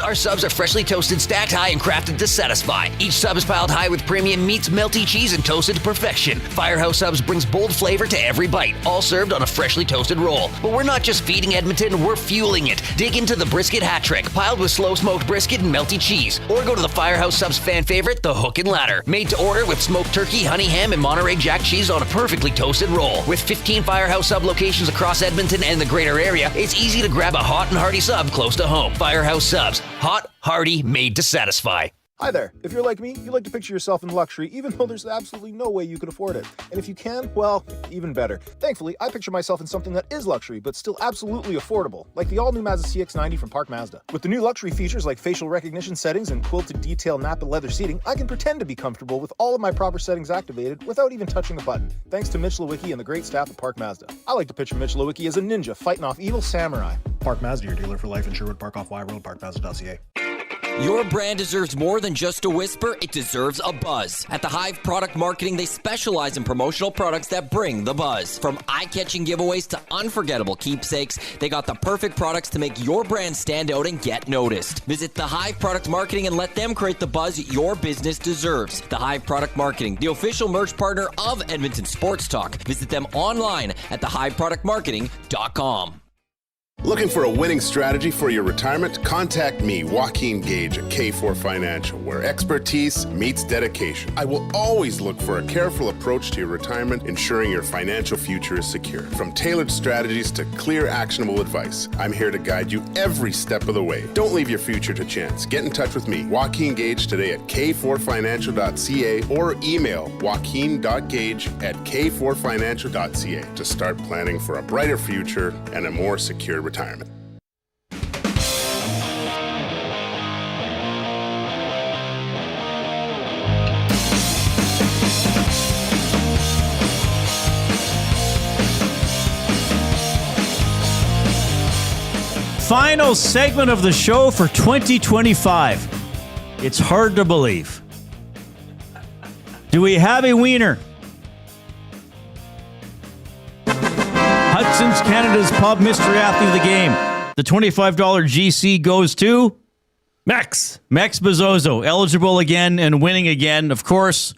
Our subs are freshly toasted, stacked high, and crafted to satisfy. Each sub is piled high with premium meats, melty cheese, and toasted to perfection. Firehouse Subs brings bold flavor to every bite, all served on a freshly toasted roll. But we're not just feeding Edmonton, we're fueling it. Dig into the brisket hat trick, piled with slow-smoked brisket and melty cheese. Or go to the Firehouse Subs fan favorite, the Hook and Ladder. Made to order with smoked turkey, honey ham, and Monterey Jack cheese on a perfectly toasted roll. With 15 Firehouse Sub locations across Edmonton and the greater area, it's easy to grab a hot and hearty sub close to home. Firehouse Subs. Hot, hearty, made to satisfy. Hi there. If you're like me, you like to picture yourself in luxury, even though there's absolutely no way you could afford it. And if you can, well, even better. Thankfully, I picture myself in something that is luxury, but still absolutely affordable, like the all-new Mazda CX-90 from Park Mazda. With the new luxury features like facial recognition settings and quilted detail Napa leather seating, I can pretend to be comfortable with all of my proper settings activated without even touching a button, thanks to Mitch Lewicki and the great staff at Park Mazda. I like to picture Mitch Lewicki as a ninja fighting off evil samurai. Park Mazda, your dealer for life in Sherwood Park off Y Road, parkmazda.ca. Your brand deserves more than just a whisper, it deserves a buzz. At the Hive Product Marketing, they specialize in promotional products that bring the buzz. From eye-catching giveaways to unforgettable keepsakes, they got the perfect products to make your brand stand out and get noticed. Visit the Hive Product Marketing and let them create the buzz your business deserves. The Hive Product Marketing, the official merch partner of Edmonton Sports Talk. Visit them online at thehiveproductmarketing.com. Looking for a winning strategy for your retirement? Contact me, Joaquin Gage at K4 Financial, where expertise meets dedication. I will always look for a careful approach to your retirement, ensuring your financial future is secure. From tailored strategies to clear, actionable advice, I'm here to guide you every step of the way. Don't leave your future to chance. Get in touch with me, Joaquin Gage, today at k4financial.ca or email joaquin.gage@k4financial.ca to start planning for a brighter future and a more secure retirement. Final segment of the show for 2025. It's hard to believe. Do we have a wiener? Hudson's Canada's Pub Mystery Athlete of the Game. The $25 GC goes to Max Bezzoso, eligible again and winning again. Of course,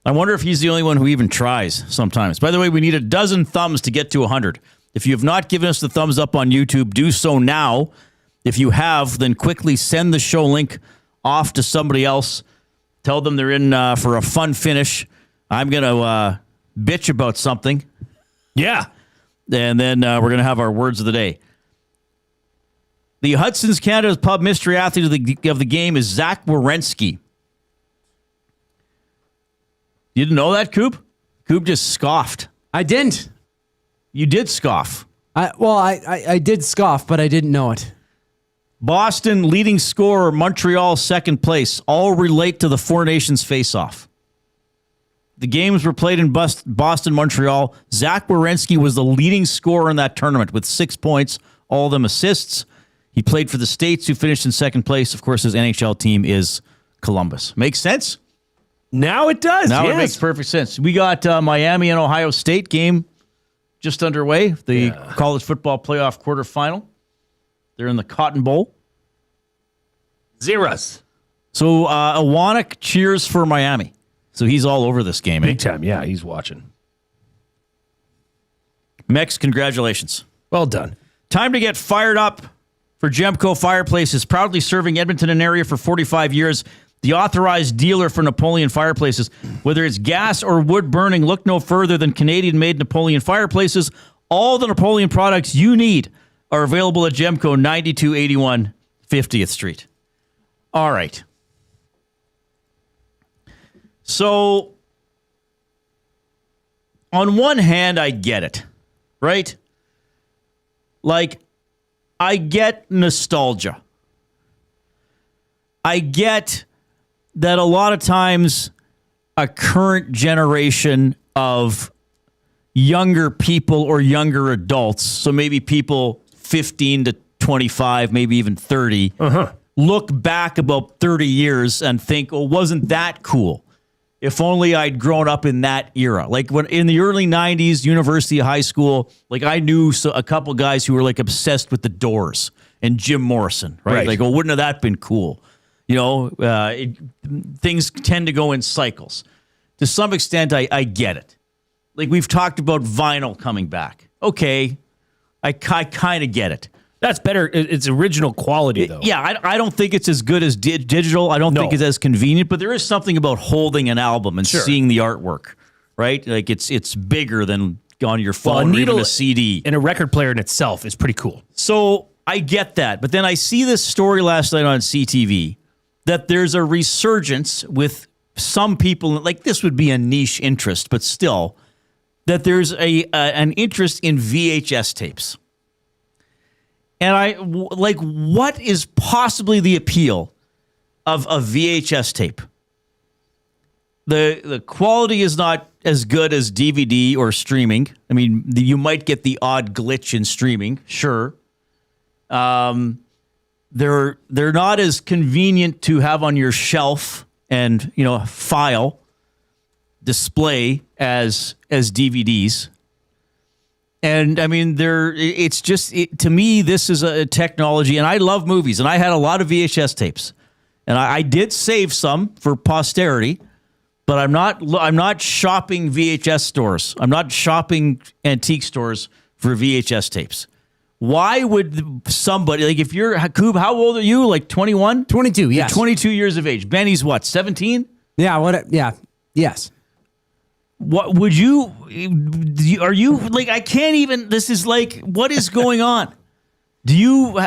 I wonder if he's the only one who even tries sometimes. By the way, we need a dozen thumbs to get to 100. If you have not given us the thumbs up on YouTube, do so now. If you have, then quickly send the show link off to somebody else. Tell them they're in for a fun finish. I'm going to bitch about something. Yeah. And then we're going to have our words of the day. The Hudson's Canada's Pub Mystery Athlete of the Game is Zach Werenski. You didn't know that, Coop? Coop just scoffed. I didn't. You did scoff. I did scoff, but I didn't know it. Boston leading scorer, Montreal second place. All relate to the Four Nations face-off. The games were played in Boston, Montreal. Zach Werenski was the leading scorer in that tournament with 6 points, all of them assists. He played for the States, who finished in second place. Of course, his NHL team is Columbus. Makes sense? Now it does. Now yes. It makes perfect sense. We got Miami and Ohio State game just underway. The college football playoff quarterfinal. They're in the Cotton Bowl. Zeros. So Awanek cheers for Miami. So he's all over this game. Big time. Yeah, he's watching. Mex, congratulations. Well done. Time to get fired up for Gemco Fireplaces, proudly serving Edmonton and area for 45 years. The authorized dealer for Napoleon Fireplaces. Whether it's gas or wood burning, look no further than Canadian-made Napoleon Fireplaces. All the Napoleon products you need are available at Gemco, 9281 50th Street. All right. So, on one hand, I get it, right? Like, I get nostalgia. I get that a lot of times a current generation of younger people or younger adults, so maybe people 15 to 25, maybe even 30, look back about 30 years and think, oh, wasn't that cool? If only I'd grown up in that era. Like when in the early 90s, university, high school, like I knew a couple guys who were like obsessed with the Doors and Jim Morrison, right? Like, oh, wouldn't have that been cool? You know, things tend to go in cycles. To some extent, I get it. Like we've talked about vinyl coming back. Okay, I kind of get it. That's better. It's original quality, though. Yeah, I don't think it's as good as digital. I don't think it's as convenient, but there is something about holding an album and seeing the artwork, right? Like it's bigger than on your phone or even a CD. And a record player in itself is pretty cool. So I get that. But then I see this story last night on CTV that there's a resurgence with some people, like this would be a niche interest, but still, that there's an interest in VHS tapes. And what is possibly the appeal of a VHS tape? The quality is not as good as DVD or streaming. I mean, you might get the odd glitch in streaming, sure. they're not as convenient to have on your shelf and, file display as DVDs. And I mean, to me, this is a technology, and I love movies, and I had a lot of VHS tapes, and I did save some for posterity, but I'm not shopping VHS stores. I'm not shopping antique stores for VHS tapes. Why would somebody, like, if you're, Koob, how old are you? Like 21? 22, yes. You're 22 years of age. Benny's what, 17? Yeah, yes. What would you, are you, like, I can't even, this is like, what is going on? Do you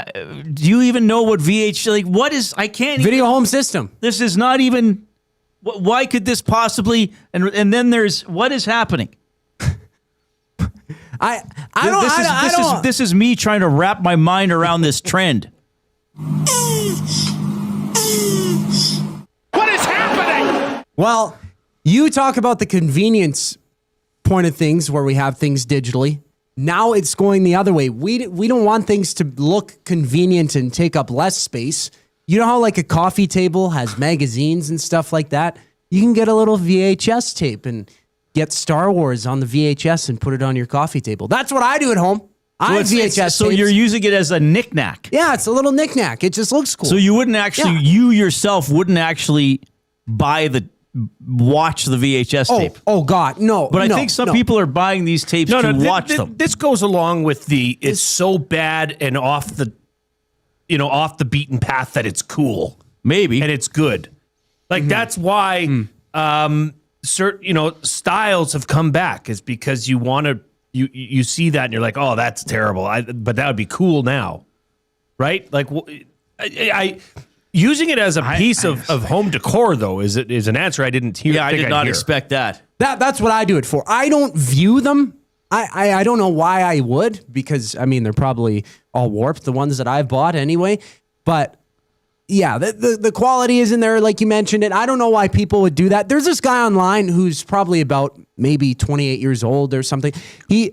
even know what what is, I can't Video home system. This is not even, why could this possibly, and then there's, what is happening? This is me trying to wrap my mind around this trend. What is happening? Well, you talk about the convenience point of things where we have things digitally. Now it's going the other way. We don't want things to look convenient and take up less space. You know how like a coffee table has magazines and stuff like that? You can get a little VHS tape and get Star Wars on the VHS and put it on your coffee table. That's what I do at home. I have VHS So tapes. you're using it as a knickknack. Yeah, it's a little knickknack. It just looks cool. So you wouldn't actually, you yourself wouldn't actually watch the VHS tape. Oh God, no. But I think some people are buying these tapes to watch them. This goes along with it's so bad and off the beaten path that it's cool. Maybe. And it's good. Like that's why certain styles have come back, is because you want to you see that and you're like, oh, that's terrible. But that would be cool now, right? Like I using it as a piece of home decor though is an answer I didn't hear. Yeah, I did not expect that. That's what I do it for. I don't view them. I don't know why I would, because I mean they're probably all warped, the ones that I've bought anyway. But yeah, the quality isn't there, like you mentioned it. I don't know why people would do that. There's this guy online who's probably about maybe 28 years old or something. He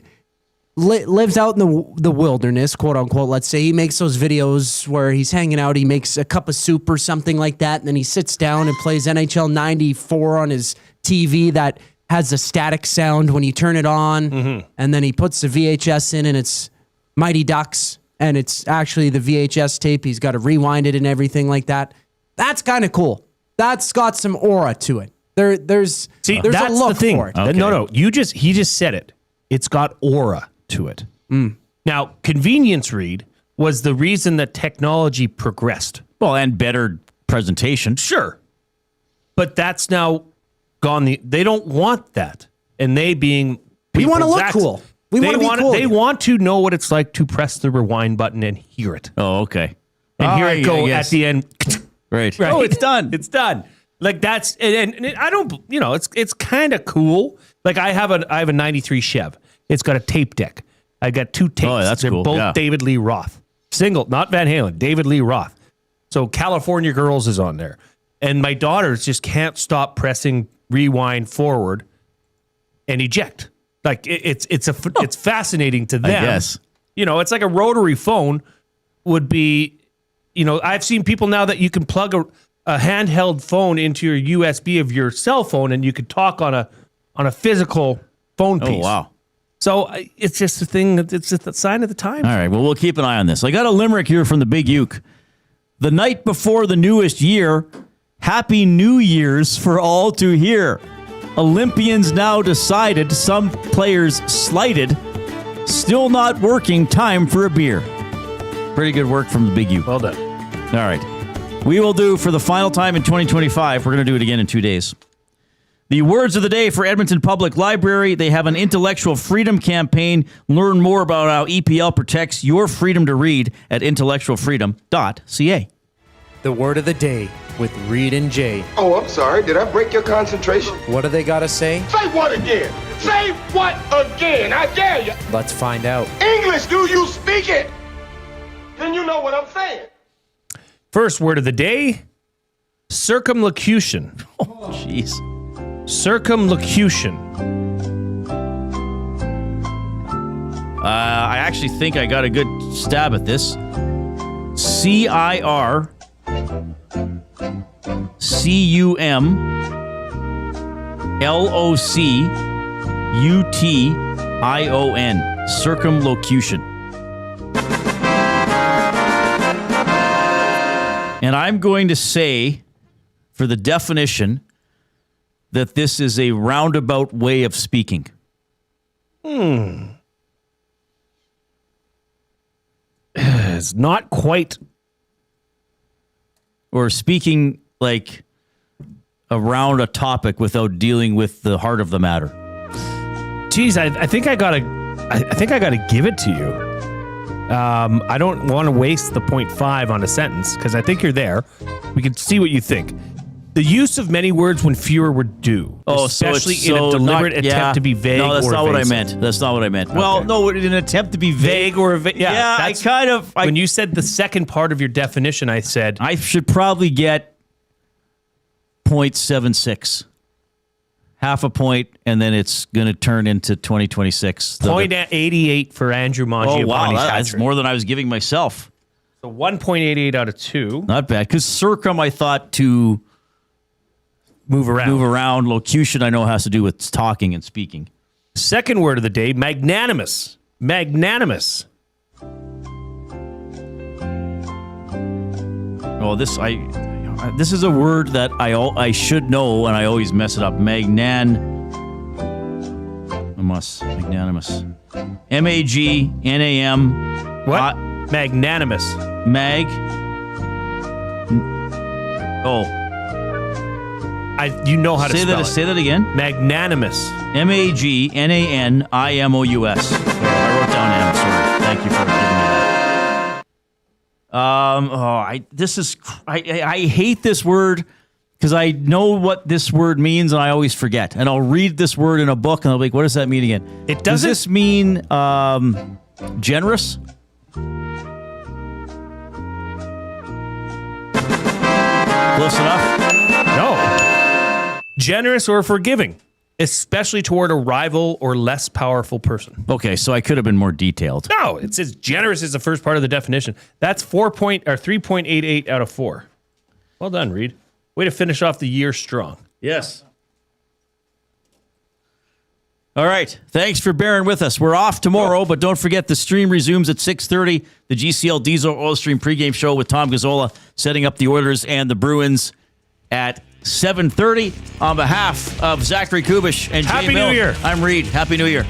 lives out in the wilderness, quote unquote. Let's say he makes those videos where he's hanging out. He makes a cup of soup or something like that, and then he sits down and plays NHL 94 on his TV that has a static sound when you turn it on, and then he puts the VHS in, and it's Mighty Ducks. And it's actually the VHS tape. He's got to rewind it and everything like that. That's kind of cool. That's got some aura to it. There's that's a look the thing. for it. Okay. No. He just said it. It's got aura to it. Now, convenience, Reid, was the reason that technology progressed. Well, and better presentation. Sure. But that's now gone. They don't want that. And they being we want to look cool. We want to be cool. They want to know what it's like to press the rewind button and hear it. Oh, okay. And hear it go at the end. Right. Oh, it's done. It's done. Like that's and I don't. It's kind of cool. Like I have a 93 Chev. It's got a tape deck. I got two tapes. Oh, that's They're cool. both David Lee Roth. Single, not Van Halen. David Lee Roth. So California Girls is on there, and my daughters just can't stop pressing rewind forward and eject. Like it's fascinating to them. I guess. It's like a rotary phone would be. I've seen people now that you can plug a handheld phone into your USB of your cell phone, and you could talk on a physical phone piece. Oh wow! So it's just a thing. It's just a sign of the times. All right. Well, we'll keep an eye on this. I got a limerick here from the Big Uke. The night before the newest year, Happy New Year's for all to hear. Olympians now decided, some players slighted, still not working, time for a beer. Pretty good work from the Big U. Well done. All right. We will do for the final time in 2025. We're going to do it again in 2 days. The words of the day for Edmonton Public Library. They have an intellectual freedom campaign. Learn more about how EPL protects your freedom to read at intellectualfreedom.ca. The word of the day with Reid and Jay. Oh, I'm sorry. Did I break your concentration? What do they got to say? Say what again? Say what again? I dare you. Let's find out. English, do you speak it? Then you know what I'm saying. First word of the day, circumlocution. Oh, jeez. Circumlocution. I actually think I got a good stab at this. CircumLocution. Circumlocution. And I'm going to say, for the definition, that this is a roundabout way of speaking. It's not quite. Or speaking like around a topic without dealing with the heart of the matter. Geez, I think I gotta give it to you. I don't want to waste the 0.5 on a sentence because I think you're there. We can see what you think. The use of many words when fewer were due, especially in a deliberate attempt to be vague. No, that's or not what I evasive. meant. That's not what I meant. Well, no, in an attempt to be vague or that's when you said the second part of your definition. I said I should probably get 0.76. Half a point, and then it's going to turn into 2026. 0.88 for Andrew Mangiapane. Oh, wow, that's more than I was giving myself. So 1.88 out of 2. Not bad, because circum, I thought to move around. Locution, I know has to do with talking and speaking. Second word of the day, magnanimous. Magnanimous. Oh, this is a word that I should know, and I always mess it up. Magnanimous. M-A-G-N-A-M. What? Magnanimous. You know how to spell it. Say that again. Magnanimous. M-A-G-N-A-N-I-M-O-U-S. I wrote down M. Sorry. Thank you for giving me that. I hate this word because I know what this word means and I always forget. And I'll read this word in a book and I'll be like, what does that mean again? Does this mean generous? Close enough? No. Generous or forgiving, especially toward a rival or less powerful person. Okay, so I could have been more detailed. No, it says generous is the first part of the definition. That's 3.88 out of 4. Well done, Reid. Way to finish off the year strong. Yes. All right. Thanks for bearing with us. We're off tomorrow, but don't forget the stream resumes at 6:30. The GCL Diesel Oil Stream pregame show with Tom Gazzola setting up the Oilers and the Bruins at 7:30. On behalf of Zachary Kubish and Jay Happy Milne, New Year. I'm Reid. Happy New Year.